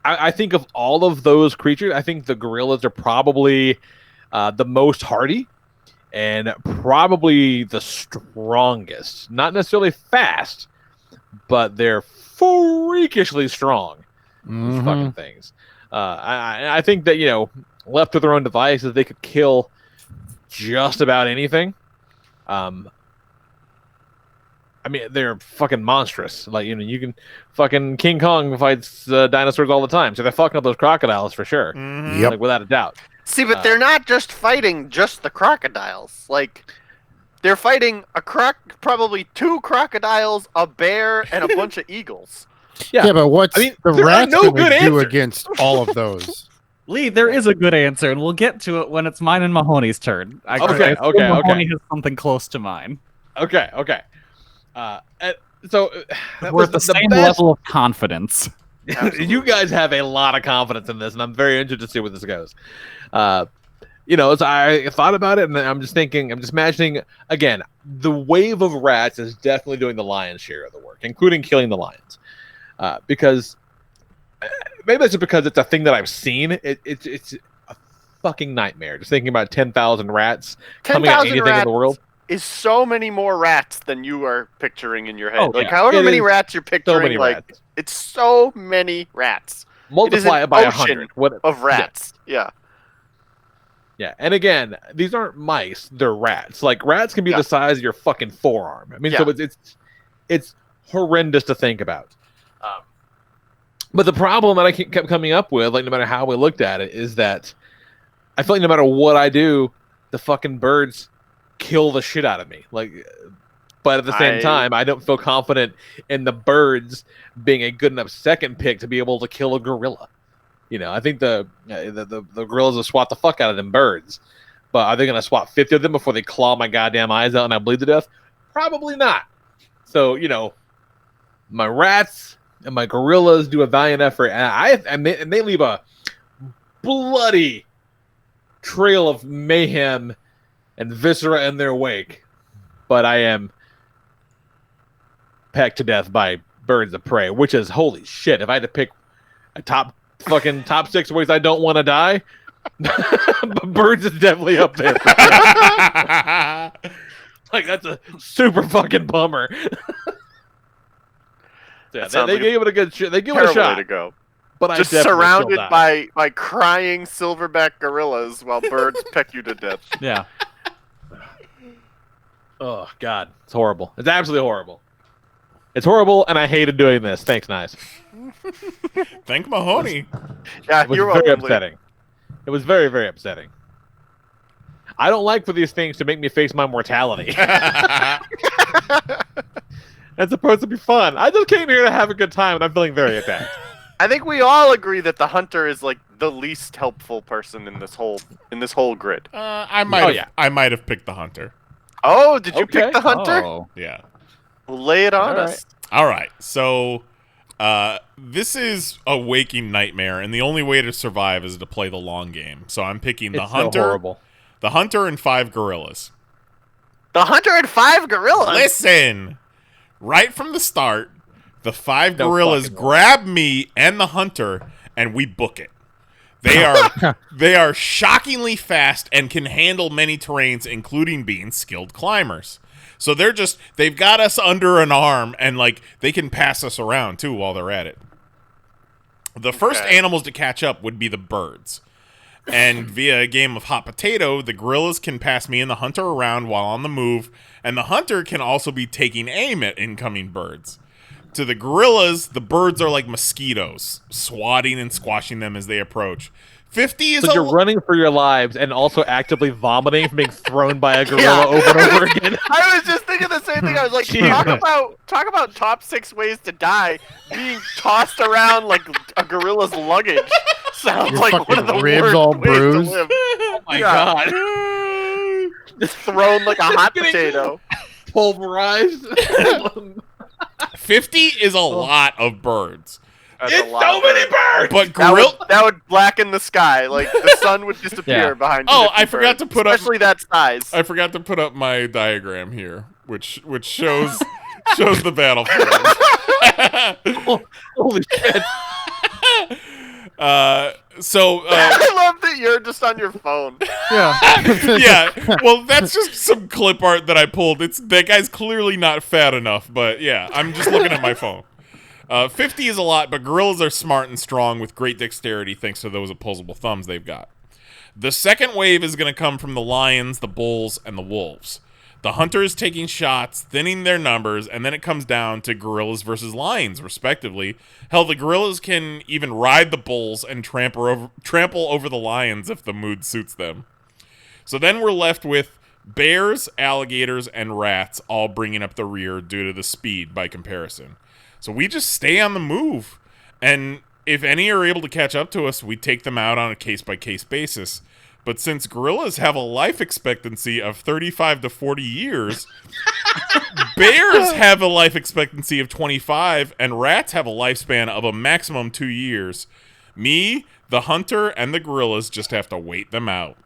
Speaker 4: I think of all of those creatures, I think the gorillas are probably the most hardy and probably the strongest. Not necessarily fast, but they're freakishly strong. These fucking things. I think that, left to their own devices, they could kill just about anything. I I mean, they're fucking monstrous. Like, you can fucking King Kong fights dinosaurs all the time, so they're fucking up those crocodiles for sure.
Speaker 6: Yep.
Speaker 4: Like, without a doubt.
Speaker 7: See, but they're not just fighting just the crocodiles. Like, they're fighting probably 2 crocodiles, a bear, and a bunch of eagles.
Speaker 6: Yeah, but what's the rats
Speaker 5: no
Speaker 6: going
Speaker 5: good
Speaker 6: to do
Speaker 5: answer.
Speaker 6: against all of those?
Speaker 5: Lee, there is a good answer, and we'll get to it when it's mine and Mahoney's turn.
Speaker 4: Okay.
Speaker 5: Mahoney has something close to mine.
Speaker 4: Okay. So
Speaker 5: We're at the same level of confidence.
Speaker 4: You guys have a lot of confidence in this, and I'm very interested to see where this goes. So I thought about it, and I'm just imagining, again, the wave of rats is definitely doing the lion's share of the work, including killing the lions. Because maybe it's just because it's a thing that I've seen. It's a fucking nightmare. Just thinking about 10,000 rats coming at anything in the world.
Speaker 7: Is so many more rats than you are picturing in your head.
Speaker 4: Oh,
Speaker 7: like,
Speaker 4: yeah.
Speaker 7: however
Speaker 4: It
Speaker 7: many
Speaker 4: is
Speaker 7: rats you're picturing,
Speaker 4: many
Speaker 7: like,
Speaker 4: rats.
Speaker 7: it's so many rats.
Speaker 4: Multiply it by
Speaker 7: ocean
Speaker 4: 100.
Speaker 7: of rats. Yeah.
Speaker 4: Yeah, and again, these aren't mice; they're rats. Like, rats can be the size of your fucking forearm. I mean, so it's horrendous to think about. But the problem that I kept coming up with, like, no matter how we looked at it, is that I feel like no matter what I do, the fucking birds kill the shit out of me. Like, but at the same time, I don't feel confident in the birds being a good enough second pick to be able to kill a gorilla. I think the gorillas will swat the fuck out of them birds, but are they going to swat 50 of them before they claw my goddamn eyes out and I bleed to death? Probably not. So, my rats and my gorillas do a valiant effort, and they leave a bloody trail of mayhem and viscera in their wake. But I am pecked to death by birds of prey, which is holy shit. If I had to pick a top 6 ways I don't want to die, birds is definitely up there. Like, that's a super fucking bummer. Yeah, they gave it a good shot. They give it a shot.
Speaker 7: Way to go.
Speaker 4: But
Speaker 7: just
Speaker 4: I
Speaker 7: surrounded by crying silverback gorillas while birds peck you to death.
Speaker 5: Yeah.
Speaker 4: Oh God, it's horrible. It's absolutely horrible. It's horrible, and I hated doing this. Thanks, Knize.
Speaker 2: Thank Mahoney.
Speaker 7: Yeah,
Speaker 4: it was
Speaker 7: you're
Speaker 4: very
Speaker 7: welcome,
Speaker 4: upsetting. It was very, very upsetting. I don't like for these things to make me face my mortality. It's supposed to be fun. I just came here to have a good time, and I'm feeling very attacked.
Speaker 7: I think we all agree that the hunter is like the least helpful person in this whole grid.
Speaker 2: I might have picked the hunter.
Speaker 7: Oh, did you pick the hunter?
Speaker 2: Oh. Yeah.
Speaker 7: Well, lay it on us.
Speaker 2: All right. So this is a waking nightmare, and the only way to survive is to play the long game. So I'm picking the hunter.
Speaker 4: So horrible.
Speaker 2: The hunter and 5 gorillas.
Speaker 7: The hunter and 5 gorillas?
Speaker 2: Listen. Right from the start, the 5 gorillas grab me and the hunter, and we book it. They are shockingly fast and can handle many terrains, including being skilled climbers. So they've got us under an arm, and like they can pass us around too while they're at it. The first animals to catch up would be the birds. And via a game of hot potato, the gorillas can pass me and the hunter around while on the move, and the hunter can also be taking aim at incoming birds. To the gorillas, the birds are like mosquitoes, swatting and squashing them as they approach. 50 is
Speaker 4: so you're running for your lives and also actively vomiting from being thrown by a gorilla over and over again.
Speaker 7: I was just thinking the same thing. I was like, talk about top 6 ways to die. Being tossed around like a gorilla's luggage sounds
Speaker 6: Your
Speaker 7: like one of the
Speaker 6: ribs
Speaker 7: worst
Speaker 6: all
Speaker 7: ways
Speaker 6: bruised.
Speaker 7: to live.
Speaker 4: Oh my god!
Speaker 7: Just thrown like a hot potato.
Speaker 4: Pulverized.
Speaker 2: 50 is a lot of birds.
Speaker 7: That's
Speaker 2: it's
Speaker 7: a lot
Speaker 2: so many birds. But
Speaker 7: that would blacken the sky. Like the sun would disappear behind.
Speaker 2: Oh, I forgot to put
Speaker 7: especially that size.
Speaker 2: I forgot to put up my diagram here, which shows the battlefield.
Speaker 4: Holy shit!
Speaker 7: I love that you're just on your phone.
Speaker 2: Yeah. Well, that's just some clip art that I pulled. That guy's clearly not fat enough, but yeah, I'm just looking at my phone. 50 is a lot, but gorillas are smart and strong with great dexterity thanks to those opposable thumbs they've got. The second wave is going to come from the lions, the bulls, and the wolves. The hunter is taking shots, thinning their numbers, and then it comes down to gorillas versus lions, respectively. Hell, the gorillas can even ride the bulls and trample over the lions if the mood suits them. So then we're left with bears, alligators, and rats all bringing up the rear due to the speed by comparison. So we just stay on the move, and if any are able to catch up to us, we take them out on a case-by-case basis. But since gorillas have a life expectancy of 35 to 40 years, bears have a life expectancy of 25, and rats have a lifespan of a maximum 2 years. Me, the hunter, and the gorillas just have to wait them out.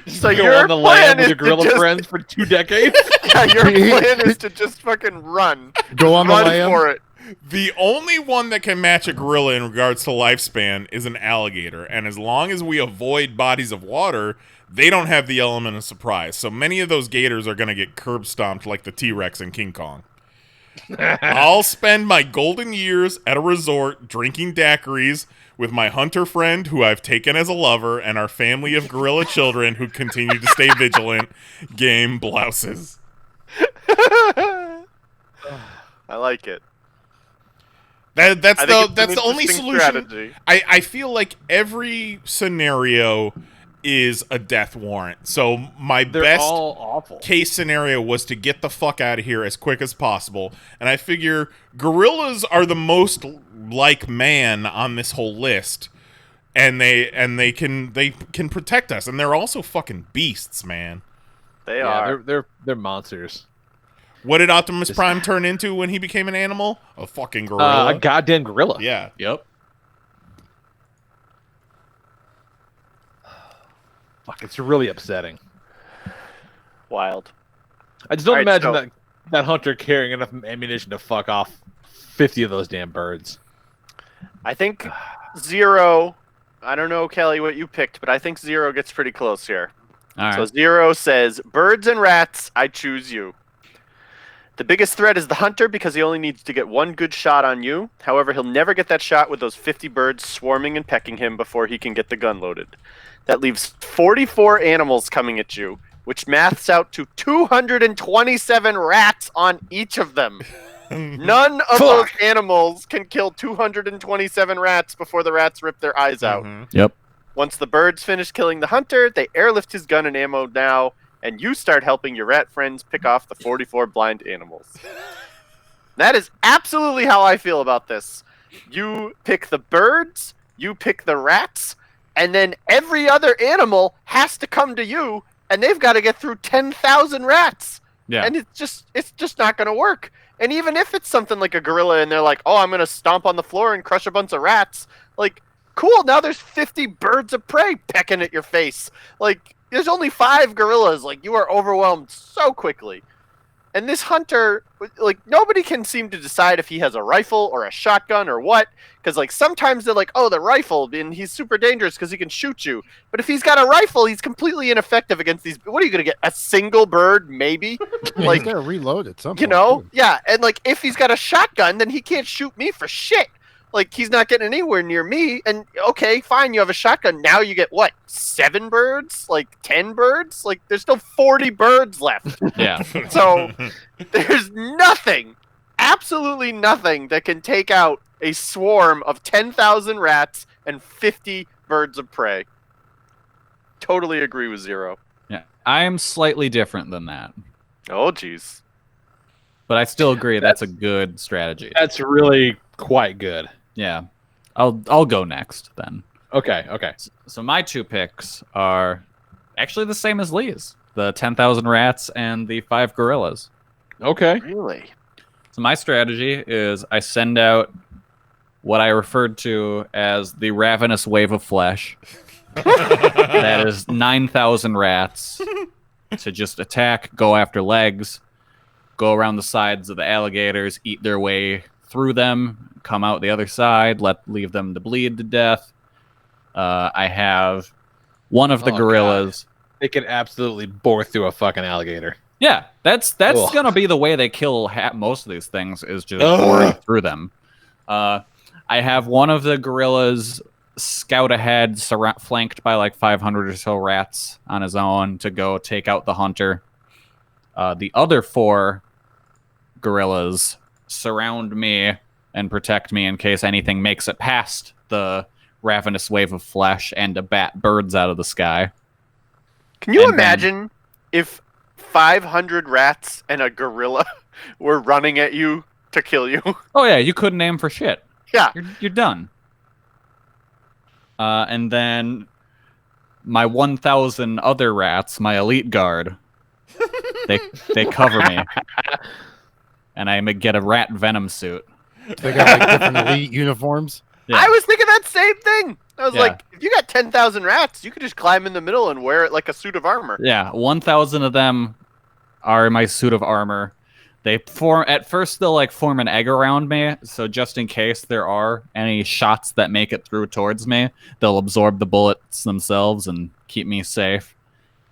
Speaker 7: So your
Speaker 4: on the land with
Speaker 7: is
Speaker 4: your gorilla
Speaker 7: to just-
Speaker 4: friends for 2 decades?
Speaker 7: Yeah, your plan is to just fucking run.
Speaker 6: Go on the
Speaker 7: Run
Speaker 6: lam.
Speaker 7: for it.
Speaker 2: The only one that can match a gorilla in regards to lifespan is an alligator, and as long as we avoid bodies of water, they don't have the element of surprise. So many of those gators are going to get curb stomped like the T-Rex and King Kong. I'll spend my golden years at a resort drinking daiquiris with my hunter friend who I've taken as a lover and our family of gorilla children who continue to stay vigilant. Game blouses.
Speaker 7: I like it.
Speaker 2: That's
Speaker 7: I think it's
Speaker 2: the
Speaker 7: an
Speaker 2: only
Speaker 7: interesting
Speaker 2: solution.
Speaker 7: strategy.
Speaker 2: I feel like every scenario is a death warrant. So my best
Speaker 4: all awful.
Speaker 2: case scenario was to get the fuck out of here as quick as possible. And I figure gorillas are the most like man on this whole list. And they can protect us. And they're also fucking beasts, man.
Speaker 7: They
Speaker 4: Yeah,
Speaker 7: are.
Speaker 4: they're monsters.
Speaker 2: What did Optimus Prime turn into when he became an animal? A fucking gorilla.
Speaker 4: A goddamn gorilla.
Speaker 2: Yeah.
Speaker 5: Yep.
Speaker 4: Fuck, it's really upsetting.
Speaker 7: Wild.
Speaker 4: I just don't
Speaker 7: Alright,
Speaker 4: imagine
Speaker 7: so-
Speaker 4: that hunter carrying enough ammunition to fuck off 50 of those damn birds.
Speaker 7: I think Zero. I don't know, Kelly, what you picked, but I think Zero gets pretty close here.
Speaker 5: All right.
Speaker 7: So Zero says, "Birds and rats, I choose you. The biggest threat is the hunter because he only needs to get one good shot on you. However, he'll never get that shot with those 50 birds swarming and pecking him before he can get the gun loaded. That leaves 44 animals coming at you, which maths out to 227 rats on each of them. None of those animals can kill 227 rats before the rats rip their eyes out.
Speaker 5: Yep.
Speaker 7: Once the birds finish killing the hunter, they airlift his gun and ammo now, and you start helping your rat friends pick off the 44 blind animals." That is absolutely how I feel about this. You pick the birds, you pick the rats, and then every other animal has to come to you, and they've got to get through 10,000 rats.
Speaker 5: Yeah.
Speaker 7: And it's just not going to work. And even if it's something like a gorilla and they're like, "Oh, I'm going to stomp on the floor and crush a bunch of rats," like, cool, now there's 50 birds of prey pecking at your face. Like, there's only 5 gorillas. Like, you are overwhelmed so quickly. And this hunter, like, nobody can seem to decide if he has a rifle or a shotgun or what. Because, like, sometimes they're like, "Oh, the rifle, and he's super dangerous because he can shoot you." But if he's got a rifle, he's completely ineffective against these. What are you going to get? A single bird, maybe?
Speaker 6: Like, gotta reload at some point.
Speaker 7: You know? Yeah, and, like, if he's got a shotgun, then he can't shoot me for shit. Like, he's not getting anywhere near me, and okay, fine, you have a shotgun. Now you get, what, 7 birds? Like, 10 birds? Like, there's still 40 birds left.
Speaker 5: Yeah.
Speaker 7: So, there's nothing, absolutely nothing that can take out a swarm of 10,000 rats and 50 birds of prey. Totally agree with Zero.
Speaker 5: Yeah. I am slightly different than that.
Speaker 7: Oh, jeez.
Speaker 5: But I still agree that's a good strategy.
Speaker 4: That's really quite good.
Speaker 5: Yeah. I'll go next then.
Speaker 4: Okay.
Speaker 5: So my 2 picks are actually the same as Lee's. The 10,000 rats and the 5 gorillas.
Speaker 4: Okay.
Speaker 7: Really?
Speaker 5: So my strategy is I send out what I referred to as the ravenous wave of flesh. That is 9,000 rats to just attack, go after legs, go around the sides of the alligators, eat their way through them, come out the other side, leave them to bleed to death. I have one of the gorillas.
Speaker 4: God. They can absolutely bore through a fucking alligator.
Speaker 5: Yeah, that's
Speaker 4: Ugh.
Speaker 5: gonna be the way they kill most of these things, is just boring through them. I have one of the gorillas scout ahead, flanked by like 500 or so rats on his own to go take out the hunter. The other 4 gorillas surround me and protect me in case anything makes it past the ravenous wave of flesh and a bat birds out of the sky.
Speaker 7: Can you imagine if 500 rats and a gorilla were running at you to kill you?
Speaker 5: Oh yeah, you couldn't aim for shit.
Speaker 7: Yeah.
Speaker 5: You're done. And then my 1,000 other rats, my elite guard, they cover me. And I get a rat venom suit.
Speaker 6: They got like different elite uniforms.
Speaker 5: Yeah.
Speaker 7: I was thinking that same thing. I was like, if you got 10,000 rats, you could just climb in the middle and wear it like a suit of armor.
Speaker 5: Yeah, 1,000 of them are my suit of armor. They form at first. They'll like form an egg around me, so just in case there are any shots that make it through towards me, they'll absorb the bullets themselves and keep me safe.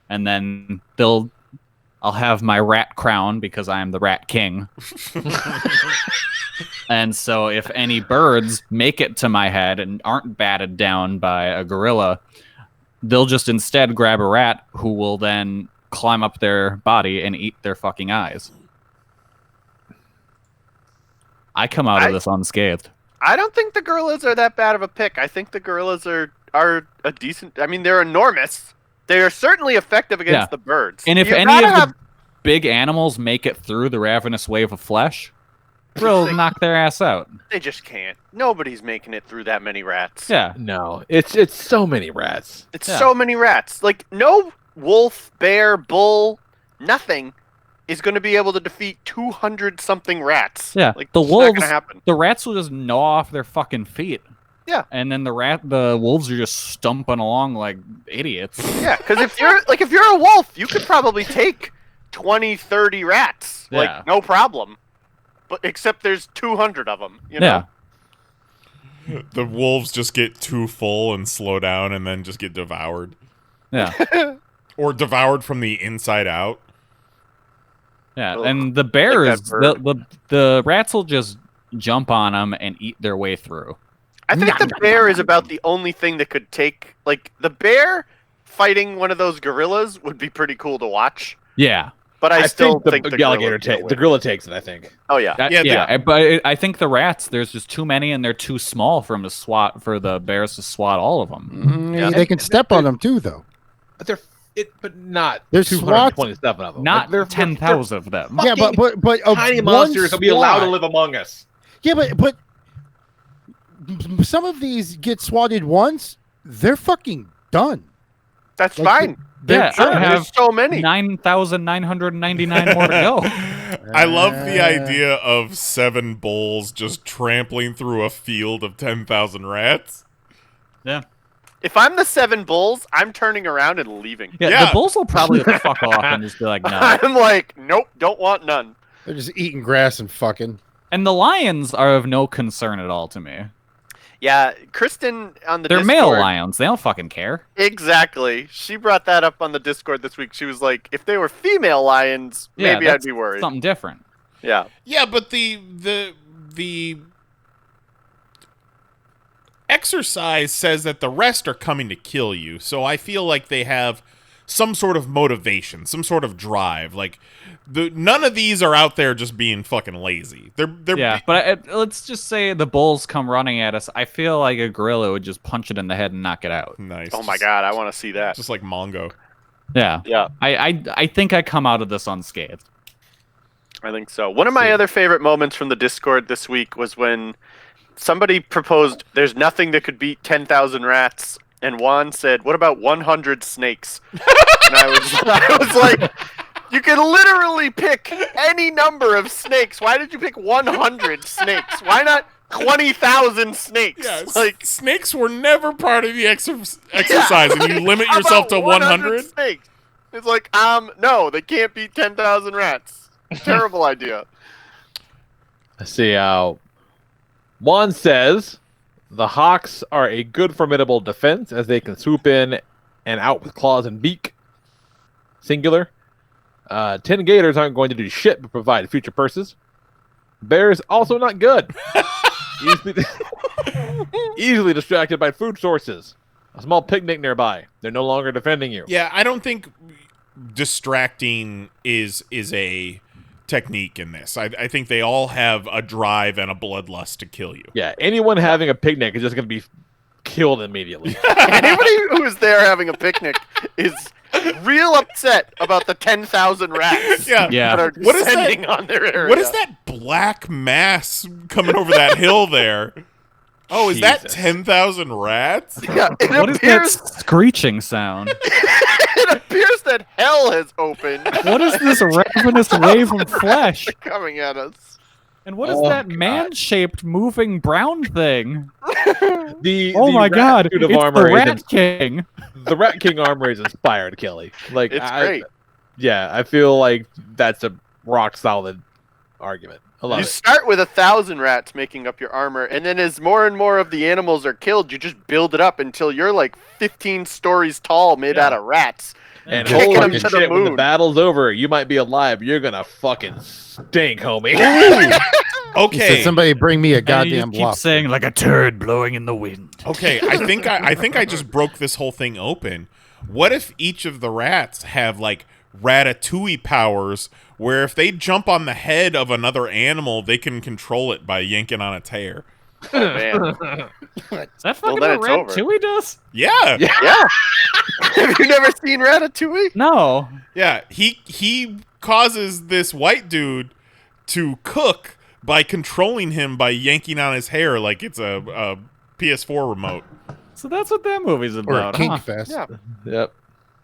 Speaker 5: And then I'll have my rat crown because I am the Rat King. And so if any birds make it to my head and aren't batted down by a gorilla, they'll just instead grab a rat who will then climb up their body and eat their fucking eyes. I come out of this unscathed.
Speaker 7: I don't think the gorillas are that bad of a pick. I think the gorillas are a decent... I mean, they're enormous. They are certainly effective against the birds.
Speaker 5: And if any of the big animals make it through the ravenous wave of flesh, we'll knock their ass out.
Speaker 7: They just can't. Nobody's making it through that many rats.
Speaker 5: Yeah.
Speaker 4: No, it's so many rats.
Speaker 7: It's so many rats. Like, no wolf, bear, bull, nothing is going to be able to defeat 200-something rats.
Speaker 5: Yeah,
Speaker 7: like
Speaker 5: the
Speaker 7: it's
Speaker 5: wolves.
Speaker 7: not gonna happen.
Speaker 5: The rats will just gnaw off their fucking feet.
Speaker 7: Yeah,
Speaker 5: and then the wolves are just stumping along like idiots.
Speaker 7: Yeah, because if you're a wolf, you could probably take 20, 30 rats, like no problem. But except there's 200 of them. You know?
Speaker 2: Yeah. The wolves just get too full and slow down, and then just get devoured.
Speaker 5: Yeah.
Speaker 2: Or devoured from the inside out.
Speaker 5: Yeah, and the bears, the rats will just jump on them and eat their way through.
Speaker 7: I think the bear is about the only thing that could take... Like, the bear fighting one of those gorillas would be pretty cool to watch.
Speaker 5: Yeah.
Speaker 7: But I still think
Speaker 4: the gorilla takes it, I think.
Speaker 7: Oh, yeah.
Speaker 5: But I think the rats, there's just too many and they're too small for the bears to swat all of them.
Speaker 6: They can step on them, too, though.
Speaker 4: But but not
Speaker 6: There's
Speaker 4: 227 of them.
Speaker 5: Not
Speaker 4: Like,
Speaker 5: 10,000 of them.
Speaker 6: Yeah, but
Speaker 4: tiny monsters will be allowed to live among us.
Speaker 6: Yeah, but some of these get swatted once, they're fucking done.
Speaker 7: That's fine.
Speaker 5: Yeah, I have
Speaker 7: there's so many.
Speaker 5: 9,999 more to go.
Speaker 2: I love the idea of 7 bulls just trampling through a field of 10,000 rats.
Speaker 5: Yeah.
Speaker 7: If I'm the 7 bulls, I'm turning around and leaving.
Speaker 5: Yeah, the bulls will probably fuck off and just be like, no.
Speaker 7: I'm like, nope, don't want none.
Speaker 6: They're just eating grass and fucking.
Speaker 5: And the lions are of no concern at all to me.
Speaker 7: Yeah, Kristen on the
Speaker 5: They're
Speaker 7: Discord,
Speaker 5: male lions. They don't fucking care.
Speaker 7: Exactly. She brought that up on the Discord this week. She was like, if they were female lions, maybe I'd be worried.
Speaker 5: Something different.
Speaker 7: Yeah.
Speaker 2: Yeah, but the exercise says that the rest are coming to kill you. So I feel like they have some sort of motivation, some sort of drive. Like none of these are out there just being fucking lazy. They're
Speaker 5: but let's just say the bulls come running at us. I feel like a gorilla would just punch it in the head and knock it out.
Speaker 2: Nice.
Speaker 7: Oh my god, I want to see that.
Speaker 2: Just like Mongo.
Speaker 5: Yeah.
Speaker 7: Yeah.
Speaker 5: I think I come out of this unscathed.
Speaker 7: I think so. One of my other favorite moments from the Discord this week was when somebody proposed there's nothing that could beat 10,000 rats, and Juan said, what about 100 snakes? And I was like, you can literally pick any number of snakes. Why did you pick 100 snakes? Why not 20,000 snakes?
Speaker 2: Yeah, like snakes were never part of the exercise, and you limit yourself to 100
Speaker 7: snakes. It's like, no, they can't beat 10,000 rats. Terrible idea.
Speaker 4: Let's see. Juan says the hawks are a good formidable defense as they can swoop in and out with claws and beak. Singular. 10 gators aren't going to do shit but provide future purses. Bears also not good. Easily distracted by food sources. A small picnic nearby. They're no longer defending you.
Speaker 2: Yeah, I don't think distracting is a technique in this. I think they all have a drive and a bloodlust to kill you.
Speaker 4: Yeah, anyone having a picnic is just going to be killed immediately.
Speaker 7: Anybody who is there having a picnic is real upset about the 10,000 rats that are descending on their area.
Speaker 2: What is that black mass coming over that hill there? Oh, is that 10,000 rats?
Speaker 7: Yeah,
Speaker 5: What is that screeching sound?
Speaker 7: It appears that hell has opened.
Speaker 5: What is this ravenous wave of flesh?
Speaker 7: Coming at us.
Speaker 5: And what is that man-shaped moving brown thing?
Speaker 4: The
Speaker 5: my
Speaker 4: rat
Speaker 5: God,
Speaker 4: suit of
Speaker 5: it's
Speaker 4: armor
Speaker 5: the Rat
Speaker 4: is
Speaker 5: King.
Speaker 4: The Rat King armor is inspired, Kelly. Like
Speaker 7: It's great.
Speaker 4: Yeah, I feel like that's a rock solid argument. I love
Speaker 7: You
Speaker 4: it.
Speaker 7: start with 1,000 rats making up your armor, and then as more and more of the animals are killed, you just build it up until you're like 15 stories tall, made out of rats.
Speaker 4: And
Speaker 7: kicking
Speaker 4: holy
Speaker 7: them to
Speaker 4: shit,
Speaker 7: the
Speaker 4: when the
Speaker 7: moon.
Speaker 4: battle's over, you might be alive. You're gonna fucking stink, homie.
Speaker 6: He said, somebody bring me a goddamn
Speaker 8: keep
Speaker 6: bluff.
Speaker 8: saying like a turd blowing in the wind.
Speaker 2: Okay, I think I just broke this whole thing open. What if each of the rats have like Ratatouille powers, where if they jump on the head of another animal, they can control it by yanking on its hair?
Speaker 7: Oh, man.
Speaker 5: Is that fucking
Speaker 7: then
Speaker 5: what
Speaker 7: it's over.
Speaker 5: Ratatouille does?
Speaker 2: Yeah.
Speaker 7: Yeah. Have you never seen Ratatouille?
Speaker 5: No.
Speaker 2: Yeah, he causes this white dude to cook by controlling him by yanking on his hair like it's a PS4 remote.
Speaker 5: So that's what that movie's
Speaker 6: Or a
Speaker 5: about.
Speaker 6: kink
Speaker 5: huh?
Speaker 6: fest.
Speaker 7: Yeah.
Speaker 4: Yep.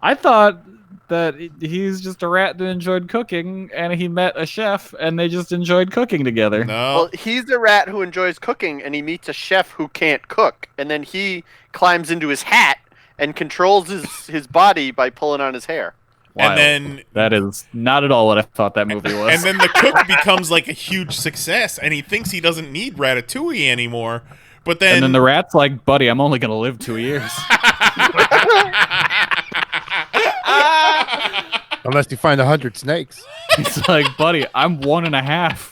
Speaker 5: I thought that he's just a rat that enjoyed cooking, and he met a chef, and they just enjoyed cooking together.
Speaker 2: No.
Speaker 7: Well, he's a rat who enjoys cooking, and he meets a chef who can't cook, and then he climbs into his hat and controls his body by pulling on his hair.
Speaker 2: And then
Speaker 5: that is not at all what I thought that movie was.
Speaker 2: And then the cook becomes like a huge success, and he thinks he doesn't need Ratatouille anymore. But then,
Speaker 5: and then the rat's like, buddy, I'm only gonna live 2 years.
Speaker 6: Unless you find 100 snakes.
Speaker 5: He's like, buddy, I'm 1.5.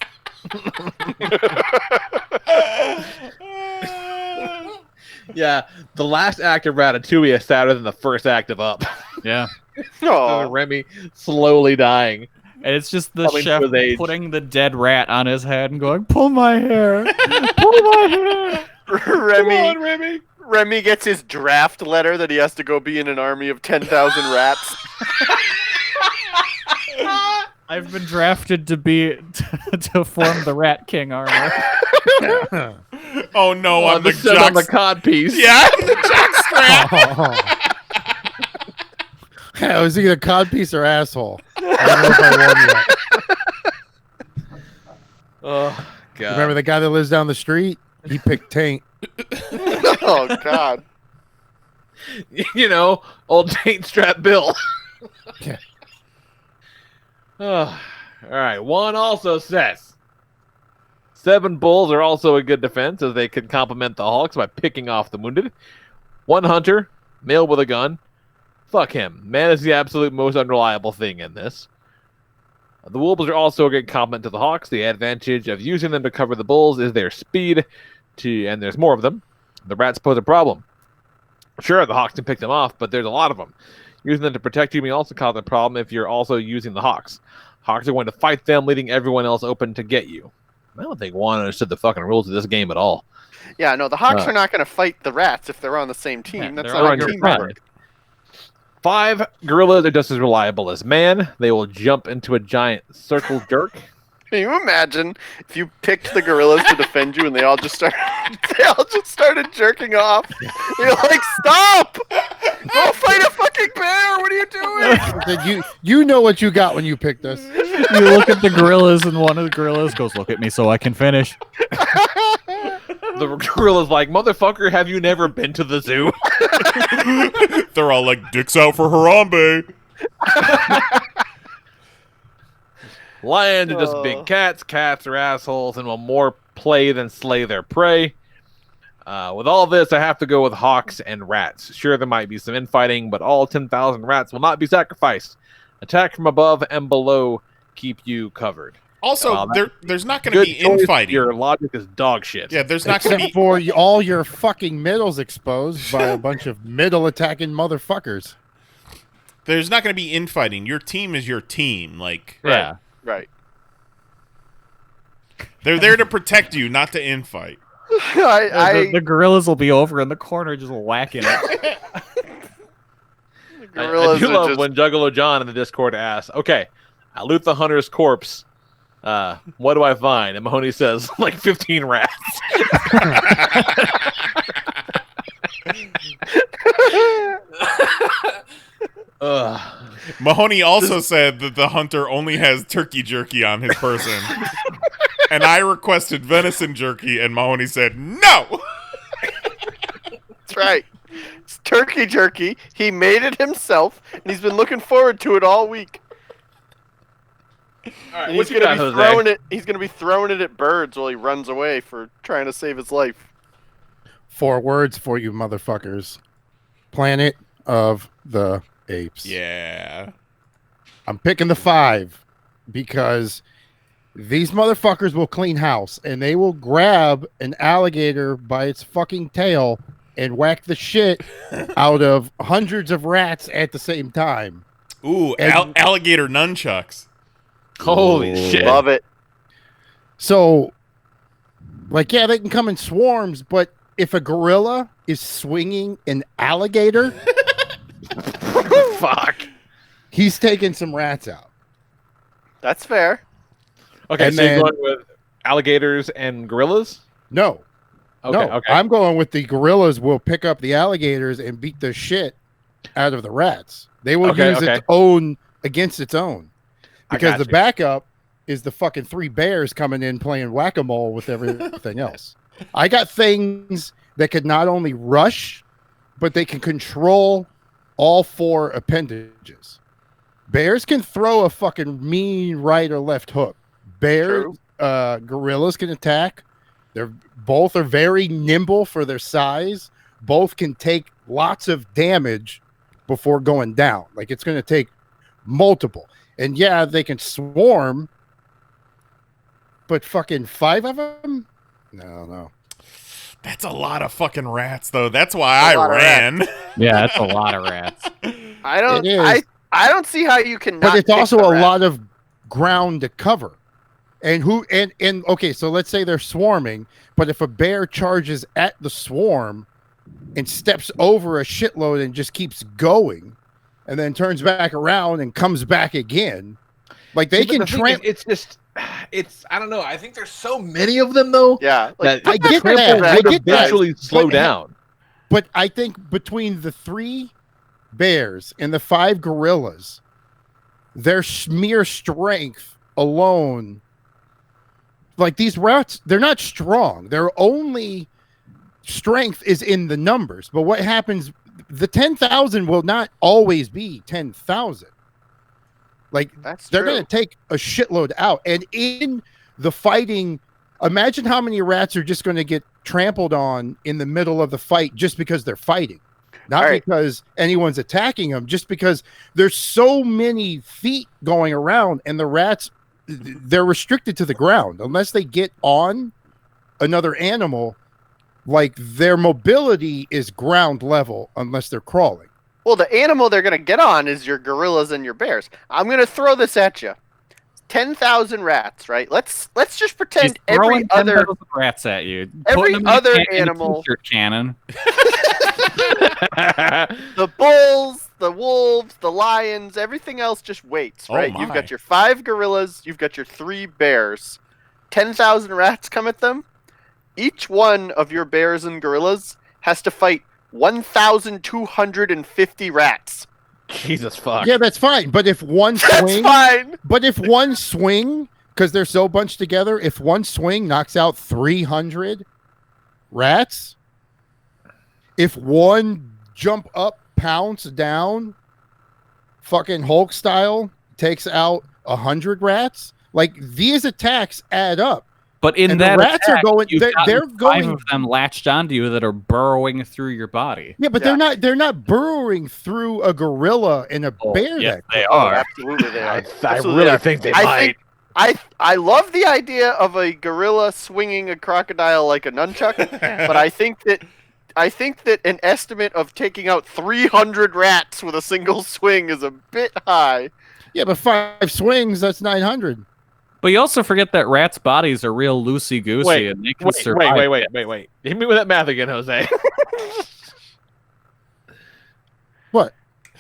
Speaker 4: Yeah, the last act of Ratatouille is sadder than the first act of Up.
Speaker 5: Yeah.
Speaker 7: Oh.
Speaker 4: Remy slowly dying.
Speaker 5: And it's just the
Speaker 4: Coming
Speaker 5: chef
Speaker 4: to his age.
Speaker 5: putting the dead rat on his head and going, pull my hair. Pull my hair.
Speaker 7: Remy. Remy gets his draft letter that he has to go be in an army of 10,000 rats.
Speaker 5: I've been drafted to be to form the Rat King armor.
Speaker 2: oh no, I'm the
Speaker 4: on the cod piece.
Speaker 2: Yeah, I'm the jockstrap.
Speaker 6: I was either cod piece or asshole. I don't know if I won yet.
Speaker 4: Oh god!
Speaker 6: Remember the guy that lives down the street? He picked Taint.
Speaker 7: Oh god!
Speaker 4: You know, old Taint Strap Bill.
Speaker 6: Yeah.
Speaker 4: Oh, all right. Juan also says 7 bulls are also a good defense, as they can complement the hawks by picking off the wounded. 1 hunter, male with a gun. Fuck him. Man is the absolute most unreliable thing in this. The wolves are also a good complement to the hawks. The advantage of using them to cover the bulls is their speed, and there's more of them. The rats pose a problem. Sure, the hawks can pick them off, but there's a lot of them. Using them to protect you may also cause a problem if you're also using the hawks. Hawks are going to fight them, leaving everyone else open to get you. I don't think Juan understood the fucking rules of this game at all.
Speaker 7: Yeah, no, the hawks are not going to fight the rats if they're on the same team.
Speaker 5: Yeah,
Speaker 7: That's
Speaker 5: they're
Speaker 7: not
Speaker 5: on
Speaker 7: how
Speaker 5: your
Speaker 7: teamwork.
Speaker 5: side.
Speaker 4: 5 gorillas are just as reliable as man. They will jump into a giant circle jerk.
Speaker 7: Can you imagine if you picked the gorillas to defend you and they all just started jerking off? You're like, stop! Go fight a fucking bear! What are you doing?
Speaker 6: You know what you got when you picked us.
Speaker 5: You look at the gorillas, and one of the gorillas goes, "Look at me, so I can finish."
Speaker 4: The gorilla's like, motherfucker, have you never been to the zoo?
Speaker 2: They're all like, dicks out for Harambe.
Speaker 4: Lions are just big cats. Cats are assholes and will more play than slay their prey. With all this, I have to go with hawks and rats. Sure, there might be some infighting, but all 10,000 rats will not be sacrificed. Attack from above and below keep you covered.
Speaker 2: Also, there's not going to be infighting.
Speaker 4: Your logic is dog shit.
Speaker 2: Yeah, there's not going to be
Speaker 6: for all your fucking middles exposed by a bunch of middle attacking motherfuckers.
Speaker 2: There's not going to be infighting. Your team is your team. Like,
Speaker 5: Yeah.
Speaker 7: Right.
Speaker 2: They're there to protect you, not to infight.
Speaker 5: The gorillas will be over in the corner just whacking it.
Speaker 4: I do love when Juggalo John in the Discord asks, okay, I loot the hunter's corpse. What do I find? And Mahoney says, like 15 rats.
Speaker 2: Mahoney also said that the hunter only has turkey jerky on his person. And I requested venison jerky, and Mahoney said, no!
Speaker 7: That's right. It's turkey jerky. He made it himself, and he's been looking forward to it all week.
Speaker 4: All right,
Speaker 7: He's gonna be throwing it at birds while he runs away for trying to save his life.
Speaker 6: 4 words for you motherfuckers. Planet of the Apes.
Speaker 2: Yeah.
Speaker 6: I'm picking the 5 because these motherfuckers will clean house and they will grab an alligator by its fucking tail and whack the shit out of hundreds of rats at the same time.
Speaker 2: Ooh, alligator nunchucks.
Speaker 4: Holy shit.
Speaker 7: Love it.
Speaker 6: So, like, yeah, they can come in swarms, but if a gorilla is swinging an alligator,
Speaker 4: fuck,
Speaker 6: he's taking some rats out.
Speaker 7: That's fair.
Speaker 4: Okay,
Speaker 6: And
Speaker 4: so
Speaker 6: then-
Speaker 4: you're going with alligators and gorillas?
Speaker 6: No.
Speaker 4: Okay,
Speaker 6: No,
Speaker 4: okay.
Speaker 6: I'm going with the gorillas will pick up the alligators and beat the shit out of the rats. They will use its own against its own. Because the backup is the fucking 3 bears coming in playing whack-a-mole with everything else. I got things that could not only rush, but they can control all 4 appendages. Bears can throw a fucking mean right or left hook. Gorillas can attack. Both are very nimble for their size. Both can take lots of damage before going down. Like, it's going to take multiple. And yeah, they can swarm, but fucking 5 of them? No.
Speaker 2: That's a lot of fucking rats, though. That's why I ran.
Speaker 5: Yeah, that's a lot of rats.
Speaker 7: I don't see how you can.
Speaker 6: But it's
Speaker 7: pick
Speaker 6: also
Speaker 7: the
Speaker 6: a
Speaker 7: rat.
Speaker 6: lot of ground to cover. And okay, so let's say they're swarming, but if a bear charges at the swarm and steps over a shitload and just keeps going, and then turns back around and comes back again, like they can trample.
Speaker 4: It's I don't know. I think there's so many of them though.
Speaker 7: Yeah,
Speaker 4: like,
Speaker 6: I get
Speaker 4: trample
Speaker 6: that.
Speaker 4: would eventually slow down.
Speaker 6: But I think between the 3 bears and the 5 gorillas, their mere strength alone, like these rats, they're not strong. Their only strength is in the numbers. But what happens? The 10,000 will not always be 10,000. Like, they're going to take a shitload out. And in the fighting, imagine how many rats are just going to get trampled on in the middle of the fight just because they're fighting. Not because anyone's attacking them, just because there's so many feet going around and the rats, they're restricted to the ground. Unless they get on another animal, like their mobility is ground level unless they're crawling.
Speaker 7: Well, the animal they're going to get on is your gorillas and your bears. I'm going to throw this at you. 10,000 rats, right? Let's just pretend every other
Speaker 5: 10,000 rats at you.
Speaker 7: Every
Speaker 5: Putting them
Speaker 7: other
Speaker 5: in a
Speaker 7: animal
Speaker 5: t-shirt cannon.
Speaker 7: The bulls, the wolves, the lions, everything else just waits, right? You've got your 5 gorillas, you've got your 3 bears. 10,000 rats come at them. Each one of your bears and gorillas has to fight 1,250 rats.
Speaker 4: Jesus fuck.
Speaker 6: Yeah, that's fine. But if one swing,
Speaker 7: fine.
Speaker 6: But if one swing, because they're so bunched together, if one swing knocks out 300 rats, if one jump up, pounce down, fucking Hulk style, takes out 100 rats, like these attacks add up.
Speaker 5: But in
Speaker 6: and
Speaker 5: that
Speaker 6: the rats
Speaker 5: attack,
Speaker 6: are going.
Speaker 5: you've
Speaker 6: They're
Speaker 5: gotten
Speaker 6: going.
Speaker 5: 5 of them latched onto you that are burrowing through your body.
Speaker 6: Yeah, but they're not. They're not burrowing through a gorilla and a bear.
Speaker 5: yes,
Speaker 6: that
Speaker 5: they
Speaker 6: quick.
Speaker 5: are.
Speaker 7: Absolutely, they are.
Speaker 4: I really think they might.
Speaker 7: I love the idea of a gorilla swinging a crocodile like a nunchuck, but I think that I think that an estimate of taking out 300 rats with a single swing is a bit high.
Speaker 6: Yeah, but 5 swings, that's 900.
Speaker 5: But you also forget that rats' bodies are real loosey-goosey, and they can survive.
Speaker 4: Wait. Hit me with that math again, Jose.
Speaker 6: What?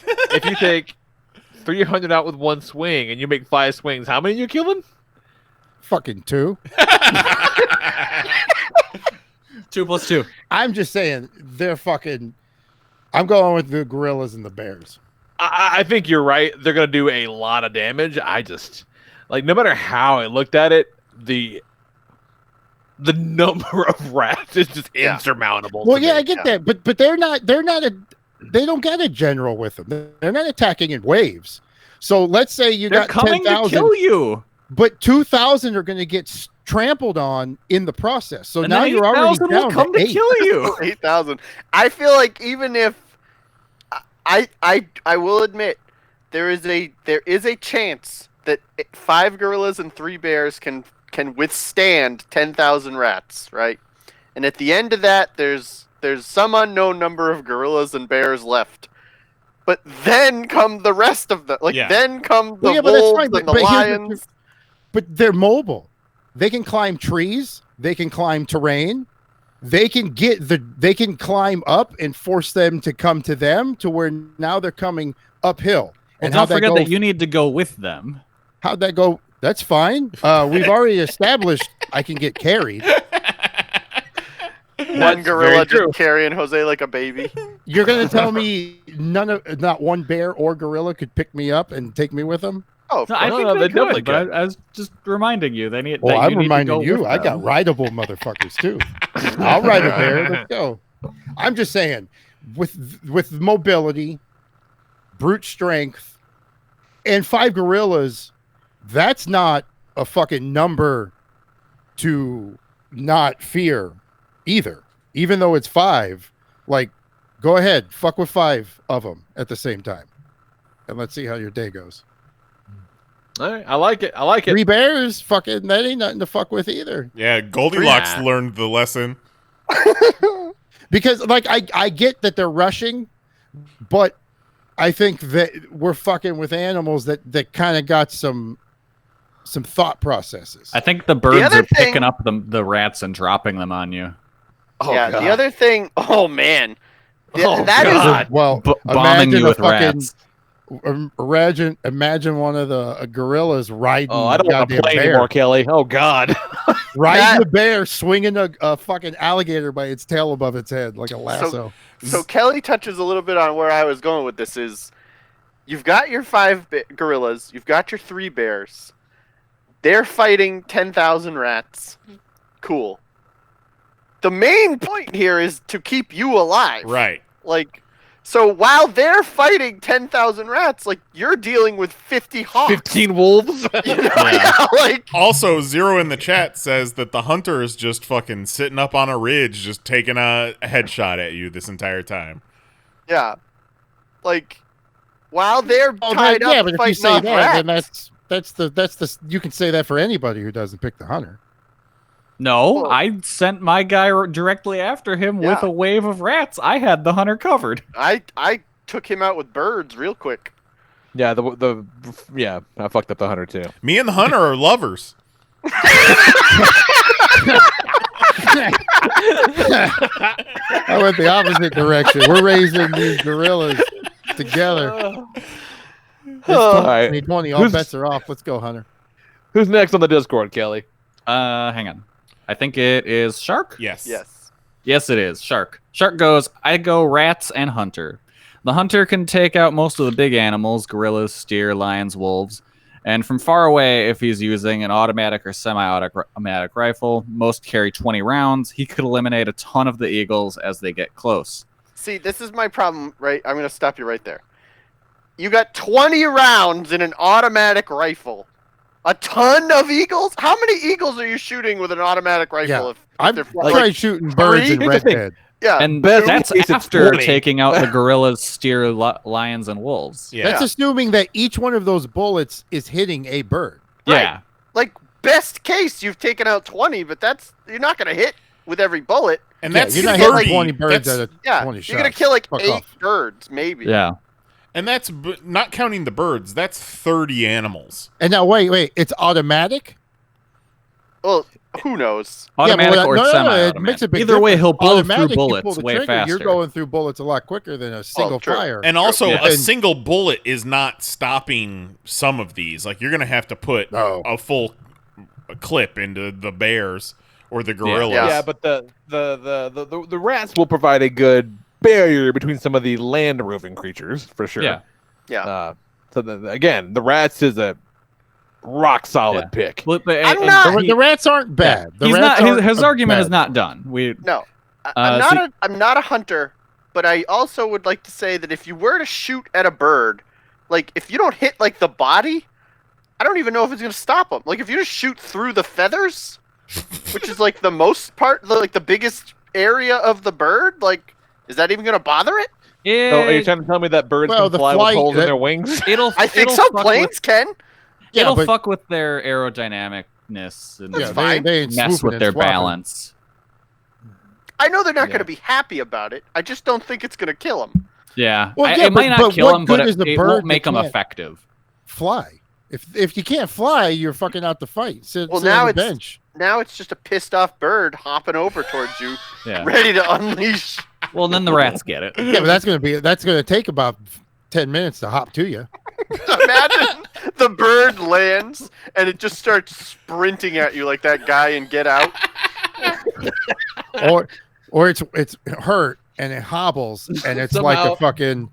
Speaker 4: If you take 300 out with 1 swing and you make 5 swings, how many are you killing?
Speaker 6: Fucking 2.
Speaker 5: 2 plus 2.
Speaker 6: I'm just saying, they're fucking... I'm going with the gorillas and the bears.
Speaker 4: I think you're right. They're going to do a lot of damage. I just... Like, no matter how I looked at it, the number of rats is just insurmountable.
Speaker 6: Well, yeah, I get that, but they don't get a general with them. They're not attacking in waves. So let's say
Speaker 5: They're
Speaker 6: got
Speaker 5: coming
Speaker 6: 10,000
Speaker 5: to kill you.
Speaker 6: But 2,000 are going to get trampled on in the process. So
Speaker 5: And
Speaker 6: now
Speaker 5: then
Speaker 6: you're already
Speaker 5: 8,000
Speaker 6: down
Speaker 5: will come
Speaker 6: to
Speaker 5: to
Speaker 6: 8.
Speaker 5: kill you.
Speaker 7: 8,000. I feel like even if I will admit there is a chance that 5 gorillas and 3 bears can withstand 10,000 rats, right? And at the end of that, there's some unknown number of gorillas and bears left. But then come the rest of them. Then come the wolves and the lions.
Speaker 6: But they're mobile. They can climb trees. They can climb terrain. They can climb up and force them to come to them to where now they're coming uphill.
Speaker 5: And don't forget that you need to go with them.
Speaker 6: How'd that go? That's fine. We've already established I can get carried.
Speaker 7: One gorilla just carrying Jose like a baby.
Speaker 6: You're gonna tell me not one bear or gorilla could pick me up and take me with them?
Speaker 7: Oh,
Speaker 5: no, I think they could, but I was just reminding you. They need.
Speaker 6: Well, I'm reminding
Speaker 5: you.
Speaker 6: I got rideable motherfuckers too. I'll ride a bear. Let's go. I'm just saying, with mobility, brute strength, and 5 gorillas, that's not a fucking number to not fear either. Even though it's 5, like, go ahead, fuck with 5 of them at the same time, and let's see how your day goes.
Speaker 4: All right, I like it.
Speaker 6: 3 bears, fucking, that ain't nothing to fuck with either.
Speaker 2: Yeah, Goldilocks learned the lesson.
Speaker 6: Because, like, I get that they're rushing, but I think that we're fucking with animals that kind of got some thought processes.
Speaker 5: I think the birds are picking up the rats and dropping them on you.
Speaker 7: Oh, yeah, God. The other thing... Oh, man.
Speaker 5: God.
Speaker 6: Well,
Speaker 5: bombing you with rats.
Speaker 6: Imagine one of the gorillas riding.
Speaker 4: Oh, I don't want to play anymore, Kelly. Oh God,
Speaker 6: riding the bear, swinging a fucking alligator by its tail above its head like a lasso.
Speaker 7: So Kelly touches a little bit on where I was going with this. Is you've got your 5 gorillas, you've got your 3 bears. They're fighting 10,000 rats. Cool. The main point here is to keep you alive,
Speaker 2: right?
Speaker 7: Like. So while they're fighting 10,000 rats, like, you're dealing with 50 hawks.
Speaker 4: 15 wolves?
Speaker 2: Also, Zero in the chat says that the hunter is just fucking sitting up on a ridge, just taking a headshot at you this entire time.
Speaker 7: Yeah. Like, while they're tied up
Speaker 6: but if you
Speaker 7: fighting
Speaker 6: say that,
Speaker 7: rats,
Speaker 6: then that's the you can say that for anybody who doesn't pick the hunter.
Speaker 5: No, I sent my guy directly after him with a wave of rats. I had the hunter covered.
Speaker 7: I took him out with birds real quick.
Speaker 4: Yeah, I fucked up the hunter too.
Speaker 2: Me and the hunter are lovers.
Speaker 6: I went the opposite direction. We're raising these gorillas together.
Speaker 4: All right.
Speaker 6: 2020, all bets are off. Let's go, Hunter.
Speaker 4: Who's next on the Discord, Kelly?
Speaker 5: Hang on. I think it is Shark?
Speaker 2: Yes.
Speaker 5: Yes, it is. Shark. Shark goes, I go rats and hunter. The hunter can take out most of the big animals, gorillas, steer, lions, wolves. And from far away, if he's using an automatic or semi-automatic rifle, most carry 20 rounds. He could eliminate a ton of the eagles as they get close.
Speaker 7: See, this is my problem, right? I'm going to stop you right there. You got 20 rounds in an automatic rifle. A ton of eagles? How many eagles are you shooting with an automatic rifle?
Speaker 6: Yeah. I've tried shooting birds in Red Dead.
Speaker 7: Yeah,
Speaker 5: and that's after taking out the gorillas, steer, lions, and wolves.
Speaker 6: Yeah. That's assuming that each one of those bullets is hitting a bird.
Speaker 5: Yeah.
Speaker 7: Like, best case, you've taken out 20, but you're not going to hit with every bullet.
Speaker 2: And that's
Speaker 6: you're not
Speaker 2: 30,
Speaker 6: hitting 20 birds at a 20 shots.
Speaker 7: You're gonna kill like
Speaker 6: Fuck
Speaker 7: 8
Speaker 6: off.
Speaker 7: birds, maybe.
Speaker 5: Yeah.
Speaker 2: And that's not counting the birds. That's 30 animals.
Speaker 6: And now wait, it's automatic?
Speaker 7: Well, who knows?
Speaker 5: Automatic or
Speaker 6: it
Speaker 5: semi-automatic.
Speaker 6: makes a big
Speaker 5: Either way,
Speaker 6: difference.
Speaker 5: he'll blow
Speaker 6: Automatic,
Speaker 5: through
Speaker 6: you
Speaker 5: bullets
Speaker 6: pull the
Speaker 5: way
Speaker 6: trigger,
Speaker 5: faster.
Speaker 6: You're going through bullets a lot quicker than a single fire.
Speaker 2: And also,
Speaker 6: Yeah.
Speaker 2: a single bullet is not stopping some of these. Like, you're going to have to put a full clip into the bears or the gorillas.
Speaker 4: Yeah, but the rats will provide a good barrier between some of the land-roving creatures, for sure.
Speaker 7: Yeah.
Speaker 4: So again, the rats is a rock solid pick.
Speaker 5: But,
Speaker 6: the rats aren't bad. The
Speaker 5: He's
Speaker 6: rats
Speaker 5: not.
Speaker 6: aren't
Speaker 5: His argument
Speaker 6: bad.
Speaker 5: is not done.
Speaker 7: No, I'm not a hunter, but I also would like to say that if you were to shoot at a bird, like if you don't hit like the body, I don't even know if it's gonna stop them. Like if you just shoot through the feathers, which is like the most part, like the biggest area of the bird, like is that even gonna bother it?
Speaker 5: Yeah.
Speaker 4: So are you trying to tell me that birds can fly with holes in their wings?
Speaker 7: I think some planes can.
Speaker 5: It'll fuck with their aerodynamicness and
Speaker 6: they ain't
Speaker 5: mess
Speaker 6: swooping
Speaker 5: with
Speaker 6: and
Speaker 5: their
Speaker 6: swapping.
Speaker 5: balance.
Speaker 7: I know they're not going to be happy about it. I just don't think it's going to kill them.
Speaker 5: Yeah.
Speaker 6: Well,
Speaker 5: It might not kill
Speaker 6: what
Speaker 5: them, but
Speaker 6: good is the
Speaker 5: it
Speaker 6: bird
Speaker 5: won't make
Speaker 6: that
Speaker 5: them
Speaker 6: can't
Speaker 5: effective.
Speaker 6: Fly. If you can't fly, you're fucking out the fight. Sit
Speaker 7: Well,
Speaker 6: on
Speaker 7: now
Speaker 6: the bench.
Speaker 7: it's just a pissed off bird hopping over towards you,
Speaker 5: Yeah.
Speaker 7: ready to unleash.
Speaker 5: Well, then the rats get it.
Speaker 6: Yeah, but that's gonna take about 10 minutes to hop to you.
Speaker 7: Imagine the bird lands and it just starts sprinting at you like that guy in Get Out.
Speaker 6: or it's hurt and it hobbles and it's like
Speaker 4: Somehow-
Speaker 6: a fucking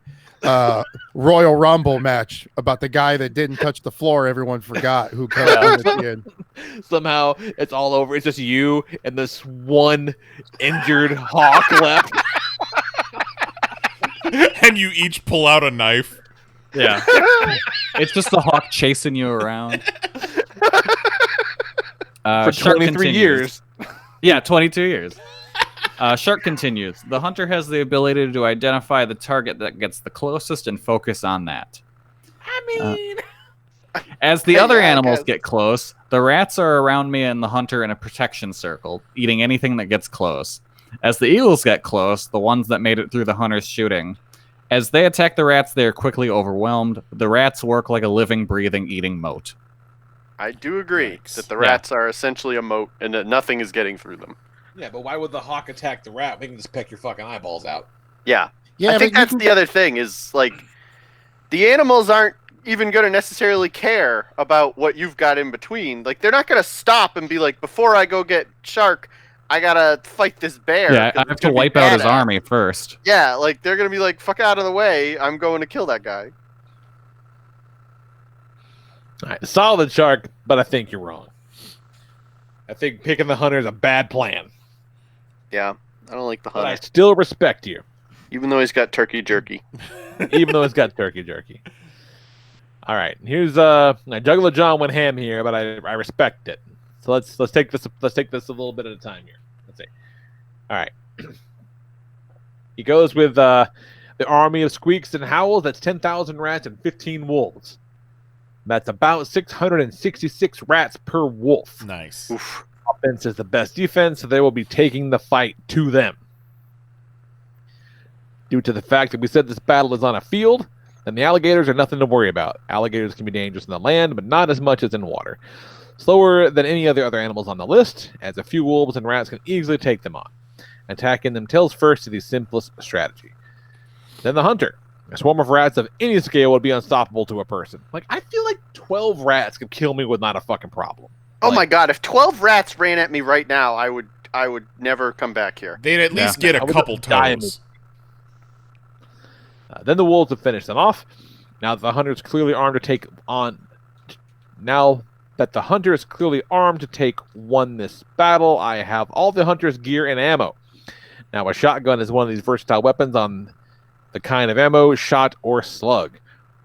Speaker 6: Royal Rumble match about the guy that didn't touch the floor. Everyone forgot who comes in at the end.
Speaker 4: Somehow it's all over. It's just you and this one injured hawk left.
Speaker 2: And you each pull out a knife.
Speaker 5: Yeah. It's just the hawk chasing you around.
Speaker 4: For
Speaker 5: Shark
Speaker 4: 23
Speaker 5: continues.
Speaker 4: years.
Speaker 5: Yeah, 22 years. Shark continues. The hunter has the ability to identify the target that gets the closest and focus on that. As the other animals get close, the rats are around me and the hunter in a protection circle, eating anything that gets close. As the eagles get close, the ones that made it through the hunter's shooting, as they attack the rats, they are quickly overwhelmed. The rats work like a living, breathing, eating moat.
Speaker 7: I do agree that the rats are essentially a moat and that nothing is getting through them.
Speaker 19: Yeah, but why would the hawk attack the rat? We can just peck your fucking eyeballs out.
Speaker 7: Yeah.
Speaker 6: Yeah,
Speaker 7: I think
Speaker 6: but you
Speaker 7: that's the other thing is like the animals aren't even going to necessarily care about what you've got in between. Like they're not going to stop and be like, before I go get shark, I gotta fight this bear.
Speaker 5: Yeah, I have to wipe out his army first.
Speaker 7: Yeah, like they're gonna be like, fuck out of the way, I'm going to kill that guy.
Speaker 4: All right, solid shark, but I think you're wrong. I think picking the hunter is a bad plan.
Speaker 7: Yeah, I don't like the
Speaker 4: But I
Speaker 7: hunter.
Speaker 4: still respect you.
Speaker 7: Even though he's got turkey jerky.
Speaker 4: Even though it's got turkey jerky. All right, here's Juggler John went ham here, but I respect it. So let's take this a little bit at a time here. Let's see. All right. He goes with the army of squeaks and howls. That's 10,000 rats and 15 wolves. That's about 666 rats per wolf.
Speaker 2: Nice.
Speaker 7: Oof.
Speaker 4: Offense is the best defense, so they will be taking the fight to them. Due to the fact that we said this battle is on a field, then the alligators are nothing to worry about. Alligators can be dangerous in the land, but not as much as in water. Slower than any other animals on the list, as a few wolves and rats can easily take them on. Attacking them tails first is the simplest strategy. Then the hunter. A swarm of rats of any scale would be unstoppable to a person. Like, I feel like 12 rats could kill me with not a fucking problem.
Speaker 7: Oh my god, if 12 rats ran at me right now, I would never come back here.
Speaker 2: They'd at least get a couple toes.
Speaker 4: Then the wolves have finished them off. Now that the hunter is clearly armed to take on... Now that the hunter is clearly armed to take won this battle, I have all the hunter's gear and ammo. Now a shotgun is one of these versatile weapons on the kind of ammo, shot or slug.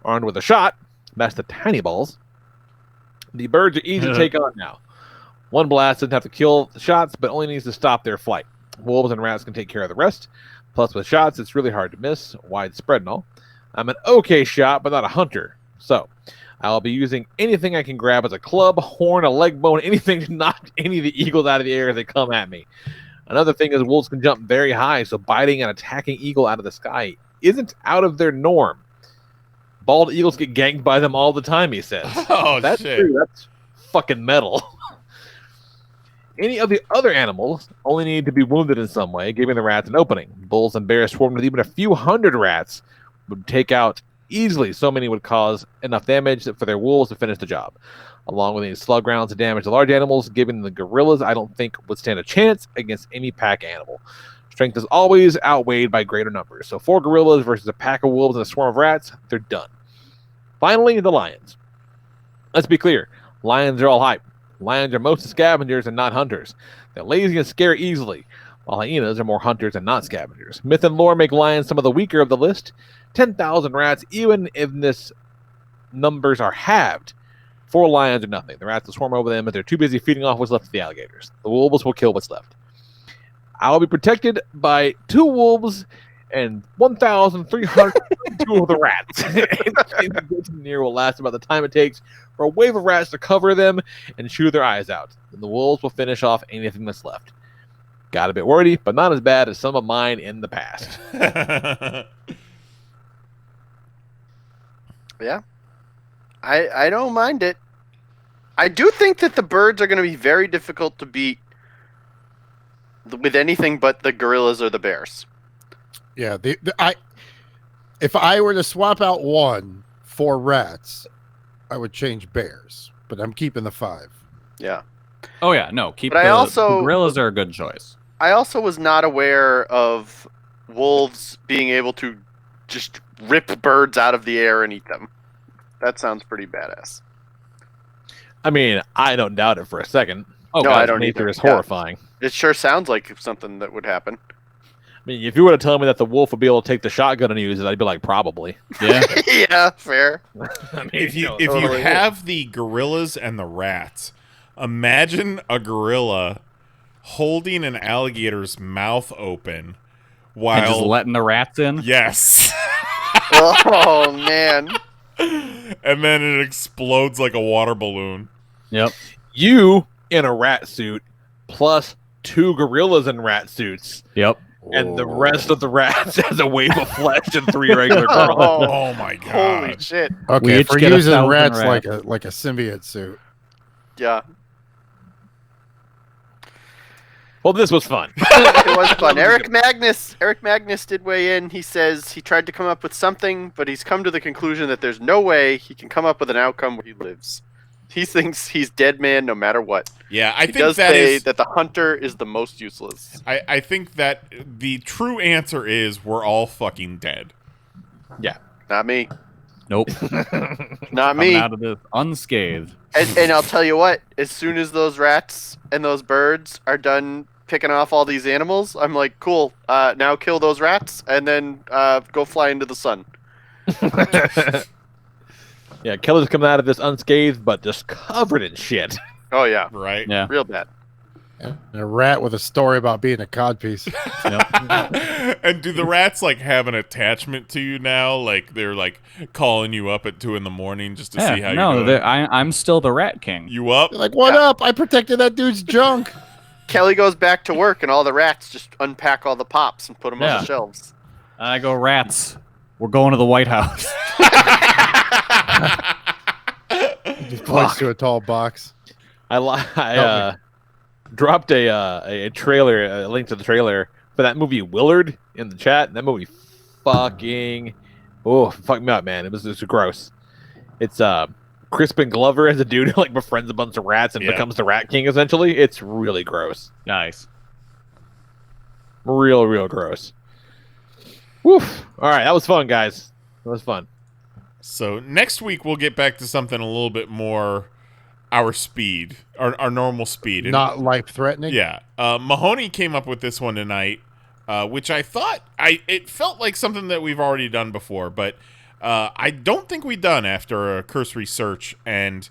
Speaker 4: Armed with a shot, that's the tiny balls. The birds are easy to take on now. One blast doesn't have to kill the shots, but only needs to stop their flight. Wolves and rats can take care of the rest. Plus, with shots, it's really hard to miss, widespread and all. I'm an okay shot, but not a hunter. So, I'll be using anything I can grab as a club, horn, a leg bone, anything to knock any of the eagles out of the air as they come at me. Another thing is wolves can jump very high, so biting and attacking eagle out of the sky isn't out of their norm. Bald eagles get ganked by them all the time, he says.
Speaker 2: Oh,
Speaker 4: that's
Speaker 2: shit.
Speaker 4: true. That's fucking metal. Any of the other animals only need to be wounded in some way, giving the rats an opening. Bulls and bears swarmed with even a few hundred rats would take out easily. So many would cause enough damage for their wolves to finish the job. Along with any slug rounds to damage the large animals, giving the gorillas, I don't think, would stand a chance against any pack animal. Strength is always outweighed by greater numbers. So 4 gorillas versus a pack of wolves and a swarm of rats, they're done. Finally, the lions. Let's be clear. Lions are all hype. Lions are mostly scavengers and not hunters. They're lazy and scare easily, while hyenas are more hunters and not scavengers. Myth and lore make lions some of the weaker of the list. 10,000 rats, even if this numbers are halved. 4 lions are nothing. The rats will swarm over them, but they're too busy feeding off what's left of the alligators. The wolves will kill what's left. I will be protected by 2 wolves and 1,302 of the rats. Anything near will last about the time it takes for a wave of rats to cover them and chew their eyes out. Then the wolves will finish off anything that's left. Got a bit wordy, but not as bad as some of mine in the past.
Speaker 7: Yeah. I don't mind it. I do think that the birds are going to be very difficult to beat with anything but the gorillas or the bears.
Speaker 6: Yeah, if I were to swap out one for rats, I would change bears, but I'm keeping the 5.
Speaker 7: Yeah.
Speaker 5: Oh yeah, no, keep
Speaker 7: But
Speaker 5: the gorillas are a good choice.
Speaker 7: I also was not aware of wolves being able to just rip birds out of the air and eat them. That sounds pretty badass.
Speaker 4: I mean, I don't doubt it for a second.
Speaker 7: Oh, no, I don't either.
Speaker 4: Nature is horrifying.
Speaker 7: It sure sounds like something that would happen.
Speaker 4: I mean, if you were to tell me that the wolf would be able to take the shotgun and use it, I'd be like, probably.
Speaker 5: Yeah.
Speaker 7: Yeah, fair.
Speaker 4: I mean,
Speaker 2: if you have the gorillas and the rats, imagine a gorilla holding an alligator's mouth open while
Speaker 5: and just letting the rats in.
Speaker 2: Yes.
Speaker 7: Oh man.
Speaker 2: And then it explodes like a water balloon.
Speaker 5: Yep.
Speaker 4: You in a rat suit plus 2 gorillas in rat suits.
Speaker 5: Yep.
Speaker 4: And the rest of the rats has a wave of flesh and 3 regular gorillas.
Speaker 2: Oh my god!
Speaker 7: Holy shit!
Speaker 6: Okay, for using rats like a symbiote suit.
Speaker 7: Yeah.
Speaker 4: Well, this was fun.
Speaker 7: It was fun. Eric Magnus did weigh in. He says he tried to come up with something, but he's come to the conclusion that there's no way he can come up with an outcome where he lives. He thinks he's dead man no matter what.
Speaker 2: Yeah, I
Speaker 7: he
Speaker 2: think
Speaker 7: does
Speaker 2: that
Speaker 7: say
Speaker 2: is
Speaker 7: that the hunter is the most useless.
Speaker 2: I think that the true answer is we're all fucking dead.
Speaker 4: Yeah.
Speaker 7: Not me.
Speaker 5: Nope.
Speaker 7: Not me.
Speaker 5: Coming out of this unscathed.
Speaker 7: And I'll tell you what, as soon as those rats and those birds are done picking off all these animals, I'm like, cool, now kill those rats and then go fly into the sun.
Speaker 4: Yeah, Kelly's coming out of this unscathed, but just covered in shit.
Speaker 7: Oh, yeah.
Speaker 2: Right?
Speaker 5: Yeah.
Speaker 7: Real bad.
Speaker 6: And a rat with a story about being a codpiece.
Speaker 2: And do the rats like have an attachment to you now? Like they're like calling you up at 2 a.m. just to see how you're doing?
Speaker 5: I'm still the rat king.
Speaker 2: You up?
Speaker 6: They're like, what up? I protected that dude's junk.
Speaker 7: Kelly goes back to work and all the rats just unpack all the pops and put them on
Speaker 5: Yeah.
Speaker 7: the shelves.
Speaker 5: And I go, rats, we're going to the White House.
Speaker 6: Just points to a tall box.
Speaker 4: I dropped a trailer, a link to the trailer for that movie Willard in the chat. That movie fucked me up, man. It was gross. It's Crispin Glover as a dude who like befriends a bunch of rats and becomes the Rat King. Essentially, it's really gross.
Speaker 5: Nice.
Speaker 4: Real gross. Woof. All right, that was fun, guys. That was fun.
Speaker 2: So next week we'll get back to something a little bit more our speed, our normal speed.
Speaker 6: Not life-threatening?
Speaker 2: Yeah. Mahoney came up with this one tonight, which I thought, it felt like something that we've already done before, but I don't think we've done after a cursory search, and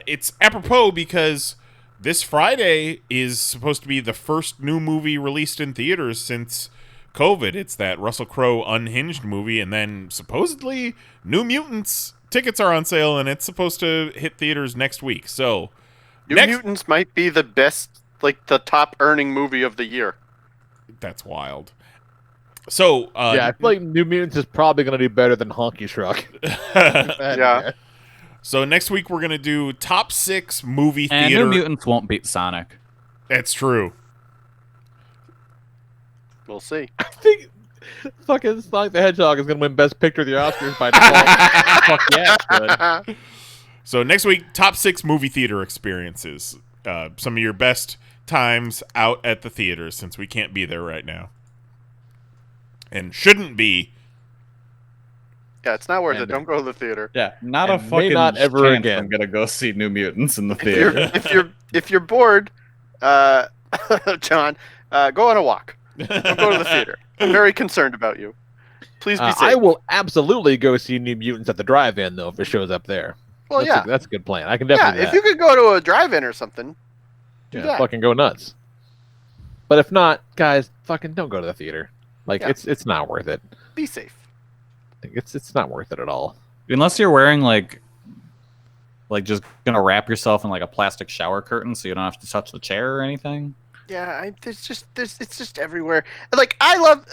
Speaker 2: it's apropos because this Friday is supposed to be the first new movie released in theaters since COVID. It's that Russell Crowe Unhinged movie, and then supposedly New Mutants tickets are on sale, and it's supposed to hit theaters next week. So
Speaker 7: New Mutants might be the best like the top earning movie of the year.
Speaker 2: That's wild. So
Speaker 4: yeah, I feel like New Mutants is probably going to do better than Honky Truck.
Speaker 7: Yeah.
Speaker 2: So next week we're gonna do top 6 movie
Speaker 5: And
Speaker 2: theater.
Speaker 5: New Mutants won't beat Sonic.
Speaker 2: That's true.
Speaker 7: We'll see.
Speaker 4: I think fucking Sonic the Hedgehog is going to win Best Picture of the Oscars by default. Fuck yeah, it's good.
Speaker 2: So next week, top 6 movie theater experiences. Some of your best times out at the theaters, since we can't be there right now. And shouldn't be.
Speaker 7: Yeah, it's not worth it. Don't go to the theater.
Speaker 5: Yeah, not a
Speaker 4: And may
Speaker 5: fucking
Speaker 4: not ever
Speaker 5: chance
Speaker 4: again.
Speaker 5: I'm gonna go see New Mutants in the
Speaker 7: If you're,
Speaker 5: theater.
Speaker 7: if you're bored, John, go on a walk. Don't go to the theater. I'm very concerned about you. Please be safe.
Speaker 4: I will absolutely go see New Mutants at the drive-in, though, if it shows up there.
Speaker 7: Well,
Speaker 4: That's a good plan. I can definitely do
Speaker 7: if
Speaker 4: that.
Speaker 7: you could go to a drive-in or something, do that.
Speaker 4: Fucking go nuts. But if not, guys, fucking don't go to the theater. Like,
Speaker 7: Yeah.
Speaker 4: it's not worth it.
Speaker 7: Be safe.
Speaker 4: It's not worth it at all.
Speaker 5: Unless you're wearing like just gonna wrap yourself in like a plastic shower curtain so you don't have to touch the chair or anything.
Speaker 7: Yeah, it's just everywhere. Like, I love,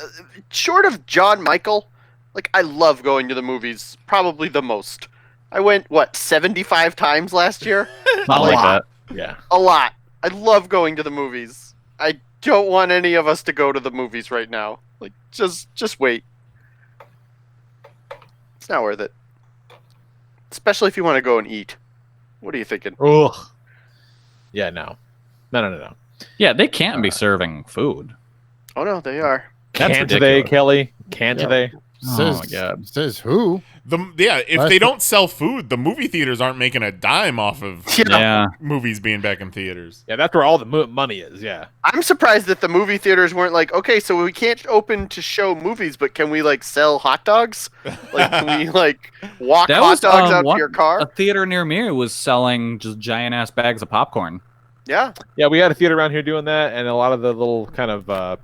Speaker 7: short of John Michael, like, I love going to the movies probably the most. I went, 75 times last year?
Speaker 5: Not like that.
Speaker 4: Yeah.
Speaker 7: A lot. I love going to the movies. I don't want any of us to go to the movies right now. Like, just wait. It's not worth it. Especially if you want to go and eat. What are you thinking?
Speaker 4: Ugh. Yeah, no. No.
Speaker 5: Yeah, they can't be serving food.
Speaker 7: Oh, no, they are.
Speaker 5: That's
Speaker 4: Can't they,
Speaker 5: ridiculous.
Speaker 4: Kelly? Can't they?
Speaker 5: Oh my god.
Speaker 6: Says who?
Speaker 2: If they don't sell food, the movie theaters aren't making a dime off of
Speaker 5: Yeah.
Speaker 2: movies being back in theaters.
Speaker 4: Yeah, that's where all the money is, yeah.
Speaker 7: I'm surprised that the movie theaters weren't like, okay, so we can't open to show movies, but can we, like, sell hot dogs? Like, can we, like, walk hot dogs out to your car?
Speaker 5: A theater near me was selling just giant ass bags of popcorn.
Speaker 7: Yeah.
Speaker 4: Yeah, we had a theater around here doing that, and a lot of the little kind of,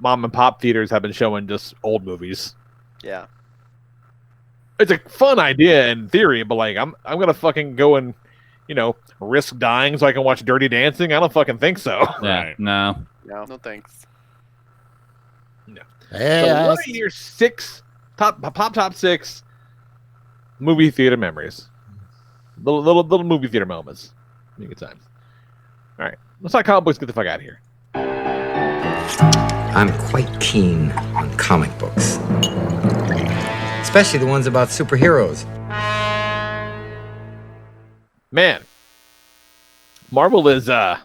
Speaker 4: mom and pop theaters have been showing just old movies.
Speaker 7: Yeah.
Speaker 4: It's a fun idea in theory, but like I'm gonna fucking go and risk dying so I can watch Dirty Dancing. I don't fucking think so.
Speaker 5: Yeah,
Speaker 2: Right.
Speaker 5: no.
Speaker 7: No thanks.
Speaker 4: No.
Speaker 6: Hey,
Speaker 4: So what are your top 6 movie theater memories? Little movie theater moments. Good times. All right, let's talk comic books. Get the fuck out of here.
Speaker 20: I'm quite keen on comic books, especially the ones about superheroes.
Speaker 4: Man, Marvel is they're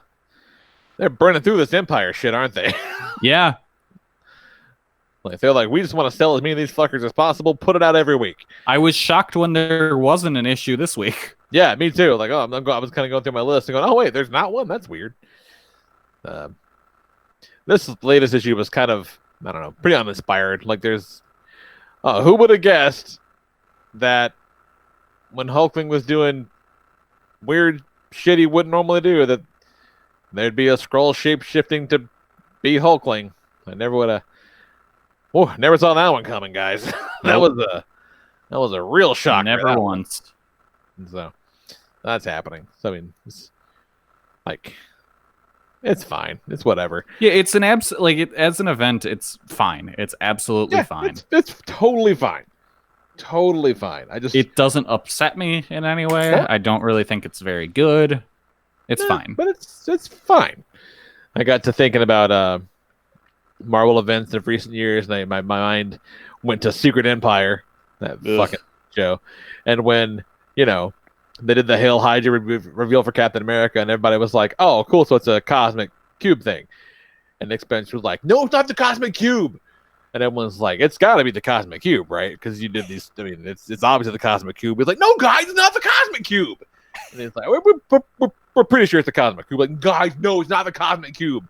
Speaker 4: burning through this Empire shit, aren't they?
Speaker 5: Yeah.
Speaker 4: Like they're like, we just want to sell as many of these fuckers as possible. Put it out every week.
Speaker 5: I was shocked when there wasn't an issue this week.
Speaker 4: Yeah, me too. Like, I was kind of going through my list and going, oh wait, there's not one. That's weird. This latest issue was kind of, I don't know, pretty uninspired. Like, there's, who would have guessed that when Hulkling was doing weird shit he wouldn't normally do, that there'd be a scroll shape shifting to be Hulkling. I never would have. Oh, never saw that one coming, guys. that was a real shock.
Speaker 5: Never once.
Speaker 4: So that's happening. So I mean, it's like, it's fine. It's whatever.
Speaker 5: Yeah, it's an as an event, it's fine. It's absolutely fine.
Speaker 4: It's totally fine. Totally fine.
Speaker 5: It doesn't upset me in any way.
Speaker 4: No.
Speaker 5: I don't really think it's very good. It's fine.
Speaker 4: But it's fine. I got to thinking about Marvel events of recent years, and my mind went to Secret Empire, that fucking show. And when, they did the Hail Hydra reveal for Captain America, and everybody was like, oh, cool, so it's a cosmic cube thing. And Nick Spencer was like, no, it's not the cosmic cube. And everyone's like, it's got to be the cosmic cube, right? Because you did these, I mean, it's obviously the cosmic cube. He's like, no, guys, it's not the cosmic cube. And he's like, we're pretty sure it's the cosmic cube. Like, guys, no, it's not the cosmic cube.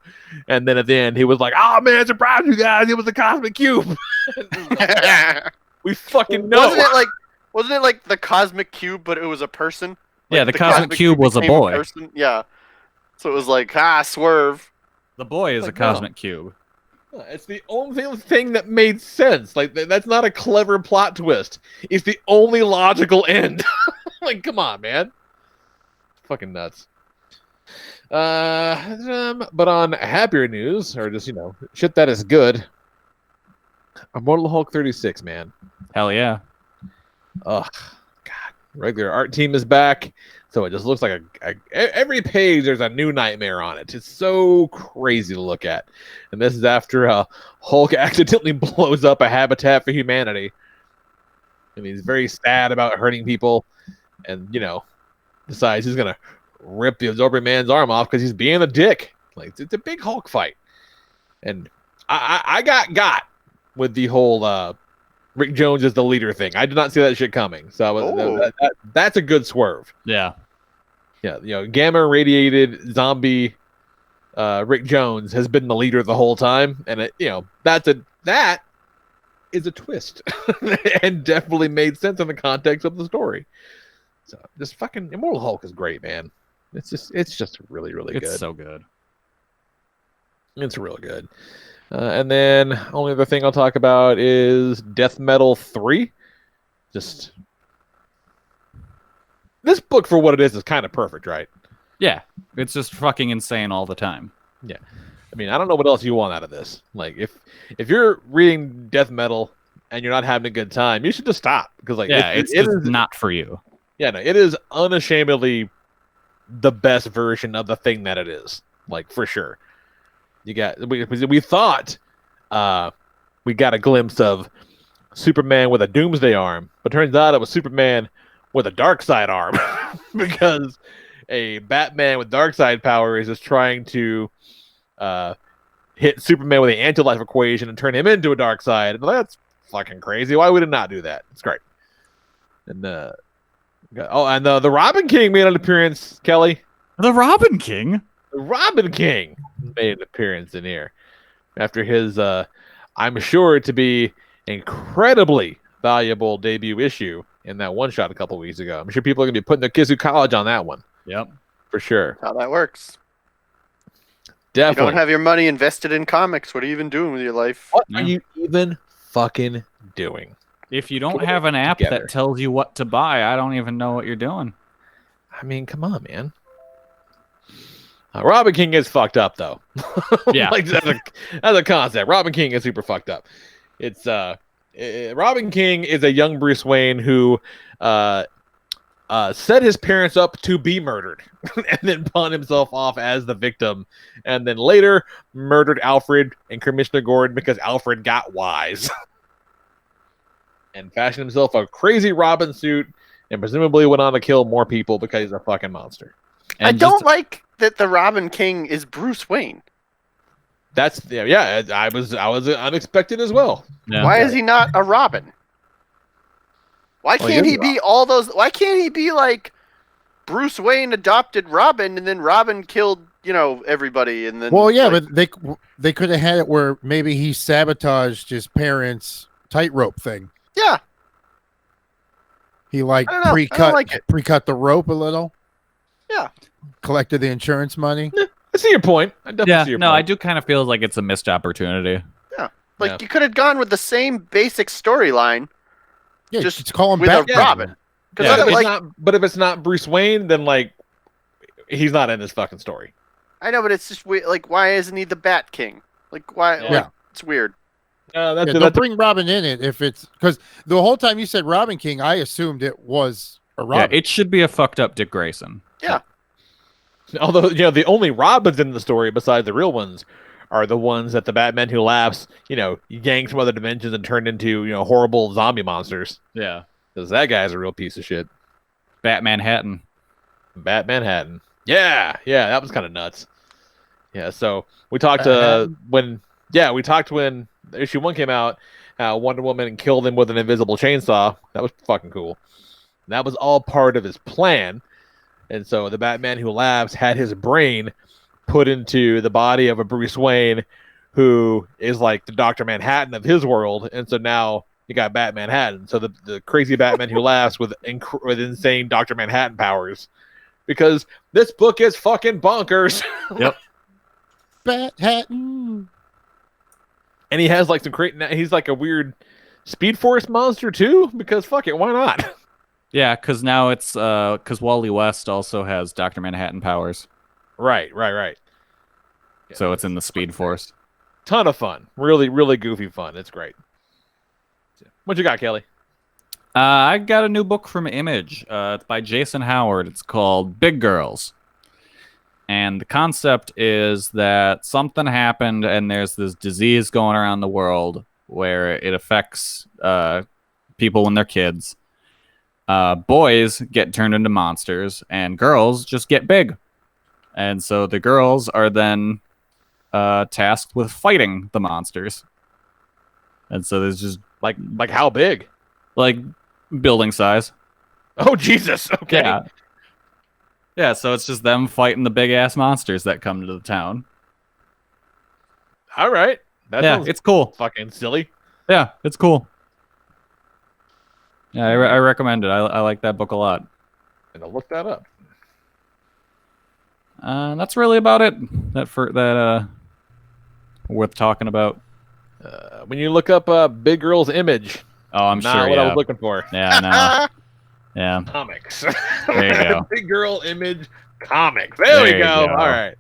Speaker 4: And then at the end, he was like, oh, man, surprise you guys, it was the cosmic cube. We fucking know.
Speaker 7: Wasn't it like the cosmic cube, but it was a person? Like,
Speaker 5: yeah, the cosmic cube was a
Speaker 7: became
Speaker 5: boy.
Speaker 7: Person? Yeah. So it was like, swerve.
Speaker 5: The boy is
Speaker 4: Like,
Speaker 5: a cosmic cube.
Speaker 4: It's the only thing that made sense. Like, that's not a clever plot twist. It's the only logical end. Like, come on, man. Fucking nuts. But on happier news, or just shit that is good. Immortal Hulk 36, man.
Speaker 5: Hell yeah.
Speaker 4: Ugh, God. Regular art team is back, so it just looks like every page there's a new nightmare on it. It's so crazy to look at. And this is after Hulk accidentally blows up a Habitat for Humanity. And he's very sad about hurting people, and decides he's gonna rip the Absorbing Man's arm off because he's being a dick. Like, it's a big Hulk fight, and I got with the whole Rick Jones is the leader thing. I did not see that shit coming, so that's a good swerve.
Speaker 5: Yeah,
Speaker 4: gamma irradiated zombie Rick Jones has been the leader the whole time, and that is a twist, and definitely made sense in the context of the story. So this fucking Immortal Hulk is great, man. It's just really, really good.
Speaker 5: It's so good.
Speaker 4: It's real good. And then only other thing I'll talk about is Death Metal 3. Just this book for what it is kind of perfect, right?
Speaker 5: Yeah, it's just fucking insane all the time.
Speaker 4: Yeah. I mean, I don't know what else you want out of this. Like, if you're reading Death Metal and you're not having a good time, you should just stop, because
Speaker 5: it's just not for you.
Speaker 4: Yeah, no, it is unashamedly the best version of the thing that it is. Like, for sure. We thought we got a glimpse of Superman with a Doomsday arm, but turns out it was Superman with a Darkseid arm, because a Batman with Darkseid powers is trying to hit Superman with the anti-life equation and turn him into a Darkseid. And that's fucking crazy. Why would it not do that? It's great. And the Robin King made an appearance, Kelly.
Speaker 5: The Robin King?
Speaker 4: The Robin King made an appearance in here after his, I'm sure to be incredibly valuable debut issue in that one shot a couple weeks ago. I'm sure people are going to be putting their kids through college on that one.
Speaker 5: Yep.
Speaker 4: For sure.
Speaker 7: How that works.
Speaker 4: Definitely.
Speaker 7: You don't have your money invested in comics. What are you even doing with your life?
Speaker 4: What are you even fucking doing?
Speaker 5: If you don't have an app that tells you what to buy, I don't even know what you're doing.
Speaker 4: I mean, come on, man. Robin King is fucked up, though.
Speaker 5: Yeah.
Speaker 4: Like, as a concept, Robin King is super fucked up. It's Robin King is a young Bruce Wayne who set his parents up to be murdered and then pawned himself off as the victim, and then later murdered Alfred and Commissioner Gordon because Alfred got wise and fashioned himself a crazy Robin suit, and presumably went on to kill more people because he's a fucking monster.
Speaker 7: And I don't like that the Robin King is Bruce Wayne.
Speaker 4: That's I was unexpected as well.
Speaker 5: Yeah.
Speaker 7: Why is he not a Robin? Why can't he be all those? Why can't he be like Bruce Wayne adopted Robin, and then Robin killed everybody, and then?
Speaker 6: Well, yeah, but they could have had it where maybe he sabotaged his parents' tightrope thing.
Speaker 7: Yeah.
Speaker 6: He pre-cut the rope a little.
Speaker 7: Yeah.
Speaker 6: Collected the insurance money.
Speaker 4: I see your point. I definitely see your point.
Speaker 5: I do kind of feel like it's a missed opportunity.
Speaker 7: Yeah. You could have gone with the same basic storyline.
Speaker 6: Yeah, just call him
Speaker 7: with
Speaker 6: back.
Speaker 7: a Robin.
Speaker 4: Yeah, but if it's not Bruce Wayne, then he's not in this fucking story.
Speaker 7: I know, but it's just weird. Like, why isn't he the Bat King? Like, why?
Speaker 6: Yeah,
Speaker 7: it's weird.
Speaker 6: Don't bring Robin in it if it's because the whole time you said Robin King, I assumed it was a Robin.
Speaker 5: Yeah, it should be a fucked up Dick Grayson.
Speaker 7: Yeah.
Speaker 4: Although the only Robins in the story besides the real ones are the ones that the Batman Who Laughs, yanked from other dimensions and turned into horrible zombie monsters.
Speaker 5: Yeah,
Speaker 4: because that guy's a real piece of shit.
Speaker 5: Batman Hatton.
Speaker 4: Yeah, that was kind of nuts. Yeah, so we talked when issue 1 came out. Wonder Woman killed him with an invisible chainsaw. That was fucking cool. And that was all part of his plan. And so the Batman Who Laughs had his brain put into the body of a Bruce Wayne who is like the Dr. Manhattan of his world. And so now you got Batman Hatton. So the crazy Batman Who Laughs with insane Dr. Manhattan powers. Because this book is fucking bonkers.
Speaker 5: Yep.
Speaker 6: Bat Hatton.
Speaker 4: And he has he's like a weird Speed Force monster too, because fuck it, why not?
Speaker 5: Yeah, because now it's because Wally West also has Dr. Manhattan powers.
Speaker 4: Right.
Speaker 5: So it's in the Speed Force.
Speaker 4: Ton of fun. Really, really goofy fun. It's great. What you got, Kelly?
Speaker 5: I got a new book from Image. It's by Jason Howard. It's called Big Girls. And the concept is that something happened and there's this disease going around the world where it affects people when they're kids. Boys get turned into monsters and girls just get big. And so the girls are then tasked with fighting the monsters. And so there's just...
Speaker 4: Like how big?
Speaker 5: Like building size.
Speaker 4: Oh, Jesus. Okay.
Speaker 5: Yeah, so it's just them fighting the big-ass monsters that come to the town.
Speaker 4: All right.
Speaker 5: It's cool.
Speaker 4: Fucking silly.
Speaker 5: Yeah, it's cool. Yeah, I recommend it. I like that book a lot.
Speaker 4: And I'll look that up.
Speaker 5: That's really about it. That worth talking about.
Speaker 4: When you look up Big Girl's Image.
Speaker 5: Oh, I'm
Speaker 4: not
Speaker 5: sure.
Speaker 4: What I was looking for.
Speaker 5: Yeah, no. Yeah.
Speaker 4: Comics.
Speaker 5: There you go.
Speaker 4: Big Girl Image Comics. There we go. All right.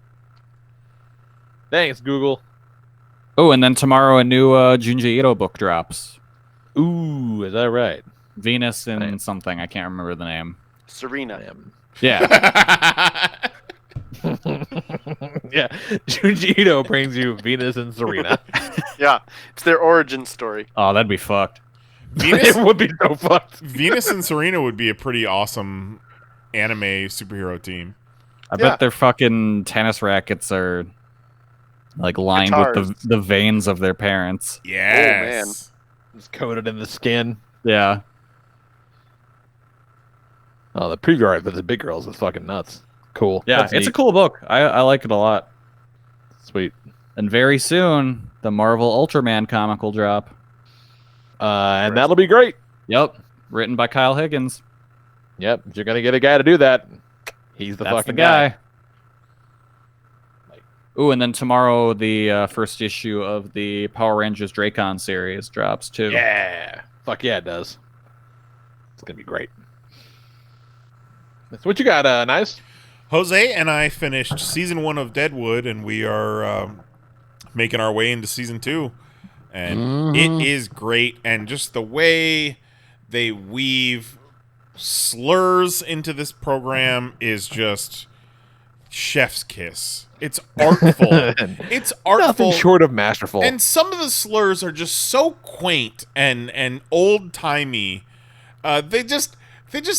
Speaker 4: Thanks, Google.
Speaker 5: Oh, and then tomorrow a new Junji Ito book drops.
Speaker 4: Ooh, is that right?
Speaker 5: Venus and something. I can't remember the name.
Speaker 7: Serena.
Speaker 5: Yeah.
Speaker 4: Yeah. Junji Ito brings you Venus and Serena.
Speaker 7: Yeah. It's their origin story.
Speaker 5: Oh, that'd be fucked.
Speaker 2: Venus
Speaker 4: it would be so fucked.
Speaker 2: Venus and Serena would be a pretty awesome anime superhero team.
Speaker 5: I bet their fucking tennis rackets are like lined with the veins of their parents.
Speaker 2: Yes.
Speaker 7: Oh, man.
Speaker 4: It's coated in the skin.
Speaker 5: Yeah.
Speaker 4: Oh, the preview art for the Big Girls is fucking nuts. Cool.
Speaker 5: Yeah,
Speaker 4: That's
Speaker 5: it's
Speaker 4: neat.
Speaker 5: a cool book. I like it a lot.
Speaker 4: Sweet.
Speaker 5: And very soon, the Marvel Ultraman comic will drop.
Speaker 4: And that'll be great.
Speaker 5: Yep. Written by Kyle Higgins.
Speaker 4: Yep. If you're going to get a guy to do that, he's the
Speaker 5: That's
Speaker 4: fucking
Speaker 5: the guy. Ooh, and then tomorrow the first issue of the Power Rangers Dracon series drops too.
Speaker 4: Yeah. Fuck yeah, it does. It's going to be great. So what you got, Knize?
Speaker 2: Jose and I finished season 1 of Deadwood, and we are making our way into season 2. And it is great, and just the way they weave slurs into this program is just chef's kiss. It's artful. It's artful.
Speaker 4: Nothing short of masterful.
Speaker 2: And some of the slurs are just so quaint and old-timey. They just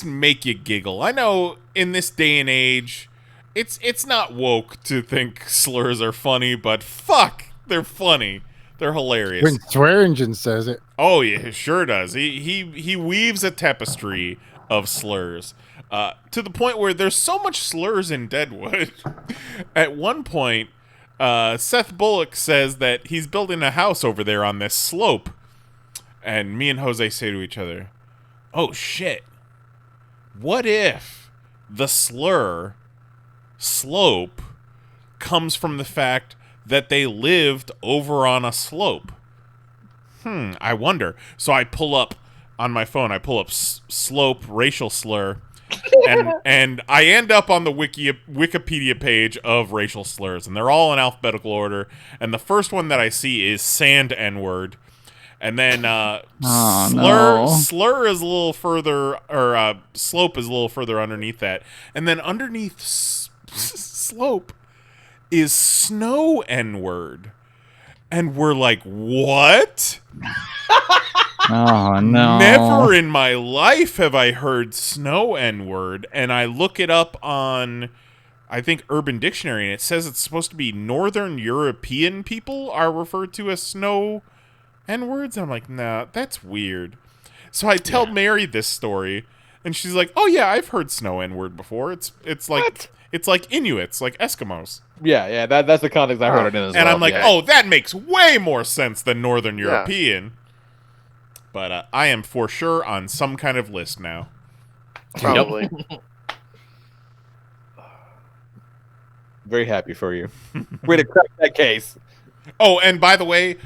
Speaker 2: make you giggle. I know in this day and age, it's not woke to think slurs are funny, but fuck, they're funny. They're hilarious.
Speaker 6: When Swearingen says it.
Speaker 2: Oh yeah, it sure does. He weaves a tapestry of slurs. To the point where there's so much slurs in Deadwood. At one point, Seth Bullock says that he's building a house over there on this slope. And me and Jose say to each other, oh shit. What if the slur slope comes from the fact that they lived over on a slope? I wonder. So I pull up on my phone, slope racial slur, and I end up on the Wikipedia page of racial slurs, and they're all in alphabetical order, and the first one that I see is sand N-word. And then slur is a little further, or slope is a little further underneath that. And then underneath slope is snow N-word. And we're like, what?
Speaker 5: Oh, no.
Speaker 2: Never in my life have I heard snow N-word. And I look it up on, I think, Urban Dictionary, and it says it's supposed to be Northern European people are referred to as snow N-words. I'm like, nah, that's weird. So I tell Mary this story, and she's like, oh yeah, I've heard snow N-word before. It's like what? It's like Inuits, like Eskimos.
Speaker 4: Yeah, that's the context I heard it in as well.
Speaker 2: And I'm like, oh, that makes way more sense than Northern European. But I am for sure on some kind of list now.
Speaker 7: Probably.
Speaker 4: Very happy for you. Way to crack that case.
Speaker 2: Oh, and by the way,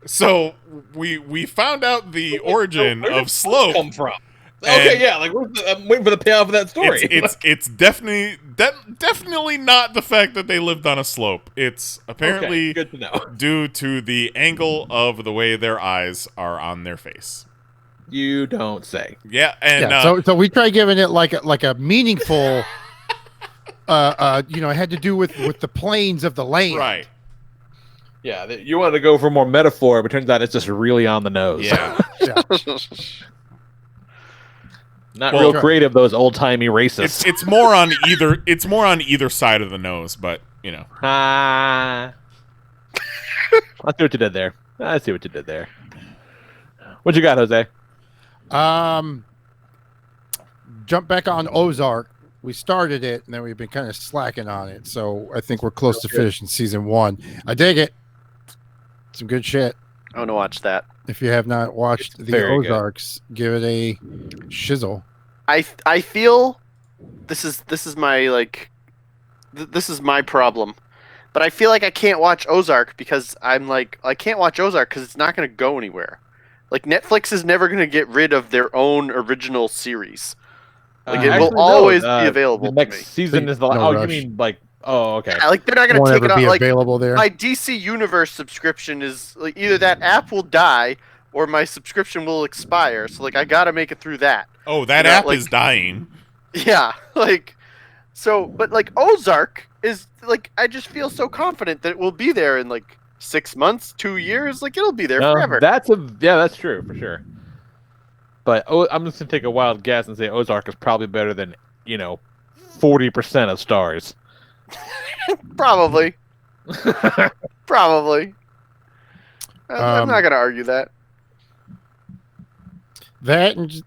Speaker 2: so we found out the origin of slope.
Speaker 4: Come from?
Speaker 15: Okay, yeah, like I'm waiting for the payoff of that story.
Speaker 2: It's definitely not the fact that they lived on a slope. It's apparently
Speaker 15: good to know.
Speaker 2: due to the angle of the way their eyes are on their face.
Speaker 15: You don't say.
Speaker 2: Yeah, and
Speaker 6: so we try giving it like a meaningful. It had to do with the plains of the land.
Speaker 2: Right.
Speaker 4: Yeah, you wanted to go for more metaphor, but turns out it's just really on the nose.
Speaker 2: Yeah.
Speaker 4: Not real creative. Those old timey racists.
Speaker 2: It's more on either. It's more on either side of the nose, but you know.
Speaker 4: I see what you did there. What you got, Jose?
Speaker 6: Jump back on Ozark. We started it, and then we've been kind of slacking on it. So I think we're close to finishing season 1. I dig it. Some good shit.
Speaker 7: I want to watch that.
Speaker 6: If you have not watched the Ozarks, give it a shizzle.
Speaker 7: I feel this is my this is my problem, but I feel like I can't watch Ozark because I can't watch Ozark because it's not going to go anywhere. Like Netflix is never going to get rid of their own original series. Like it will always be available.
Speaker 4: The next season is the. You mean like? Oh, okay.
Speaker 7: Yeah, like they're not going to take it off. Like
Speaker 6: available there.
Speaker 7: My DC Universe subscription is like either that app will die or my subscription will expire. So like I got to make it through that.
Speaker 2: Oh, that app is dying.
Speaker 7: Yeah, like so, but like Ozark is like I just feel so confident that it will be there in like 6 months, 2 years. Like it'll be there forever.
Speaker 4: That's true for sure. But I'm just gonna take a wild guess and say Ozark is probably better than 40% of Stars.
Speaker 7: Probably. Probably. I'm not gonna argue that.
Speaker 6: That and just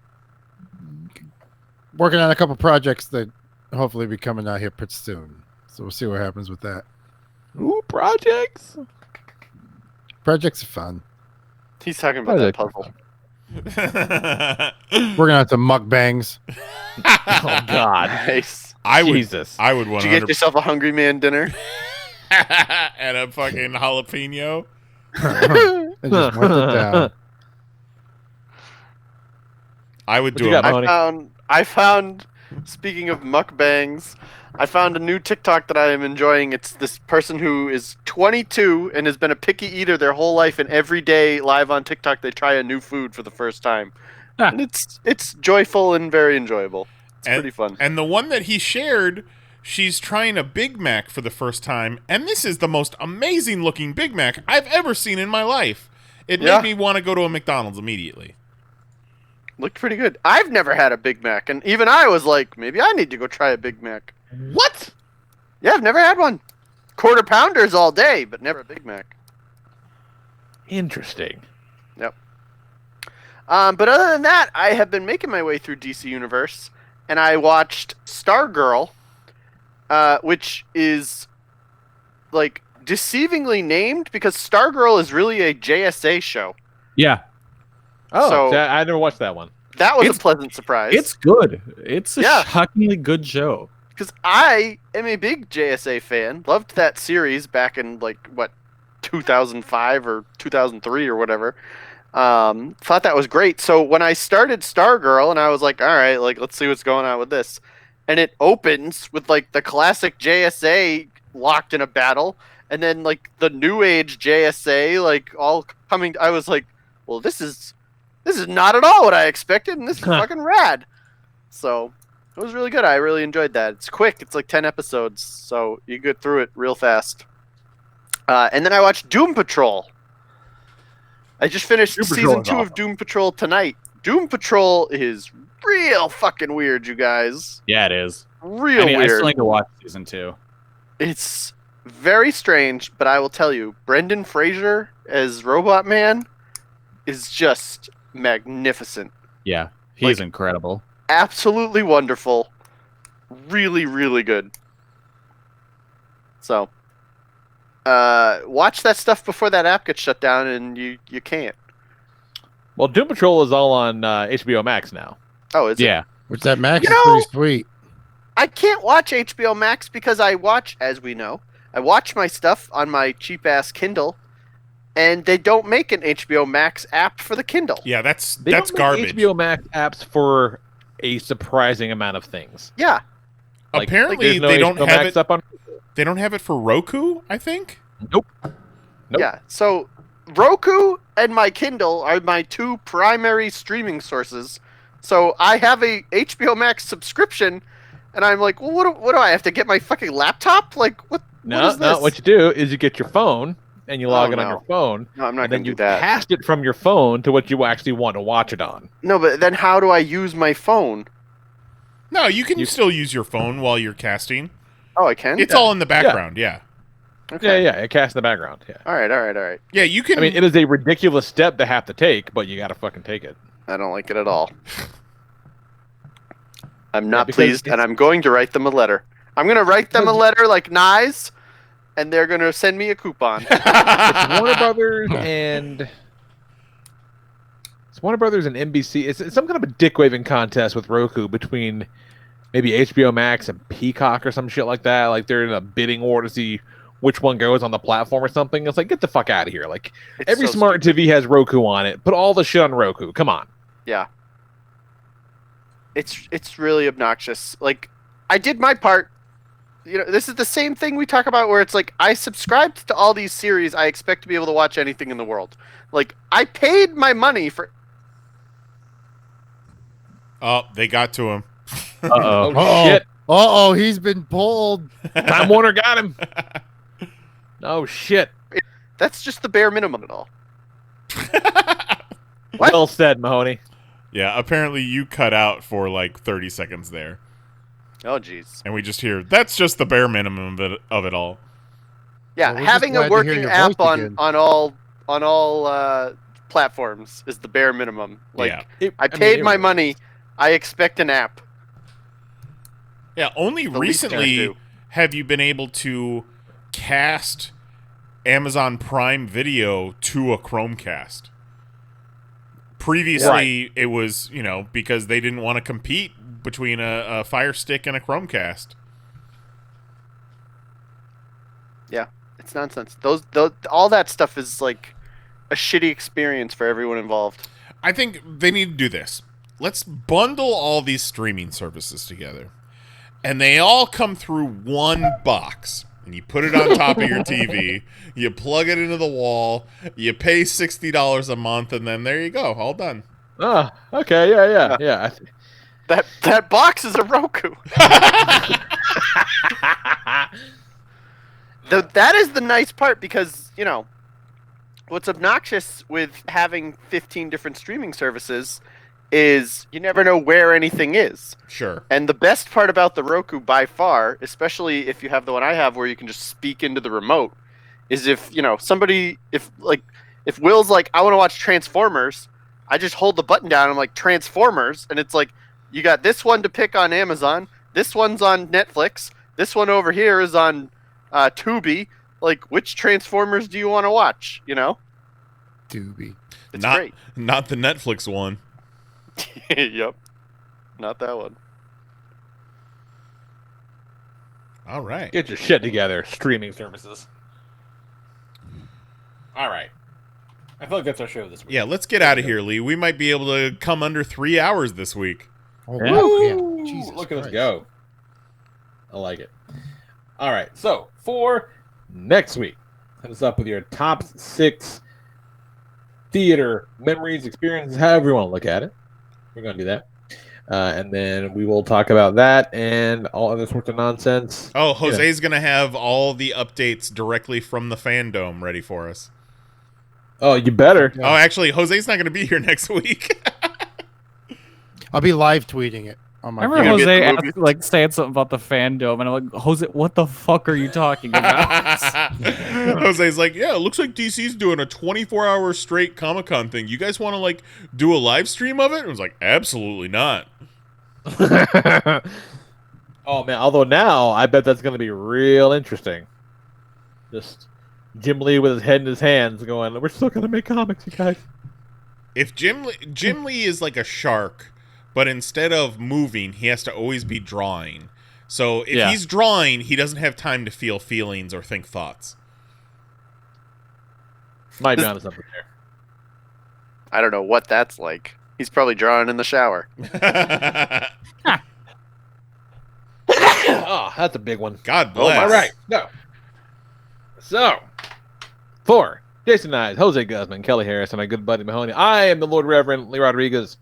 Speaker 6: working on a couple projects that hopefully be coming out here pretty soon. So we'll see what happens with that.
Speaker 4: Ooh, projects.
Speaker 6: Projects are fun.
Speaker 7: He's talking about that puzzle.
Speaker 6: We're gonna have some mukbangs.
Speaker 4: Oh God!
Speaker 7: Nice.
Speaker 2: I would 100.
Speaker 7: Did you get yourself a Hungry Man dinner?
Speaker 2: And a fucking jalapeno.
Speaker 6: I just went it down.
Speaker 2: I would do it.
Speaker 7: I found. Speaking of mukbangs, I found a new TikTok that I am enjoying. It's this person who is 22 and has been a picky eater their whole life, and every day live on TikTok they try a new food for the first time. And it's joyful and very enjoyable. It's pretty fun.
Speaker 2: And the one that he shared, she's trying a Big Mac for the first time, and this is the most amazing looking Big Mac I've ever seen in my life. It made me want to go to a McDonald's immediately.
Speaker 7: Looked pretty good. I've never had a Big Mac, and even I was like, maybe I need to go try a Big Mac.
Speaker 4: What?
Speaker 7: Yeah, I've never had one. Quarter pounders all day, but never a Big Mac.
Speaker 4: Interesting.
Speaker 7: Yep. But other than that, I have been making my way through DC Universe, and I watched Stargirl, which is like deceivingly named because Stargirl is really a JSA show.
Speaker 5: Yeah.
Speaker 4: Oh,
Speaker 7: So-
Speaker 4: I never watched that one.
Speaker 7: That was a pleasant surprise.
Speaker 5: It's good. It's a shockingly good show.
Speaker 7: Because I am a big JSA fan. Loved that series back in, 2005 or 2003 or whatever. Thought that was great. So when I started Stargirl, and I was like, all right, let's see what's going on with this. And it opens with, the classic JSA locked in a battle. And then, the new age JSA, all coming... I was like, well, this is not at all what I expected, and this is fucking rad. So... it was really good. I really enjoyed that. It's quick. It's 10 episodes, so you get through it real fast. And then I watched Doom Patrol. I just finished season 2 of Doom Patrol tonight. Doom Patrol is real fucking weird, you guys.
Speaker 5: Yeah, it is.
Speaker 7: Real weird.
Speaker 5: I still need to watch season 2.
Speaker 7: It's very strange, but I will tell you, Brendan Fraser as Robot Man is just magnificent.
Speaker 5: Yeah, he's incredible.
Speaker 7: Absolutely wonderful. Really, really good. So, watch that stuff before that app gets shut down, and you can't.
Speaker 4: Well, Doom Patrol is all on HBO Max now.
Speaker 7: Oh, is it?
Speaker 5: Yeah.
Speaker 6: Which that Max is pretty sweet.
Speaker 7: I can't watch HBO Max because I watch, as we know, I watch my stuff on my cheap-ass Kindle, and they don't make an HBO Max app for the Kindle.
Speaker 2: Yeah, that's
Speaker 4: They don't make
Speaker 2: garbage.
Speaker 4: HBO Max apps for a surprising amount of things.
Speaker 7: Yeah.
Speaker 2: Apparently,
Speaker 4: no
Speaker 2: they don't
Speaker 4: HBO
Speaker 2: have
Speaker 4: Max
Speaker 2: it.
Speaker 4: up on.
Speaker 2: They don't have it for Roku, I think.
Speaker 4: Nope.
Speaker 7: Yeah, so Roku and my Kindle are my two primary streaming sources. So I have a HBO Max subscription, and I'm like, well, what do I have to get my fucking laptop? Like, what is this?
Speaker 4: No. What you do is you get your phone and you log in on your phone.
Speaker 7: No, I'm not
Speaker 4: and
Speaker 7: going
Speaker 4: then
Speaker 7: to
Speaker 4: you
Speaker 7: do that.
Speaker 4: cast it from your phone to what you actually want to watch it on.
Speaker 7: No, but then how do I use my phone?
Speaker 2: No, you can still use your phone while you're casting.
Speaker 7: Oh, I can?
Speaker 2: It's all in the background, yeah.
Speaker 7: Okay.
Speaker 4: Yeah, it casts in the background. Yeah.
Speaker 7: All right.
Speaker 2: Yeah, you can.
Speaker 4: I mean, it is a ridiculous step to have to take, but you got to fucking take it.
Speaker 7: I don't like it at all. I'm not
Speaker 4: because
Speaker 7: pleased, and I'm going to write them a letter. I'm going to write them a letter like Knize, and they're going to send me a coupon.
Speaker 4: It's Warner Brothers and NBC. It's some kind of a dick waving contest with Roku between maybe HBO Max and Peacock or some shit like that. Like they're in a bidding war to see which one goes on the platform or something. It's like, get the fuck out of here. Like every smart TV has Roku on it. Put all the shit on Roku. Come on.
Speaker 7: Yeah. It's really obnoxious. Like, I did my part. You know, this is the same thing we talk about where it's like, I subscribed to all these series. I expect to be able to watch anything in the world. Like, I paid my money for...
Speaker 2: Oh, they got to him.
Speaker 4: Uh-oh.
Speaker 6: Uh-oh.
Speaker 4: Shit.
Speaker 6: Uh-oh, he's been pulled.
Speaker 4: Time Warner got him. Oh, shit.
Speaker 7: That's just the bare minimum at all.
Speaker 4: Well said, Mahoney.
Speaker 2: Yeah, apparently you cut out for like 30 seconds there.
Speaker 7: Oh, jeez.
Speaker 2: And we just hear, that's just the bare minimum of it all.
Speaker 7: Yeah,
Speaker 6: Well, we're
Speaker 7: having
Speaker 6: just
Speaker 7: a
Speaker 6: glad to hear
Speaker 7: working
Speaker 6: your
Speaker 7: app
Speaker 6: voice again.
Speaker 7: on all platforms is the bare minimum. Like,
Speaker 2: Yeah.
Speaker 7: I paid my money. I expect an app.
Speaker 2: Yeah, only
Speaker 7: The least I can
Speaker 2: recently
Speaker 7: do.
Speaker 2: have you been able to cast Amazon Prime Video to a Chromecast. Previously, it was, because they didn't want to compete between a Fire Stick and a Chromecast.
Speaker 7: Yeah, it's nonsense. All that stuff is like a shitty experience for everyone involved.
Speaker 2: I think they need to do this. Let's bundle all these streaming services together. And they all come through one box. And you put it on top of your TV. You plug it into the wall. You pay $60 a month. And then there you go. All done.
Speaker 4: Oh, okay. Yeah.
Speaker 7: That box is a Roku. That is the nice part because, what's obnoxious with having 15 different streaming services is you never know where anything is.
Speaker 2: Sure.
Speaker 7: And the best part about the Roku by far, especially if you have the one I have where you can just speak into the remote, is if Will's like, I want to watch Transformers, I just hold the button down and I'm like, Transformers, and it's like, you got this one to pick on Amazon, this one's on Netflix, this one over here is on Tubi. Like, which Transformers do you want to watch,
Speaker 6: Tubi.
Speaker 7: It's great.
Speaker 2: Not the Netflix one.
Speaker 7: Yep. Not that one.
Speaker 2: All right.
Speaker 4: Get your shit together, streaming services.
Speaker 19: All right. I feel like that's our show this week.
Speaker 2: Yeah, let's get out of here, Lee. We might be able to come under 3 hours this week.
Speaker 6: Oh,
Speaker 4: Yeah.
Speaker 6: yeah. Jesus
Speaker 4: Look at us
Speaker 6: Christ.
Speaker 4: go. I like it. All right. So for next week, hit us up with your top 6 theater memories, experiences, however you want to look at it. We're going to do that. And then we will talk about that and all other sorts of nonsense.
Speaker 2: Oh, Jose's going to have all the updates directly from the fandom ready for us.
Speaker 4: Oh, you better.
Speaker 2: Oh, actually, Jose's not going to be here next week.
Speaker 6: I'll be live tweeting it on my
Speaker 5: I remember
Speaker 6: phone.
Speaker 5: Jose saying something about the fandom, and I'm like, Jose, what the fuck are you talking about?
Speaker 2: Jose's like, yeah, it looks like DC's doing a 24-hour straight Comic-Con thing. You guys want to, do a live stream of it? I was like, absolutely not.
Speaker 4: Oh, man. Although now, I bet that's going to be real interesting. Just Jim Lee with his head in his hands going, we're still going to make comics, you guys.
Speaker 2: If Jim Lee is like a shark, but instead of moving, he has to always be drawing. So if he's drawing, he doesn't have time to feel feelings or think thoughts.
Speaker 4: Might be onto something there.
Speaker 7: I don't know what that's like. He's probably drawing in the shower.
Speaker 4: Oh, that's a big one.
Speaker 2: God bless.
Speaker 4: All right. So, for Jason Knize, Jose Guzman, Kelly Harris, and my good buddy Mahoney, I am the Lord Reverend Lee Rodriguez.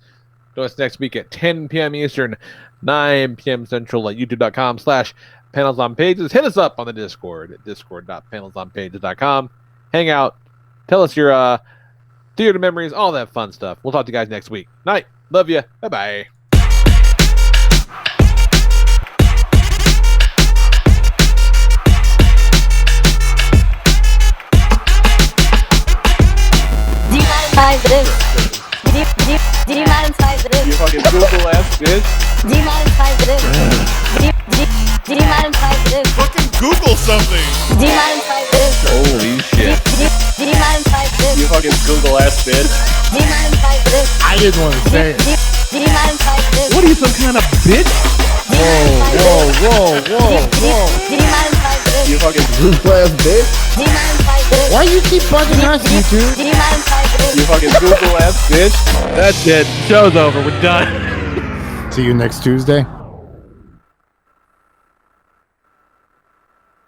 Speaker 4: Join us next week at 10 p.m. Eastern, 9 p.m. Central at youtube.com/panelsonpages. Hit us up on the Discord at discord.panelsonpages.com. Hang out. Tell us your theater memories, all that fun stuff. We'll talk to you guys next week. Night. Love you. Bye-bye.
Speaker 17: Demonetize this.
Speaker 4: You fucking Google ass bitch.
Speaker 17: Demonetize this. Demonetize this.
Speaker 2: Fucking Google something.
Speaker 17: Demonetize this.
Speaker 4: Holy shit.
Speaker 17: Demonetize this.
Speaker 4: You fucking Google ass bitch.
Speaker 17: Demonetize this.
Speaker 6: I didn't want to say it.
Speaker 17: Demonetize this.
Speaker 4: What are you, some kind of bitch?
Speaker 6: Whoa.
Speaker 17: Demonetize this.
Speaker 4: You fucking Google ass bitch.
Speaker 17: Demonetize this.
Speaker 6: Why you keep bugging us, you two?
Speaker 17: Demonetize this.
Speaker 4: You fucking Google ass bitch. That's it. Show's over. We're done.
Speaker 6: See you next Tuesday.